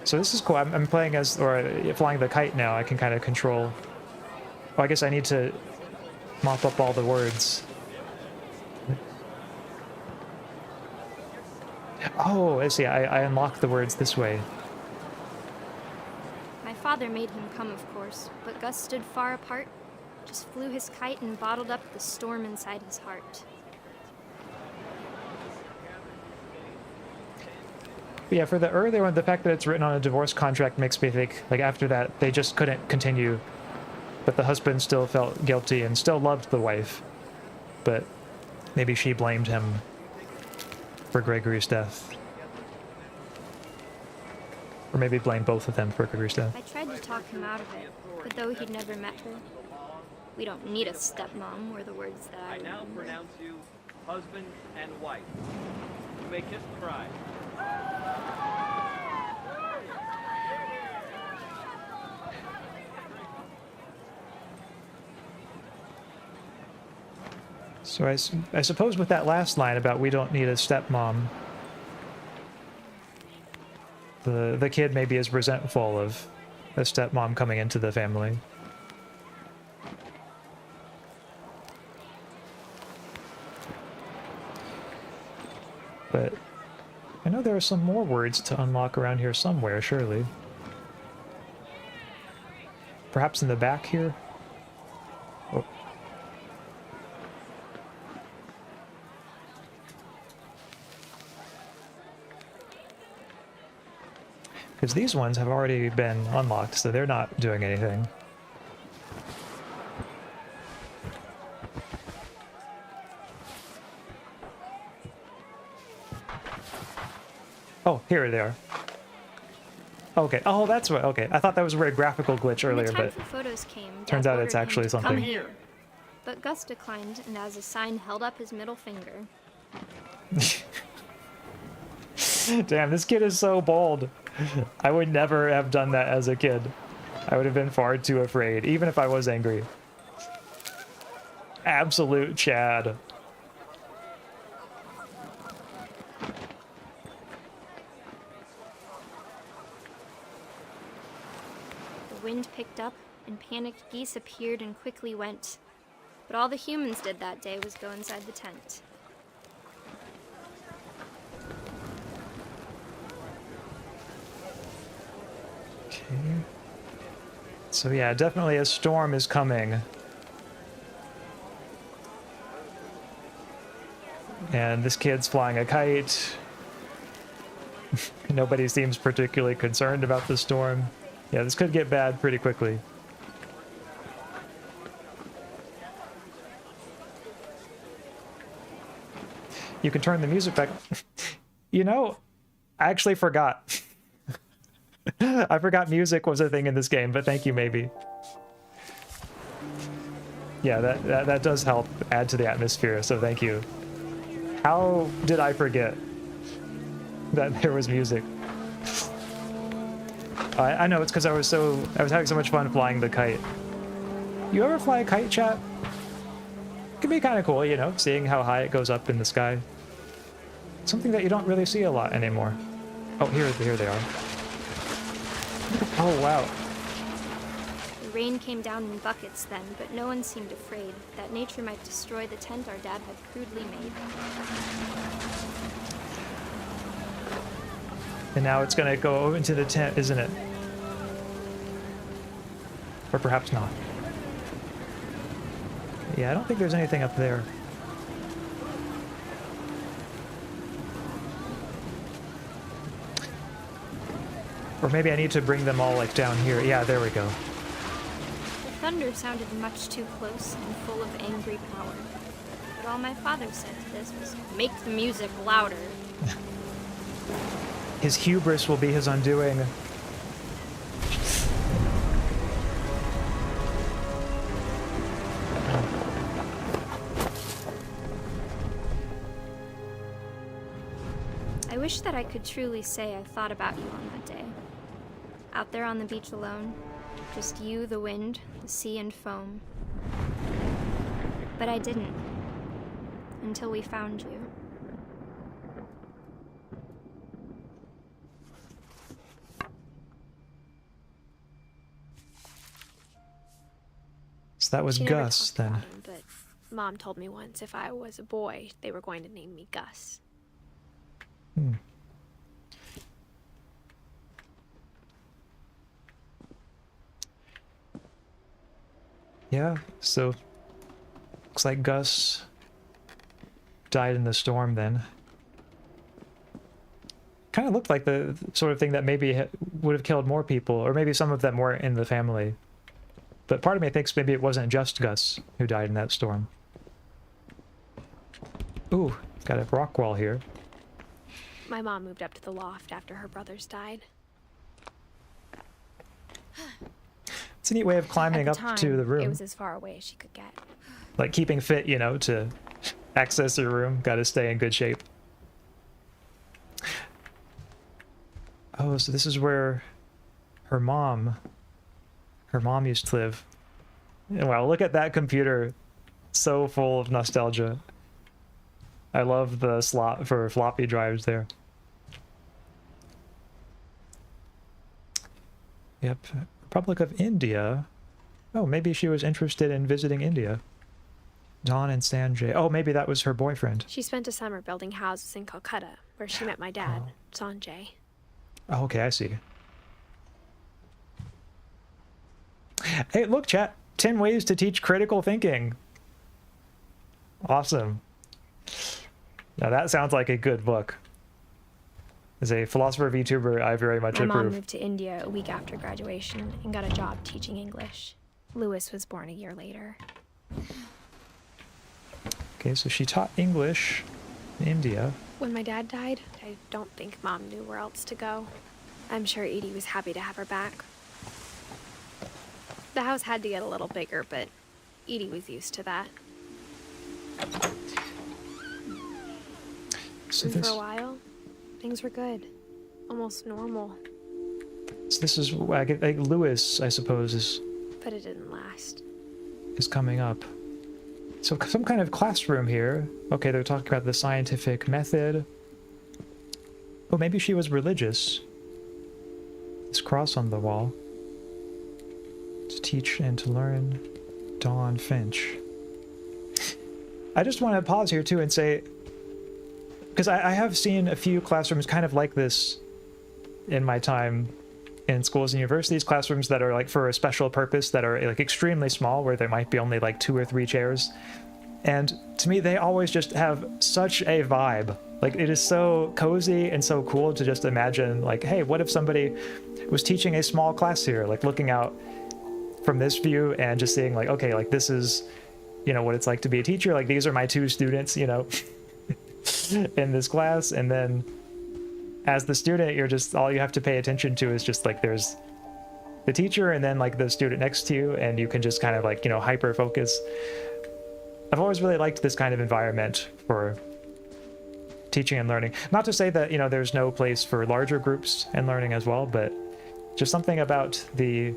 So this is cool. I'm playing as, or flying the kite now. I can kind of control... Oh, I guess I need to mop up all the words. Oh, I see. I unlock the words this way. My father made him come, of course, but Gus stood far apart, just flew his kite and bottled up the storm inside his heart. But yeah, for the earlier one, the fact that it's written on a divorce contract makes me think, like, after that, they just couldn't continue. But the husband still felt guilty and still loved the wife. But maybe she blamed him for Gregory's death. Or maybe blamed both of them for Gregory's death. I tried to talk him out of it, but though he'd never met her, we don't need a stepmom were the words that I now remember. pronounce you husband and wife. You may kiss the bride. So I suppose with that last line about we don't need a stepmom, the kid maybe is resentful of a stepmom coming into the family. But I know there are some more words to unlock around here somewhere, surely. Perhaps in the back here? Oh. Because these ones have already been unlocked, so they're not doing anything. Oh, here they are. Okay. Oh, that's what. Okay, I thought that was a very graphical glitch earlier, When the time but for photos came, turns Dad out it's ordered him actually to something. Come here. But Gus declined, and as a sign held up his middle finger. Damn, this kid is so bold. I would never have done that as a kid. I would have been far too afraid, even if I was angry. Absolute Chad. The wind picked up, and panicked geese appeared and quickly went. But all the humans did that day was go inside the tent. Okay. So yeah, definitely a storm is coming. And this kid's flying a kite. Nobody seems particularly concerned about the storm. Yeah, this could get bad pretty quickly. You can turn the music back. You know, I actually forgot. I forgot music was a thing in this game, but thank you, maybe. Yeah, that does help add to the atmosphere, so thank you. How did I forget that there was music? I know, it's because I was having so much fun flying the kite. You ever fly a kite, chat? It can be kind of cool, you know, seeing how high it goes up in the sky. Something that you don't really see a lot anymore. Oh, here they are. Oh, wow. The rain came down in buckets then, but no one seemed afraid that nature might destroy the tent our dad had crudely made. And now it's gonna go into the tent, isn't it? Or perhaps not. Yeah, I don't think there's anything up there. Or maybe I need to bring them all, like, down here. Yeah, there we go. The thunder sounded much too close and full of angry power. But all my father said to this was, make the music louder. His hubris will be his undoing. I wish that I could truly say I thought about you on that day. Out there on the beach alone, just you, the wind, the sea and foam. But I didn't, until we found you. So that was She never Gus, talked then. about him, but Mom told me once if I was a boy, they were going to name me Gus. Hmm. Yeah, so looks like Gus died in the storm then. Kind of looked like the sort of thing that maybe would have killed more people, or maybe some of them were in the family. But part of me thinks maybe it wasn't just Gus who died in that storm. Ooh, got a rock wall here. My mom moved up to the loft after her brothers died. It's a neat way of climbing At up the time, to the room. It was as far away as she could get. Like keeping fit, you know, to access your room. Gotta stay in good shape. Oh, so this is where her mom used to live. And wow, look at that computer. So full of nostalgia. I love the slot for floppy drives there. Yep, Republic of India. Oh, maybe she was interested in visiting India. Dawn and Sanjay. Oh, maybe that was her boyfriend. She spent a summer building houses in Calcutta, where she met my dad, Sanjay. Oh, okay, I see. Hey, look, chat. 10 ways to teach critical thinking. Awesome. Now that sounds like a good book. As a philosopher VTuber, I very much My approve. mom moved to India a week after graduation and got a job teaching English. Lewis was born a year later. Okay, so she taught English in India. When my dad died, I don't think Mom knew where else to go. I'm sure Edie was happy to have her back. The house had to get a little bigger, but Edie was used to that. So And this, for a while, things were good. Almost normal. so this is like Lewis, I suppose, But it didn't last. is coming up. So some kind of classroom here. Okay, they're talking about the scientific method. Oh, maybe she was religious. This cross on the wall. To teach and to learn. Dawn Finch. I just want to pause here too and say, because I have seen a few classrooms kind of like this in my time in schools and universities, classrooms that are like for a special purpose, that are like extremely small, where there might be only like 2 or 3 chairs. And to me, they always just have such a vibe. Like, it is so cozy and so cool to just imagine, like, hey, what if somebody was teaching a small class here, like looking out from this view and just seeing like, okay, like this is, you know, what it's like to be a teacher. Like, these are my 2 students, you know, in this class. And then as the student, you're just, all you have to pay attention to is just like, there's the teacher and then like the student next to you, and you can just kind of like, you know, hyper focus. I've always really liked this kind of environment for teaching and learning. Not to say that, you know, there's no place for larger groups and learning as well, but just something about the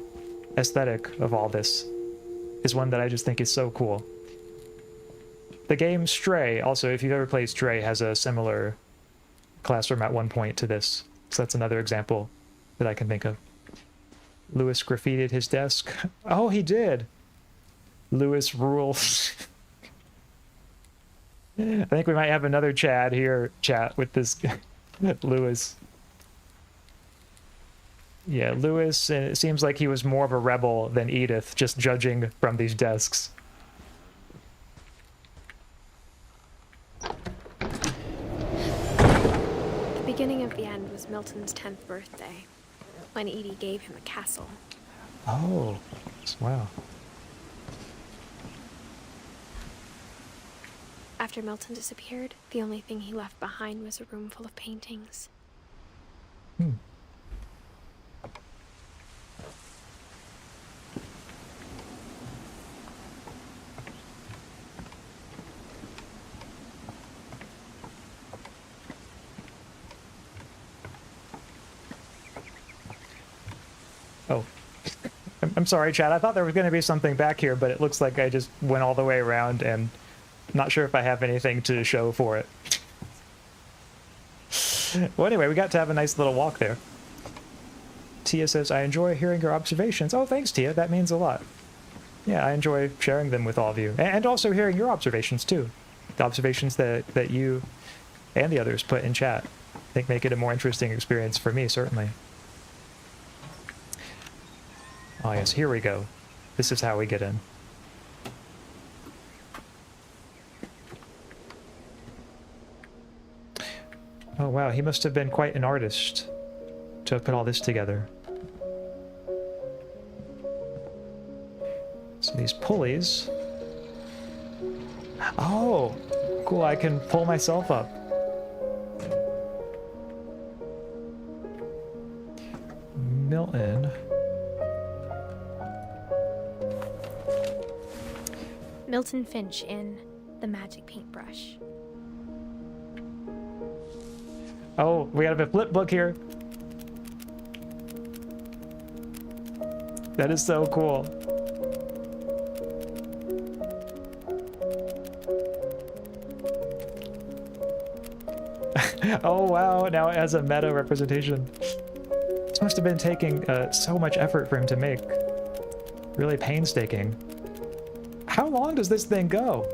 aesthetic of all this is one that I just think is so cool. The game Stray, also, if you've ever played Stray, has a similar classroom at one point to this. So that's another example that I can think of. Lewis graffitied his desk. Oh, he did! Lewis rules. I think we might have another Chad here, chat with this Lewis. Yeah, Lewis, and it seems like he was more of a rebel than Edith, just judging from these desks. The beginning of the end was Milton's 10th birthday, when Edie gave him a castle. Oh, wow. After Milton disappeared, the only thing he left behind was a room full of paintings. Oh, I'm sorry, Chad. I thought there was going to be something back here, but it looks like I just went all the way around and not sure if I have anything to show for it. Well, anyway, we got to have a nice little walk there. Tia says, I enjoy hearing your observations. Oh, thanks, Tia. That means a lot. Yeah, I enjoy sharing them with all of you. And also hearing your observations, too. The observations that you and the others put in chat, I think make it a more interesting experience for me, certainly. Oh, yes, here we go. This is how we get in. Oh, wow, he must have been quite an artist to have put all this together. So these pulleys... Oh! Cool, I can pull myself up. Milton... Milton Finch in The Magic Paintbrush. Oh, we have a flip book here. That is so cool. Oh wow, now it has a meta representation. This must have been taking so much effort for him to make. Really painstaking. How long does this thing go?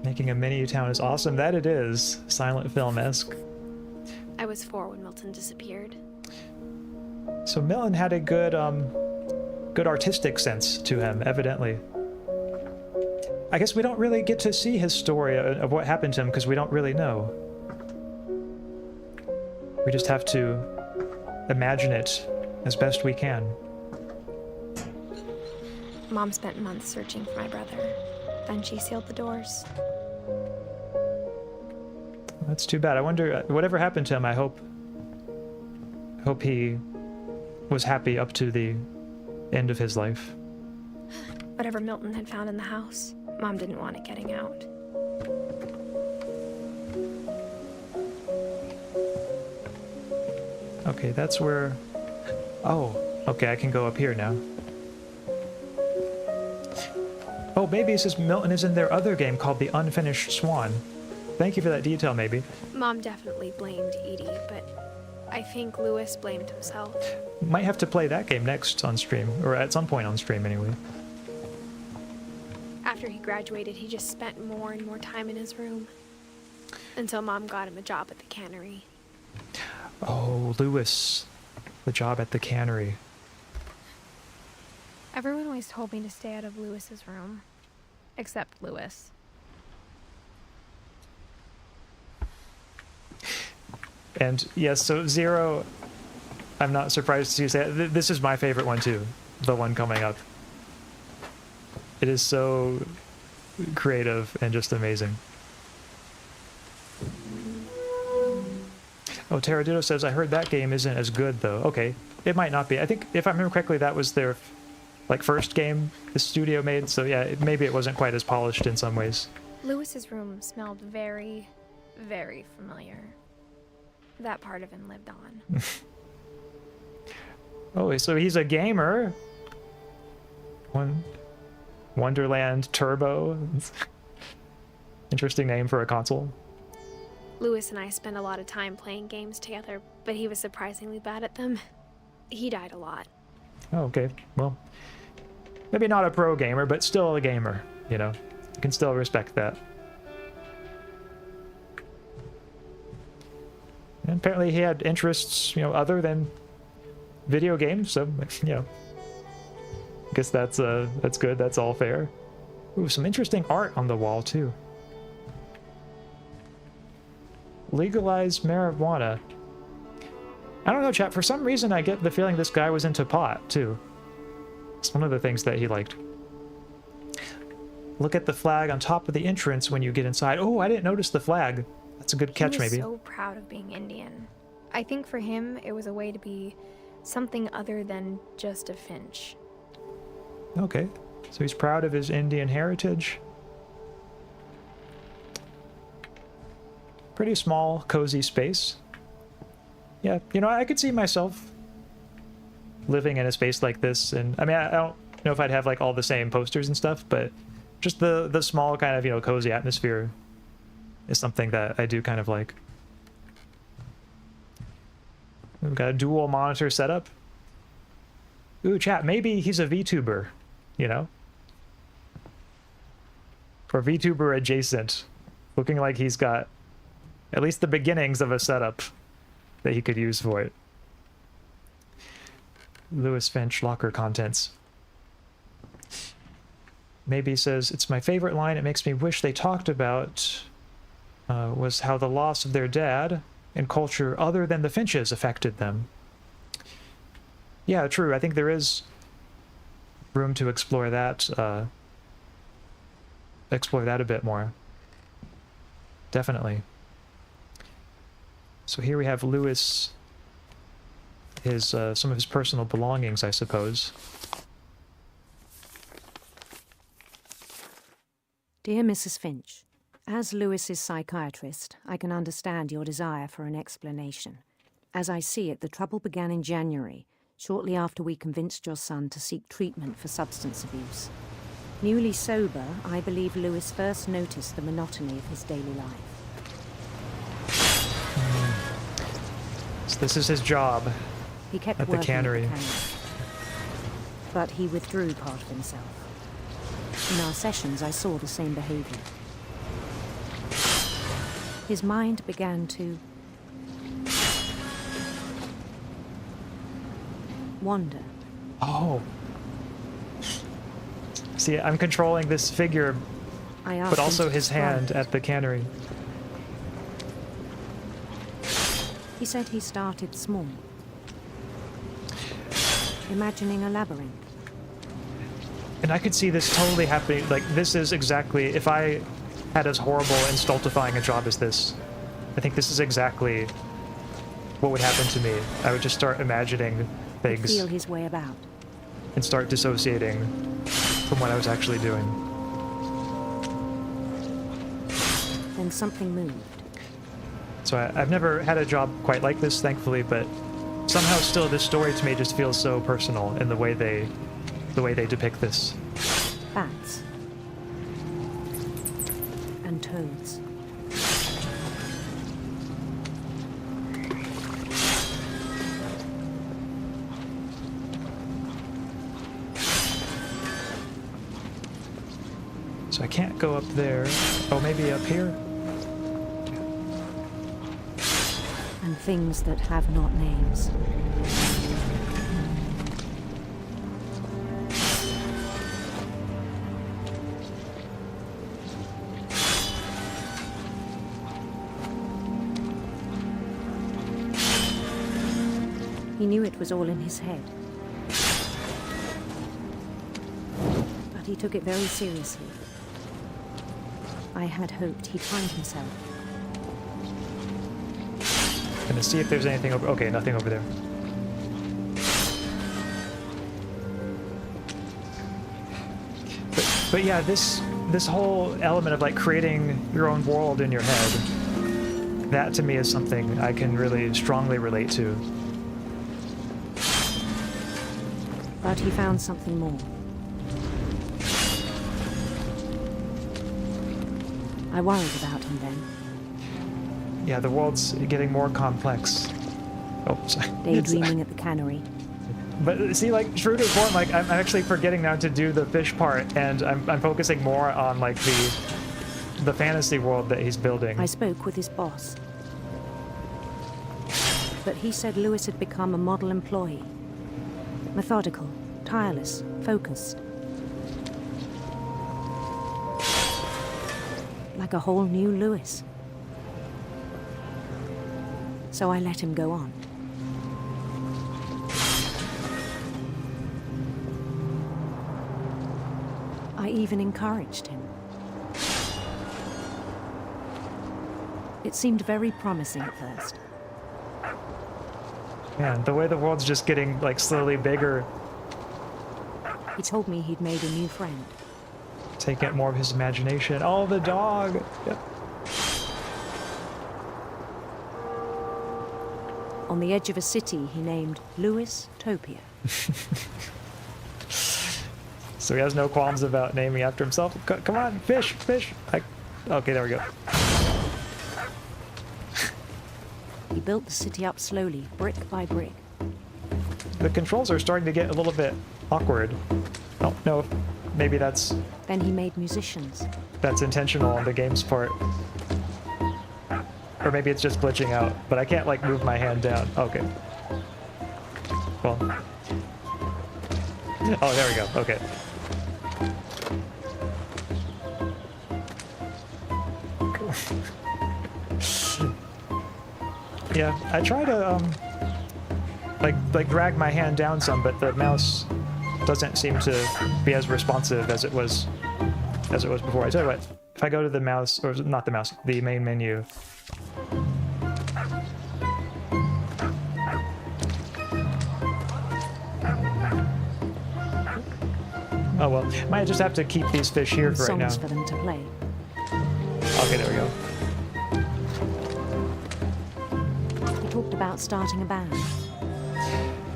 Making a mini town is awesome. That it is. Silent film-esque. I was 4 when Milton disappeared. So Milton had a good, good artistic sense to him, evidently. I guess we don't really get to see his story of what happened to him because we don't really know. We just have to imagine it as best we can. Mom spent months searching for my brother. Then she sealed the doors. That's too bad. I wonder, whatever happened to him, I hope he was happy up to the end of his life. Whatever Milton had found in the house, Mom didn't want it getting out. Okay, that's where... Oh, okay, I can go up here now. Oh, maybe it says Milton is in their other game called The Unfinished Swan. Thank you for that detail, maybe. Mom definitely blamed Edie, but I think Lewis blamed himself. Might have to play that game next on stream, or at some point on stream anyway. After he graduated, he just spent more and more time in his room. Until Mom got him a job at the cannery. Oh, Lewis. The job at the cannery. Ever always told me to stay out of Lewis's room. Except Lewis. And yes, so Zero, I'm not surprised to say this is my favorite one too, the one coming up. It is so creative and just amazing. Oh, Terradudo says, I heard that game isn't as good though. Okay, it might not be. I think, if I remember correctly, that was their like first game the studio made, so yeah, maybe it wasn't quite as polished in some ways. Lewis's room smelled very, very familiar. That part of him lived on. Oh, so he's a gamer. Wonderland Turbo. Interesting name for a console. Lewis and I spent a lot of time playing games together, but he was surprisingly bad at them. He died a lot. Oh, okay. Well, maybe not a pro gamer, but still a gamer, you know. You can still respect that. And apparently he had interests, you know, other than video games, so, you know. I guess that's good, that's all fair. Ooh, some interesting art on the wall, too. Legalize marijuana. I don't know, chat, for some reason I get the feeling this guy was into pot, too. It's one of the things that he liked. Look at the flag on top of the entrance when you get inside. Oh, I didn't notice the flag. That's a good catch, maybe. He was so proud of being Indian. I think for him, it was a way to be something other than just a Finch. Okay, so he's proud of his Indian heritage. Pretty small, cozy space. Yeah, you know, I could see myself living in a space like this, and I mean, I don't know if I'd have like all the same posters and stuff, but just the small kind of, you know, cozy atmosphere is something that I do kind of like. We've got a dual monitor setup. Ooh, chat, maybe he's a VTuber, you know? Or VTuber adjacent. Looking like he's got at least the beginnings of a setup that he could use for it. Lewis Finch locker contents. Maybe says, it's my favorite line, it makes me wish they talked about was how the loss of their dad and culture other than the Finches affected them. Yeah, true. I think there is room to explore that a bit more. Definitely. So here we have Lewis, his some of his personal belongings, I suppose. Dear Mrs. Finch, as Lewis's psychiatrist, I can understand your desire for an explanation. As I see it, the trouble began in January, shortly after we convinced your son to seek treatment for substance abuse. Newly sober, I believe Lewis first noticed the monotony of his daily life. So this is his job. He kept at the working cannery. At the cannery. But he withdrew part of himself. In our sessions, I saw the same behavior. His mind began to wander. Oh. See, I'm controlling this figure, but also his hand at the cannery. He said he started small, imagining a labyrinth. And I could see this totally happening. Like, this is exactly, if I had as horrible and stultifying a job as this, I think this is exactly what would happen to me. I would just start imagining things. Feel his way about. And start dissociating from what I was actually doing. Then something moved. So I've never had a job quite like this, thankfully, but somehow still this story to me just feels so personal in the way they depict this. Bats. And toads. So I can't go up there. Oh, maybe up here? And things that have not names. He knew it was all in his head. But he took it very seriously. I had hoped he'd find himself. Gonna see if there's anything over. Okay, nothing over there. But yeah, this whole element of like creating your own world in your head, that to me is something I can really strongly relate to. But he found something more. I worried about him then. Yeah, the world's getting more complex. Oh, sorry. Daydreaming at the cannery. But see, like, true to form, like, I'm actually forgetting now to do the fish part, and I'm focusing more on, like, the fantasy world that he's building. I spoke with his boss. But he said Lewis had become a model employee. Methodical, tireless, focused. Like a whole new Lewis. So I let him go on. I even encouraged him. It seemed very promising at first. Man, the way the world's just getting, like, slowly bigger. He told me he'd made a new friend. Taking up more of his imagination. Oh, the dog! Yep. On the edge of a city he named Lewis Topia. So he has no qualms about naming after himself. Come on, fish, fish! Okay, there we go. He built the city up slowly, brick by brick. The controls are starting to get a little bit awkward. I don't know if maybe that's... Then he made musicians. That's intentional on the game's part. Or maybe it's just glitching out, but I can't, like, move my hand down. Okay. Well. Oh, there we go. Okay. Yeah, I try to, like drag my hand down some, but the mouse doesn't seem to be as responsive as it was before. I tell you what, if I go to the mouse, or not the mouse, the main menu. Oh well, might just have to keep these fish here for right now. Songs for them to play. Okay, there we go. He talked about starting a band.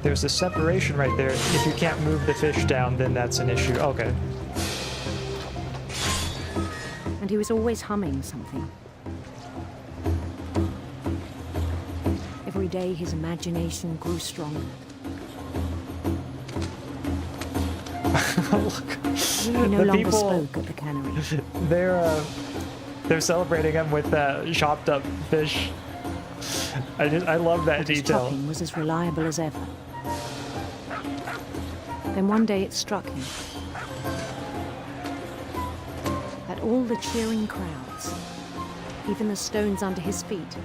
There's a separation right there. If you can't move the fish down, then that's an issue. Okay. And he was always humming something. Every day his imagination grew stronger. He no longer spoke at the cannery. They're celebrating him with that chopped up fish. I love that detail. His chopping was as reliable as ever. Then one day it struck him that all the cheering crowds, even the stones under his feet,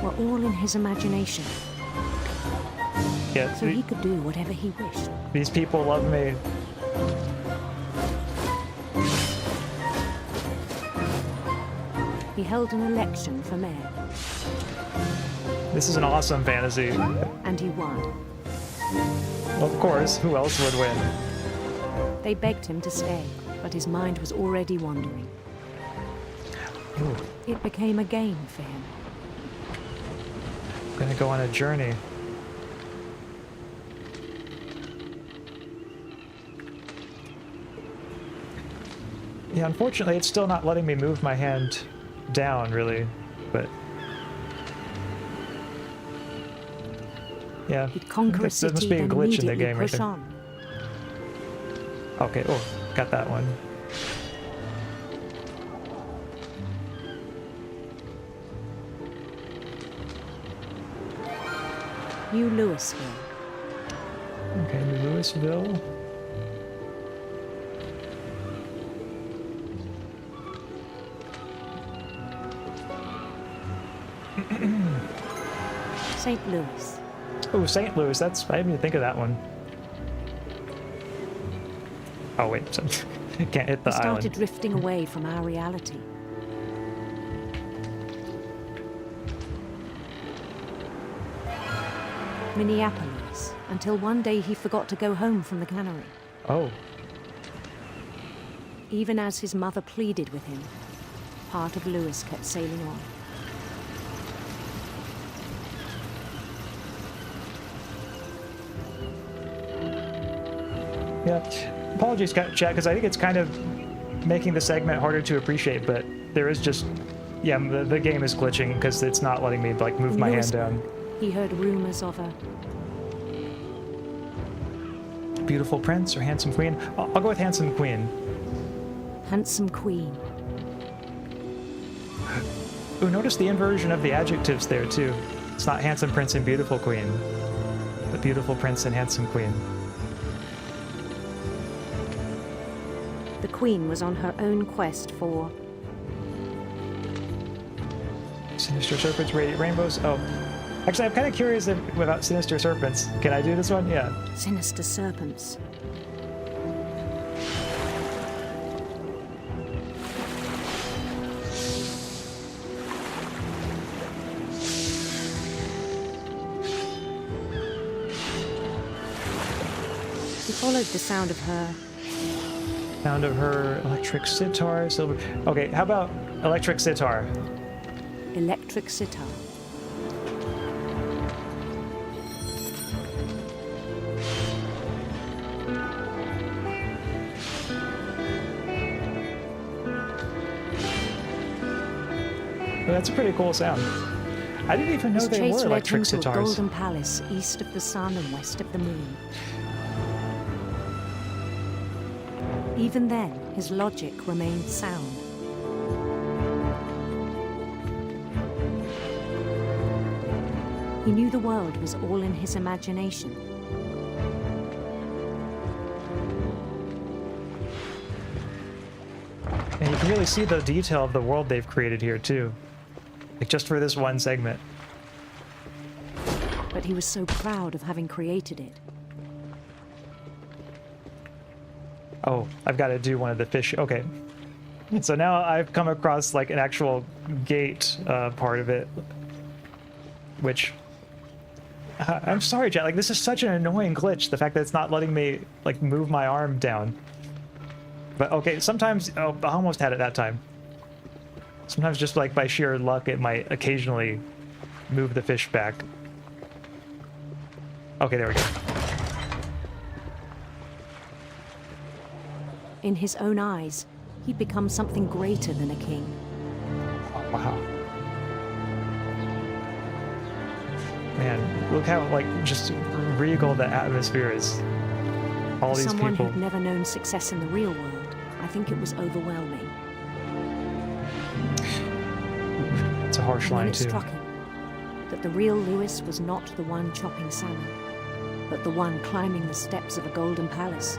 were all in his imagination. Yeah, so he could do whatever he wished. These people love me. He held an election for mayor. This is an awesome fantasy. And he won. Of course, who else would win? They begged him to stay, but his mind was already wandering. Ooh. It became a game for him. I'm gonna go on a journey. Yeah, unfortunately, it's still not letting me move my hand down, really, but... Yeah, there must be a glitch in the game right there. Okay, oh, got that one. New Louisville. Okay, New Louisville. St. Louis. Oh, St. Louis. I didn't even think of that one. Oh wait, can't hit the We started island. drifting away from our reality. Minneapolis, until one day he forgot to go home from the cannery. Oh. Even as his mother pleaded with him, part of Louis kept sailing on. Yeah. Apologies, chat, because I think it's kind of making the segment harder to appreciate, but there is just, yeah, the game is glitching because it's not letting me like move my hand down. He heard rumors of a beautiful prince or handsome queen. I'll go with handsome queen. handsome queen. Ooh, notice the inversion of the adjectives there too. It's not handsome prince and beautiful queen, but beautiful prince and handsome queen. The queen was on her own quest for Sinister serpents, radiant rainbows. Oh, actually, I'm kind of curious about sinister serpents. Can I do this one? Yeah. sinister serpents. He followed the sound of her. Sound of her electric sitar, silver. Okay, how about electric sitar? Electric sitar. Well, that's a pretty cool sound. I didn't even know His they chase were led him electric to a sitars. golden palace east of the sun and west of the moon. Even then, his logic remained sound. He knew the world was all in his imagination. And you can really see the detail of the world they've created here too. Like just for this one segment. But he was so proud of having created it. Oh, I've got to do one of the fish. Okay. So now I've come across like an actual gate part of it, which I'm sorry, chat. Like this is such an annoying glitch. The fact that it's not letting me like move my arm down. But okay, sometimes I almost had it that time. Sometimes just like by sheer luck, it might occasionally move the fish back. Okay, there we go. In his own eyes, he'd become something greater than a king. Oh, wow. Man, look how like just regal the atmosphere is. All For these someone people. who'd never known success in the real world, I think it was overwhelming. It's a harsh And then line it too. struck him that the real Lewis was not the one chopping salmon, but the one climbing the steps of a golden palace.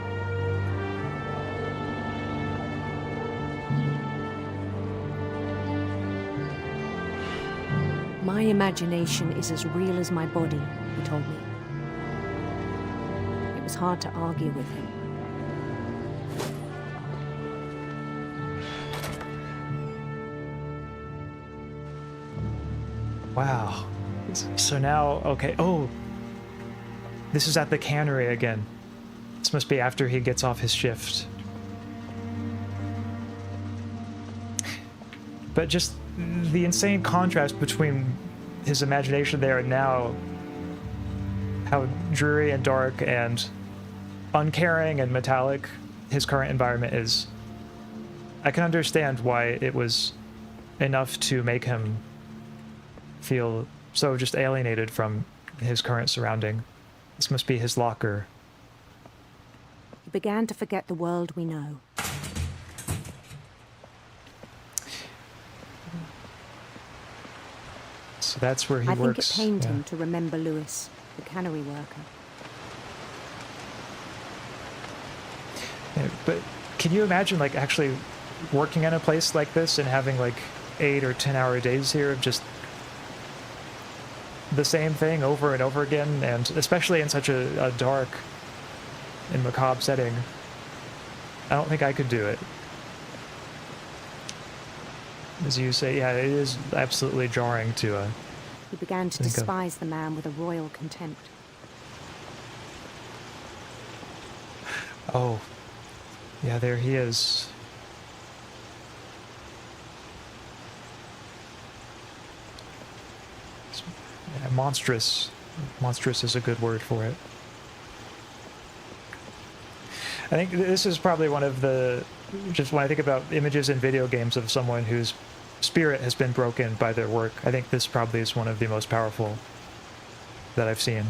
My imagination is as real as my body, he told me. It was hard to argue with him. Wow. So now, okay. Oh, this is at the cannery again. This must be after he gets off his shift. But just the insane contrast between his imagination there and now, how dreary and dark and uncaring and metallic his current environment is. I can understand why it was enough to make him feel so just alienated from his current surrounding. This must be his locker. He began to forget the world we know. So that's where he I works. think it pained yeah. him to remember Lewis, the cannery worker. Yeah, but can you imagine like actually working in a place like this and having like 8 or 10 hour days here of just the same thing over and over again, and especially in such a dark and macabre setting. I don't think I could do it. As you say, yeah, it is absolutely jarring to He began to despise the man with a royal contempt. Oh, yeah, there he is. Yeah, monstrous. Monstrous is a good word for it. I think this is probably one of the, just when I think about images in video games of someone whose spirit has been broken by their work, I think this probably is one of the most powerful that I've seen.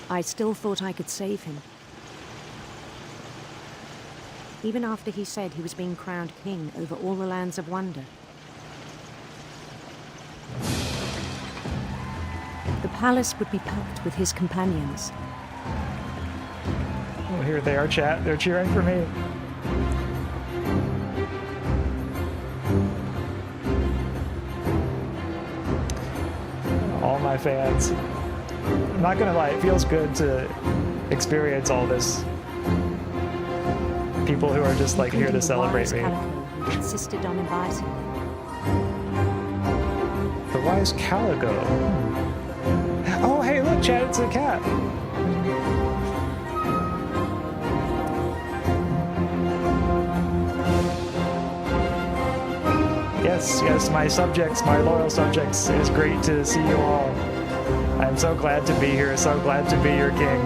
I still thought I could save him. Even after he said he was being crowned king over all the lands of wonder. The palace would be packed with his companions. Oh, here they are, chat. They're cheering for me. All my fans. I'm not gonna lie, it feels good to experience all this. People who are just like here to celebrate me. Who insisted on inviting me. The wise Caligo. Oh, hey, look, Chad, it's a cat. Yes, yes, my subjects, my loyal subjects. It is great to see you all. I'm so glad to be here, so glad to be your king.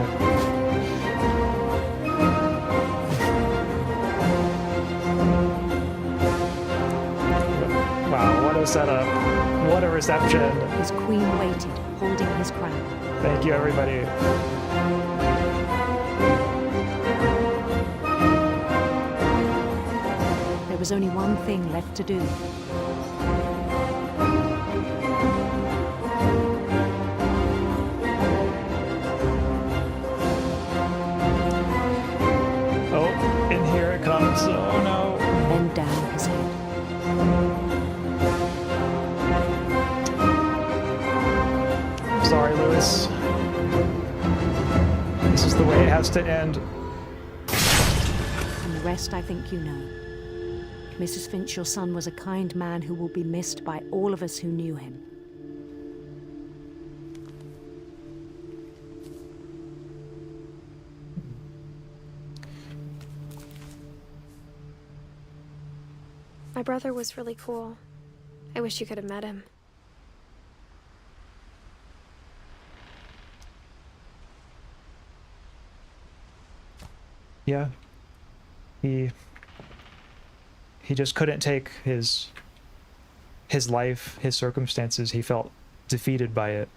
Wow, what a setup. What a reception. His queen waited, holding his crown. Thank you, everybody. There was only one thing left to do. Oh, and here it comes. Oh no. Bend down his head. Sorry, Lewis. This is the way it has to end. And the rest I think you know. Mrs. Finch, your son was a kind man who will be missed by all of us who knew him. My brother was really cool. I wish you could have met him. Yeah. He just couldn't take his life, his circumstances. He felt defeated by it.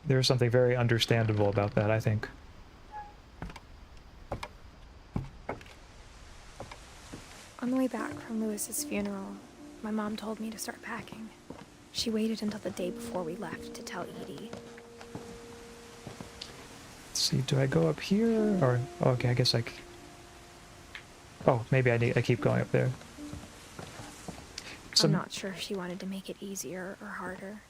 There's something very understandable about that, I think. On the way back from Lewis's funeral, my mom told me to start packing. She waited until the day before we left to tell Edie. Let's see, do I go up here or okay, I guess oh, maybe I keep going up there. I'm not sure if she wanted to make it easier or harder.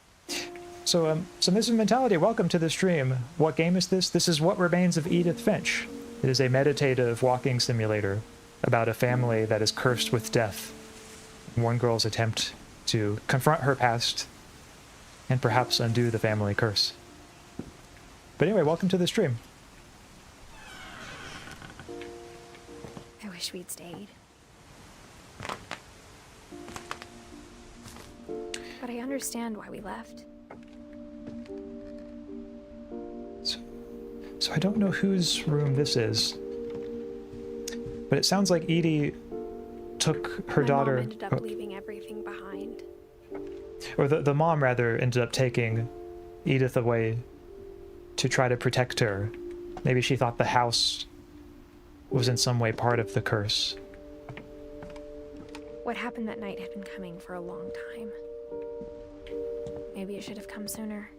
So Submissive Mentality, welcome to the stream. What game is this? This is What Remains of Edith Finch. It is a meditative walking simulator about a family that is cursed with death. One girl's attempt to confront her past and perhaps undo the family curse. But anyway, welcome to the stream. I wish we'd stayed. But I understand why we left. So I don't know whose room this is, but it sounds like Edie took her daughter. My mom ended up leaving everything behind. Or the mom rather ended up taking Edith away to try to protect her. Maybe she thought the house was in some way part of the curse. What happened that night had been coming for a long time. Maybe it should have come sooner.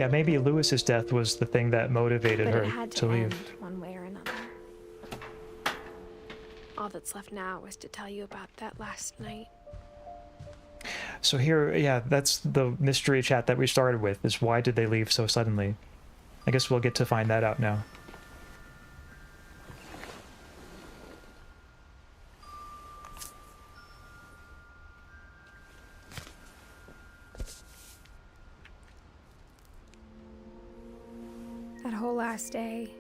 Yeah, maybe Lewis's death was the thing that motivated But her it had to to leave. end one way or another. All that's left now is to tell you about that last night. So here, yeah, that's the mystery chat that we started with, is why did they leave so suddenly? I guess we'll get to find that out now. That whole last day,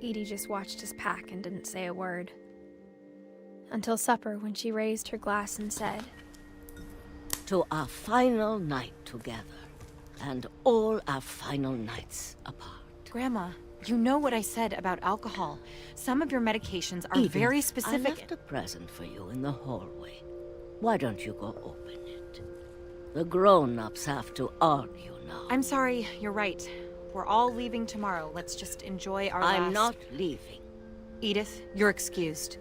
Edie just watched us pack and didn't say a word. Until supper, when she raised her glass and said, "To our final night together, and all our final nights apart." Grandma, you know what I said about alcohol. Some of your medications are Edith, very I specific. left a present for you in the hallway. Why don't you go open it? The grown-ups have to argue now. I'm sorry, you're right. We're all leaving tomorrow. Let's just enjoy our I'm last... not leaving. Edith, you're excused.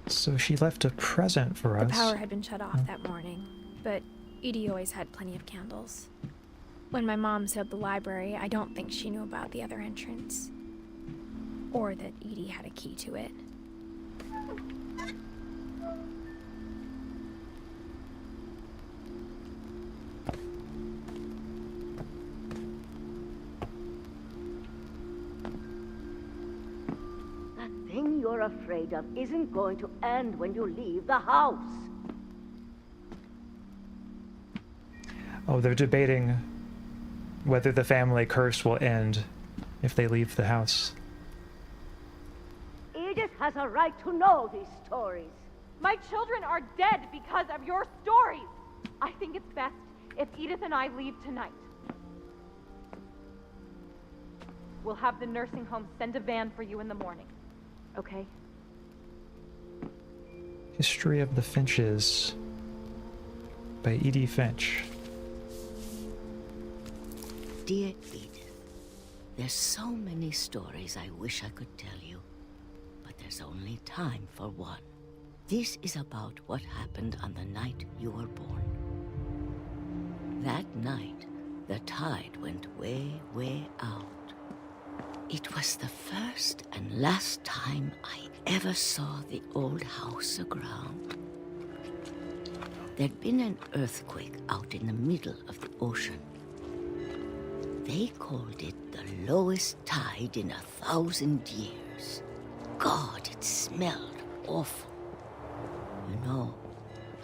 So she left a present for us. the power had been shut off that morning, but Edie always had plenty of candles. When my mom sealed the library, I don't think she knew about the other entrance. Or that Edie had a key to it. That thing you're afraid of isn't going to end when you leave the house. Oh, they're debating whether the family curse will end if they leave the house. Edith has a right to know these stories. My children are dead because of your stories. I think it's best if Edith and I leave tonight. We'll have the nursing home send a van for you in the morning. Okay? History of the Finches by Edith Finch. Dear Edith, there's so many stories I wish I could tell you, but there's only time for one. This is about what happened on the night you were born. That night, the tide went way, way out. It was the first and last time I ever saw the old house aground. There'd been an earthquake out in the middle of the ocean. They called it the lowest tide in 1,000 years. God, it smelled awful. You know,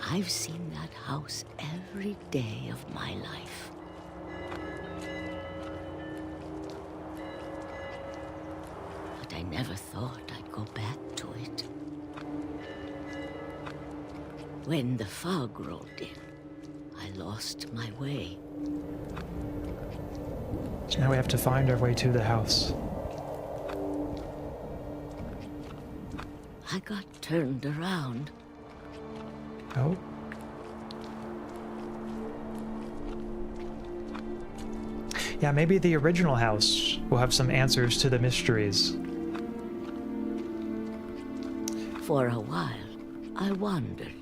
I've seen that house every day of my life. But I never thought I'd go back to it. When the fog rolled in, I lost my way. So now we have to find our way to the house. I got turned around. Oh. Yeah, maybe the original house will have some answers to the mysteries. For a while, I wondered.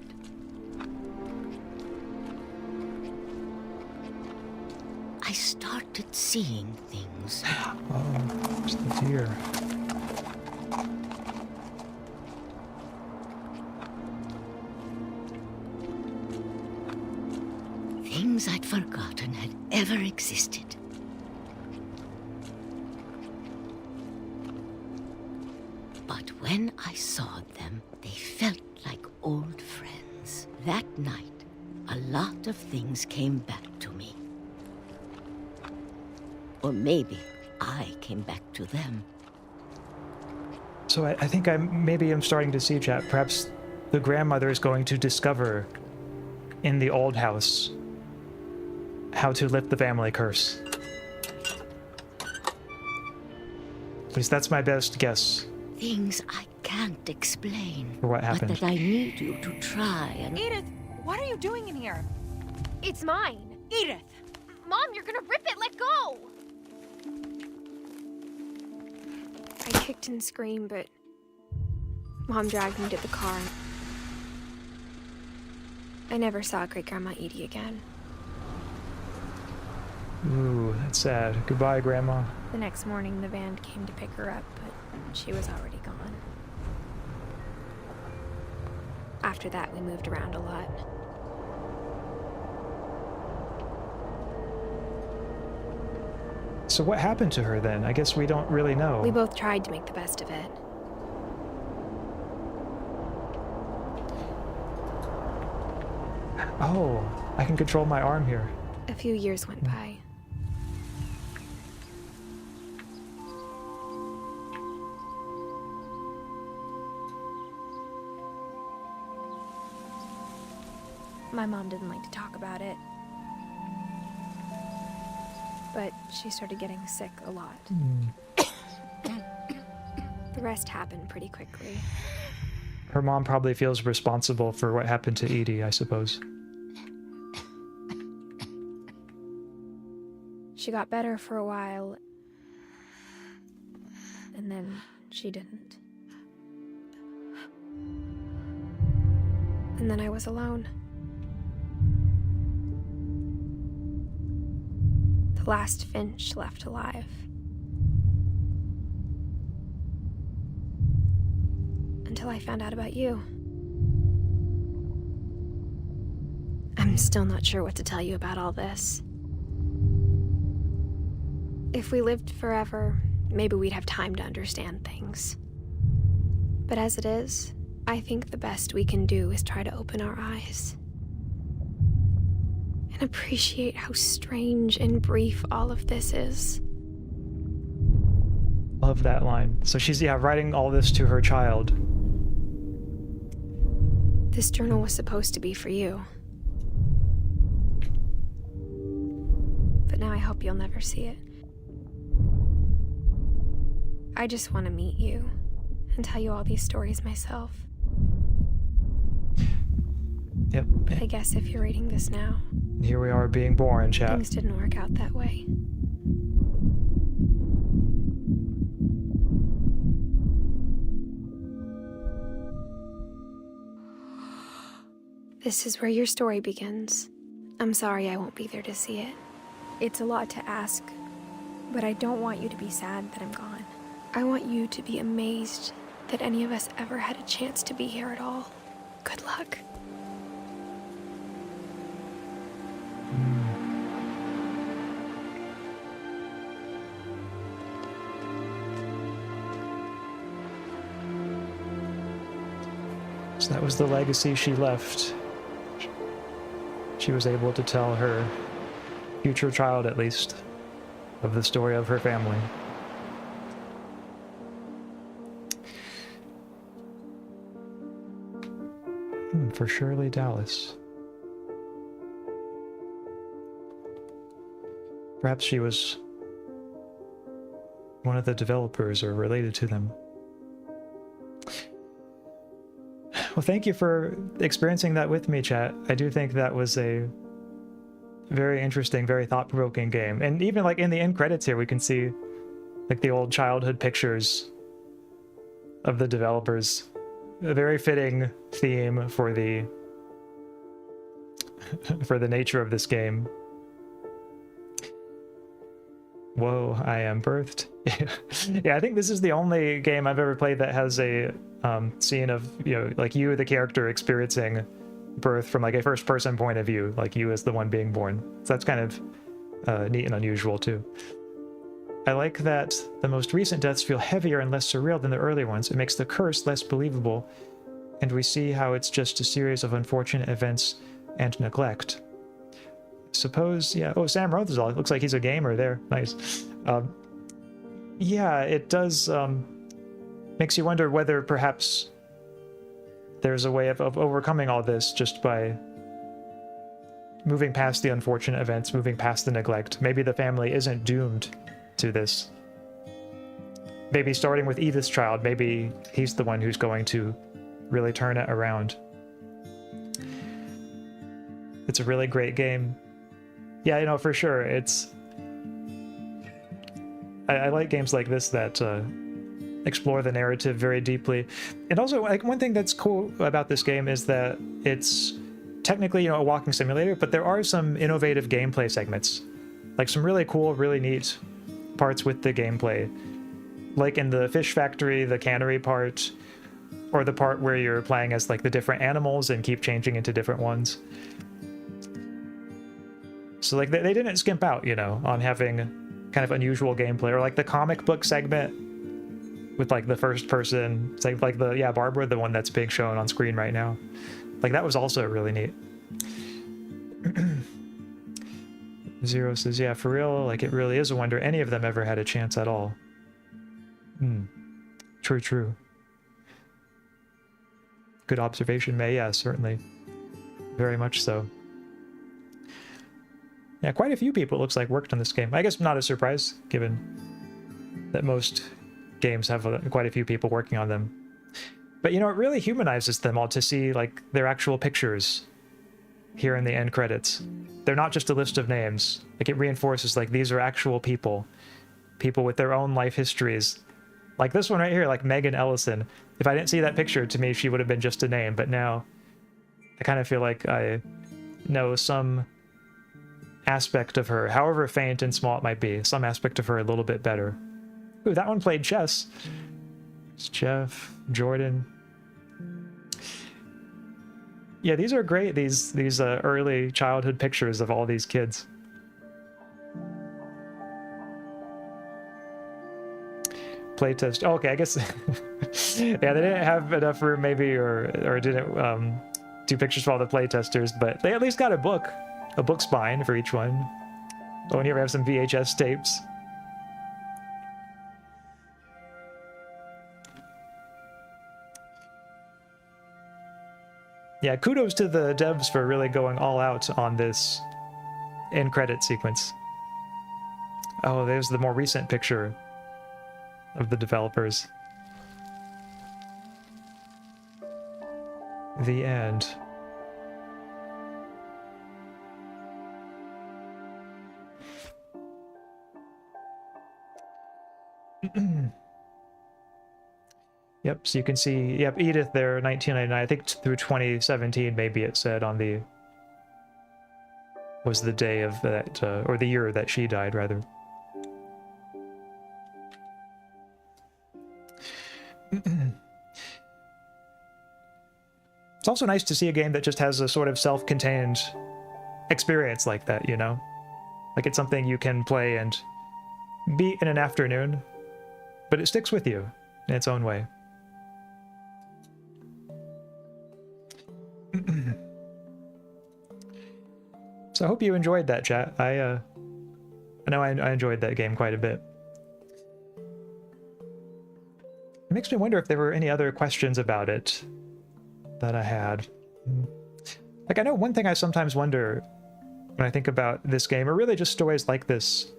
I started seeing things. Oh, it's the deer. Things I'd forgotten had ever existed. But when I saw them, they felt like old friends. That night, a lot of things came back to me. Or maybe I came back to them. So I think maybe I'm starting to see, chat. Perhaps the grandmother is going to discover in the old house how to lift the family curse. At least that's my best guess. Things I can't explain. For what happened. But that I need you to try and... Edith, what are you doing in here? It's mine. Edith! Mom, you're gonna rip it! Let go! I kicked and screamed, but Mom dragged me to the car. I never saw Great-Grandma Edie again. Ooh, that's sad. Goodbye, Grandma. The next morning, the band came to pick her up, but she was already gone. After that, we moved around a lot. So what happened to her then? I guess we don't really know. We both tried to make the best of it. Oh, I can control my arm here. A few years went by. My mom didn't like to talk about it. But she started getting sick a lot. The rest happened pretty quickly. Her mom probably feels responsible for what happened to Edie, I suppose. She got better for a while, and then she didn't. And then I was alone. The last Finch left alive. Until I found out about you. I'm still not sure what to tell you about all this. If we lived forever, maybe we'd have time to understand things. But as it is, I think the best we can do is try to open our eyes. And appreciate how strange and brief all of this is. Love that line. So she's, writing all this to her child. This journal was supposed to be for you. But now I hope you'll never see it. I just want to meet you and tell you all these stories myself. Yep. But I guess if you're reading this now... Here we are being born, chat. Things didn't work out that way. This is where your story begins. I'm sorry I won't be there to see it. It's a lot to ask, but I don't want you to be sad that I'm gone. I want you to be amazed that any of us ever had a chance to be here at all. Good luck. So that was the legacy she left. She was able to tell her future child, at least, of the story of her family. For Shirley Dallas. Perhaps she was one of the developers or related to them. Well, thank you for experiencing that with me, chat. I do think that was a very interesting, very thought-provoking game. And even like in the end credits here, we can see like the old childhood pictures of the developers. A very fitting theme for the for the nature of this game. Whoa, I am birthed. Yeah, I think this is the only game I've ever played that has a scene of, like you, the character, experiencing birth from like a first-person point of view, like you as the one being born. So that's kind of neat and unusual too. I like that the most recent deaths feel heavier and less surreal than the early ones. It makes the curse less believable, and we see how it's just a series of unfortunate events and neglect. Suppose, yeah. Oh, Sam Rothazal. It looks like he's a gamer there. Nice. Yeah, it does. Makes you wonder whether perhaps there's a way of overcoming all this just by moving past the unfortunate events, moving past the neglect. Maybe the family isn't doomed to this. Maybe starting with Edith's child, maybe he's the one who's going to really turn it around. It's a really great game. Yeah, for sure. It's... I like games like this that explore the narrative very deeply. And also, like, one thing that's cool about this game is that it's technically, you know, a walking simulator, but there are some innovative gameplay segments. Like some really cool, really neat parts with the gameplay. Like in the fish factory, the cannery part, or the part where you're playing as like the different animals and keep changing into different ones. So like they didn't skimp out, you know, on having kind of unusual gameplay, or like the comic book segment with like the first person, it's like the, yeah, Barbara, the one that's being shown on screen right now. Like that was also really neat. Zero says, yeah, for real, like it really is a wonder any of them ever had a chance at all. True, true. Good observation, May. Yeah, certainly. Very much so. Yeah, quite a few people, it looks like, worked on this game. I guess not a surprise, given that most games have quite a few people working on them. But, you know, it really humanizes them all to see, like, their actual pictures here in the end credits. They're not just a list of names. Like, it reinforces, like, these are actual people. People with their own life histories. Like this one right here, like Megan Ellison. If I didn't see that picture, to me, she would have been just a name. But now, I kind of feel like I know some aspect of her, however faint and small it might be, some aspect of her a little bit better. Ooh, that one played chess. It's Jeff, Jordan. Yeah, these are great, these early childhood pictures of all these kids. Playtest. Oh, okay, I guess. Yeah, they didn't have enough room, maybe, or didn't do pictures for all the playtesters, but they at least got a book spine for each one. Oh, and here we have some VHS tapes. Yeah, kudos to the devs for really going all out on this end credit sequence. Oh, there's the more recent picture of the developers. The end. Yep, so you can see, yep, Edith there, 1999, I think through 2017, maybe it said on the, was the day of that, or the year that she died, rather. It's also nice to see a game that just has a sort of self-contained experience like that, you know? Like it's something you can play and beat in an afternoon, but it sticks with you in its own way. So I hope you enjoyed that, chat. I know I enjoyed that game quite a bit. It makes me wonder if there were any other questions about it that I had. Like, I know one thing I sometimes wonder when I think about this game, or really just stories like this,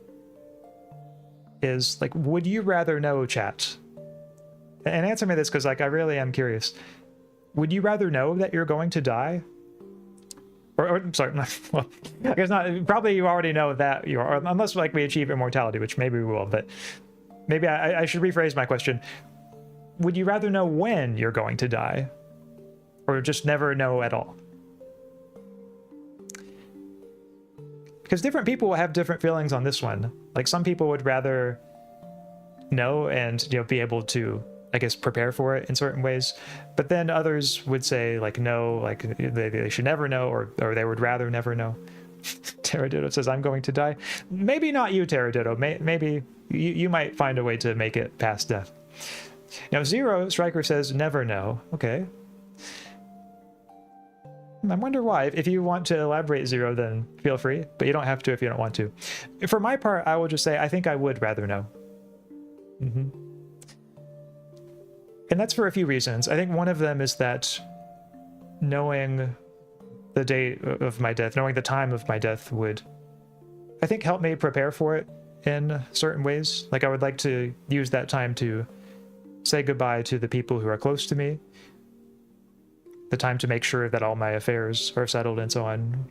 is, like, would you rather know, chat? And answer me this, because, like, I really am curious. Would you rather know that you're going to die? Or sorry, well, I guess not. Probably you already know that you are, unless, like, we achieve immortality, which maybe we will, but maybe I should rephrase my question. Would you rather know when you're going to die? Or just never know at all? Because different people will have different feelings on this one. Like, some people would rather know and, you know, be able to, I guess, prepare for it in certain ways. But then others would say, like, no, like, they should never know, or they would rather never know. Terraditto says, I'm going to die. Maybe not you, Terraditto. Maybe you might find a way to make it past death. Now, Zero Striker says, never know. Okay. I wonder why. If you want to elaborate, Zero, then feel free, but you don't have to if you don't want to. For my part, I will just say I think I would rather know. And that's for a few reasons. I think one of them is that knowing the date of my death, knowing the time of my death would, I think, help me prepare for it in certain ways. Like, I would like to use that time to say goodbye to the people who are close to me, the time to make sure that all my affairs are settled and so on.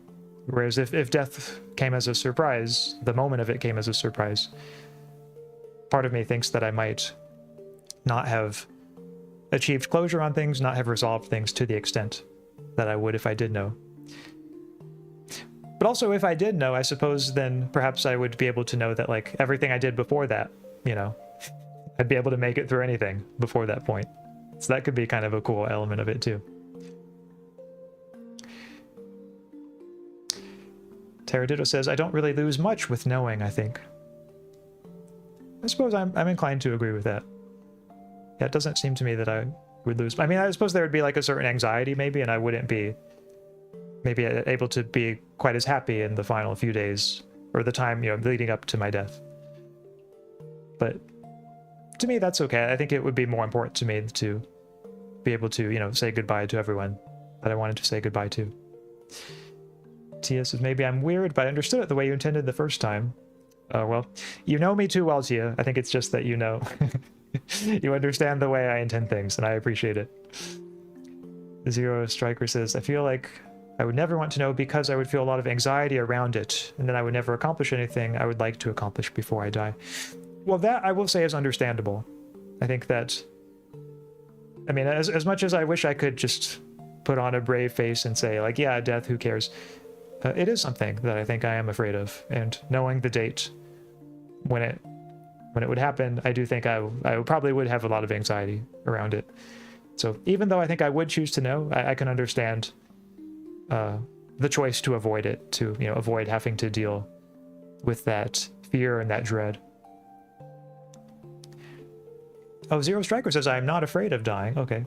Whereas if death came as a surprise, the moment of it came as a surprise, part of me thinks that I might not have achieved closure on things, not have resolved things to the extent that I would if I did know. But also, if I did know, I suppose then perhaps I would be able to know that, like, everything I did before that, you know, I'd be able to make it through anything before that point. So that could be kind of a cool element of it, too. Terraditto says, I don't really lose much with knowing, I think. I suppose I'm inclined to agree with that. Yeah, it doesn't seem to me that I would lose. I mean, I suppose there would be like a certain anxiety maybe, and I wouldn't be maybe able to be quite as happy in the final few days or the time, you know, leading up to my death. But to me, that's okay. I think it would be more important to me to be able to, you know, say goodbye to everyone that I wanted to say goodbye to. Tia says, maybe I'm weird, but I understood it the way you intended the first time. Well, you know me too well, Tia. I think it's just that you know. You understand the way I intend things, and I appreciate it. Zero Striker says, I feel like I would never want to know because I would feel a lot of anxiety around it, and then I would never accomplish anything I would like to accomplish before I die. Well, that I will say is understandable. I think that, I mean, as much as I wish I could just put on a brave face and say, like, yeah, death, who cares? It is something that I think I am afraid of, and knowing the date when it would happen, I do think I probably would have a lot of anxiety around it. So even though I think I would choose to know, I can understand the choice to avoid it, to, you know, avoid having to deal with that fear and that dread. Oh, Zero Striker says, I'm not afraid of dying. Okay.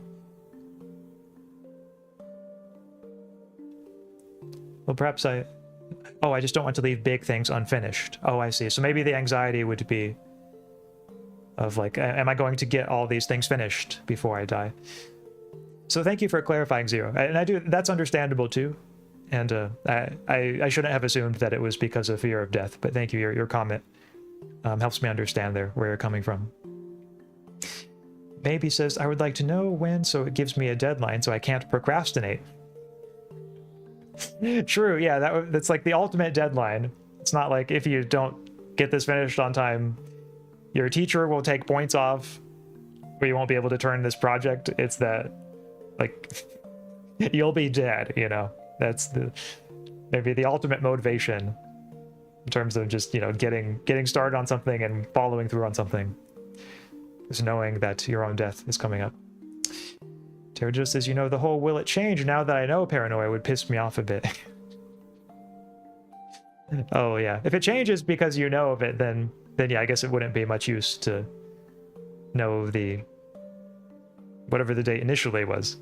Well, perhaps I just don't want to leave big things unfinished. Oh, I see. So maybe the anxiety would be of like, am I going to get all these things finished before I die? So thank you for clarifying, Zero. And that's understandable too. And I shouldn't have assumed that it was because of fear of death, but thank you. Your comment helps me understand where you're coming from. Baby says, I would like to know when, so it gives me a deadline so I can't procrastinate. True, yeah, that's like the ultimate deadline. It's not like if you don't get this finished on time, your teacher will take points off, or you won't be able to turn this project. It's that, like, you'll be dead, you know? That's maybe the ultimate motivation in terms of just, you know, getting started on something and following through on something. Is knowing that your own death is coming up. Tara just says, you know, the whole will it change now that I know paranoia would piss me off a bit. Oh yeah, if it changes because you know of it, then yeah, I guess it wouldn't be much use to know whatever the date initially was.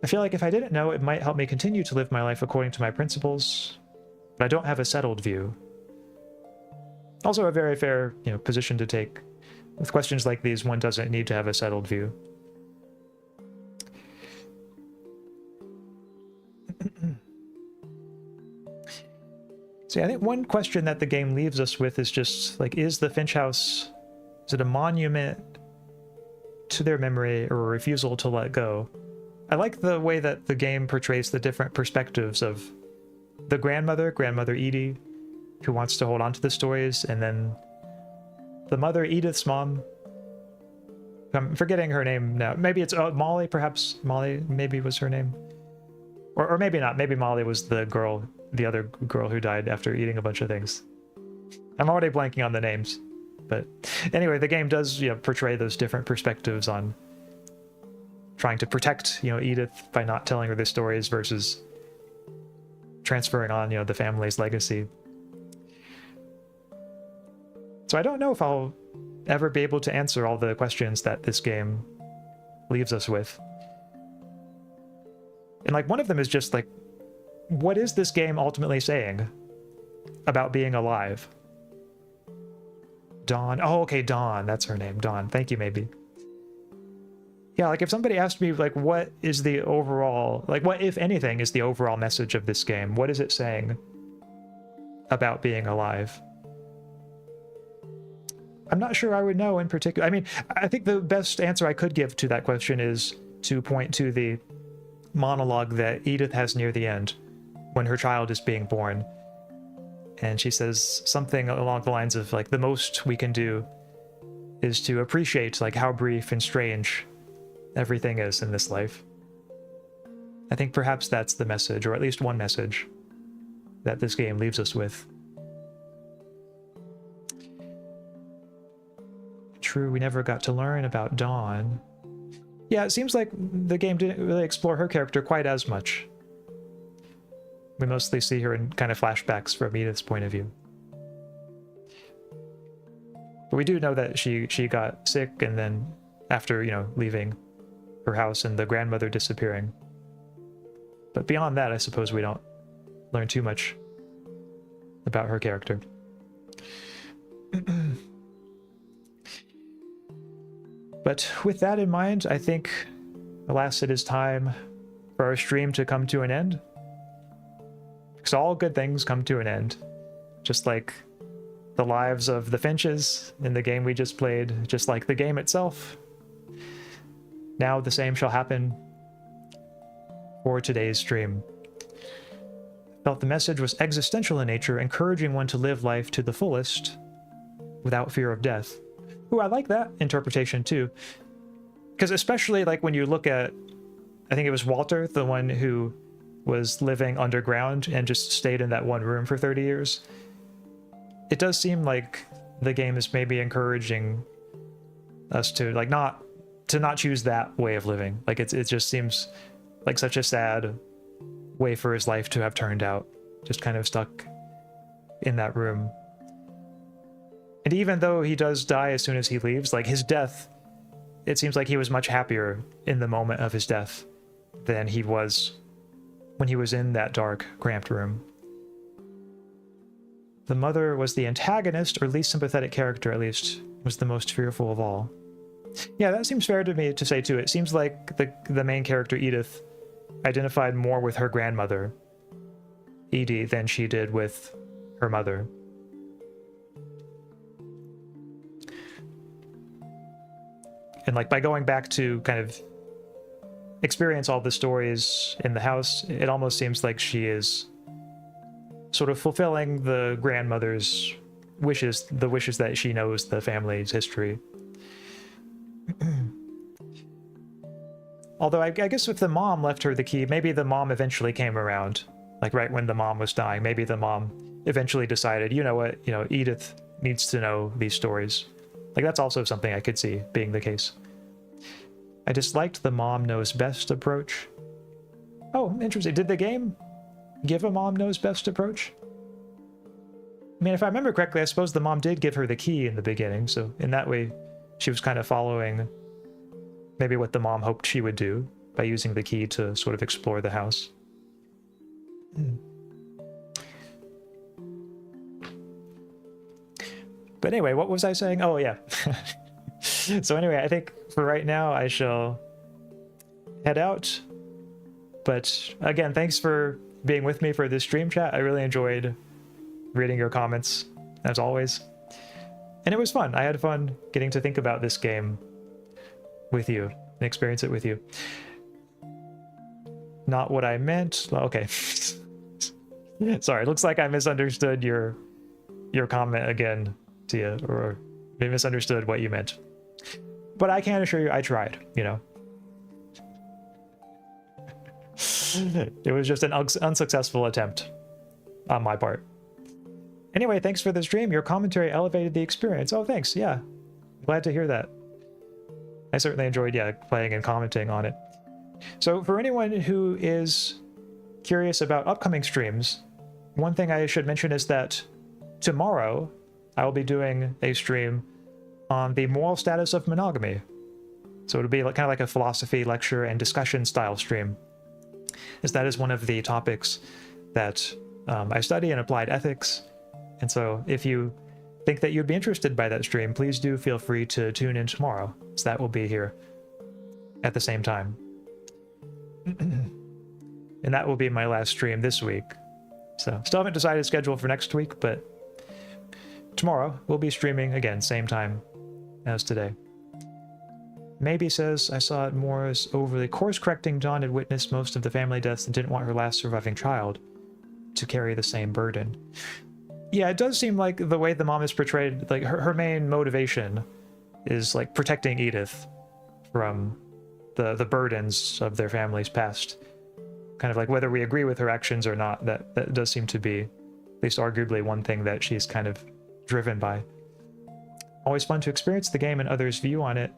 I feel like if I didn't know, it might help me continue to live my life according to my principles, but I don't have a settled view. Also a very fair, you know, position to take. With questions like these, one doesn't need to have a settled view. See, I think one question that the game leaves us with is just, like, is the Finch house, is it a monument to their memory or a refusal to let go? I like the way that the game portrays the different perspectives of the grandmother Edie, who wants to hold on to the stories, and then the mother, Edith's mom. I'm forgetting her name now. Maybe it's Molly, perhaps. Molly maybe was her name. Or maybe not. Maybe Molly was the other girl who died after eating a bunch of things. I'm already blanking on the names. But anyway, the game does, you know, portray those different perspectives on trying to protect, you know, Edith by not telling her the stories versus transferring on, you know, the family's legacy. So I don't know if I'll ever be able to answer all the questions that this game leaves us with. And like one of them is just like, what is this game ultimately saying about being alive? Dawn. Oh, okay, Dawn. That's her name. Dawn. Thank you, maybe. Yeah, like if somebody asked me, like, what is the overall, like, what, if anything, is the overall message of this game? What is it saying about being alive? I'm not sure I would know in particular. I mean, I think the best answer I could give to that question is to point to the monologue that Edith has near the end when her child is being born. And she says something along the lines of, like, the most we can do is to appreciate, like, how brief and strange everything is in this life. I think perhaps that's the message, or at least one message that this game leaves us with. True, we never got to learn about Dawn. Yeah, it seems like the game didn't really explore her character quite as much. We mostly see her in kind of flashbacks from Edith's point of view. But we do know that she got sick, and then after, you know, leaving her house and the grandmother disappearing. But beyond that, I suppose we don't learn too much about her character. But with that in mind, I think, alas, it is time for our stream to come to an end. Because all good things come to an end. Just like the lives of the Finches in the game we just played, just like the game itself. Now the same shall happen for today's stream. I felt the message was existential in nature, encouraging one to live life to the fullest without fear of death. Ooh, I like that interpretation too. Because especially like when you look at, I think it was Walter, the one who was living underground and just stayed in that one room for 30 years. It does seem like the game is maybe encouraging us to like not choose that way of living. Like it just seems like such a sad way for his life to have turned out, just kind of stuck in that room. And even though he does die as soon as he leaves, like his death, it seems like he was much happier in the moment of his death than he was when he was in that dark, cramped room. The mother was the antagonist, or least sympathetic character, at least, was the most fearful of all. Yeah, that seems fair to me to say too. It seems like the main character, Edith, identified more with her grandmother, Edie, than she did with her mother. And like by going back to kind of experience all the stories in the house, it almost seems like she is sort of fulfilling the grandmother's wishes, the wishes that she knows the family's history. Although I guess if the mom left her the key, maybe the mom eventually came around. Like right when the mom was dying, maybe the mom eventually decided, you know what, you know, Edith needs to know these stories. Like that's also something I could see being the case. I disliked the mom knows best approach. Oh, interesting. Did the game give a mom knows best approach? I mean, if I remember correctly, I suppose the mom did give her the key in the beginning, so in that way she was kind of following maybe what the mom hoped she would do by using the key to sort of explore the house. But anyway, what was I saying? Oh, yeah. So anyway, I think for right now I shall head out. But again, thanks for being with me for this stream chat. I really enjoyed reading your comments, as always. And it was fun. I had fun getting to think about this game with you and experience it with you. Not what I meant. Okay. Sorry, it looks like I misunderstood your comment again, Tia, or I misunderstood what you meant. But I can assure you I tried, you know. It was just an unsuccessful attempt on my part. Anyway, thanks for the stream. Your commentary elevated the experience. Oh, thanks. Yeah. Glad to hear that. I certainly enjoyed, yeah, playing and commenting on it. So for anyone who is curious about upcoming streams, one thing I should mention is that tomorrow I will be doing a stream on the moral status of monogamy. So it'll be kind of like a philosophy lecture and discussion style stream, as that is one of the topics that I study in applied ethics. And so if you think that you'd be interested by that stream, please do feel free to tune in tomorrow, so that will be here at the same time. And that will be my last stream this week. So still haven't decided schedule for next week, but tomorrow we'll be streaming again, same time as today. Maybe says, I saw it more as overly course-correcting. Dawn had witnessed most of the family deaths and didn't want her last surviving child to carry the same burden. Yeah, it does seem like the way the mom is portrayed, like her main motivation is like protecting Edith from the burdens of their family's past. kind of like whether we agree with her actions or not, that does seem to be, at least arguably, one thing that she's kind of driven by. Always fun to experience the game and others' view on it.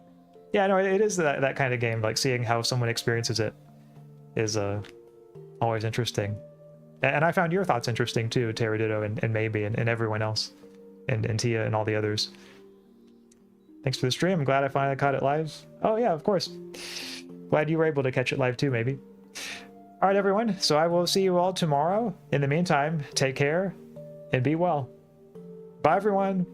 Yeah, no, it is that kind of game, like seeing how someone experiences it is always interesting. And I found your thoughts interesting too, Teraditto and Maybe and everyone else, and Tia and all the others. Thanks for the stream. I'm glad I finally caught it live. Oh yeah, of course. Glad you were able to catch it live too, Maybe. All right, everyone. So I will see you all tomorrow. In the meantime, take care and be well. Bye, everyone.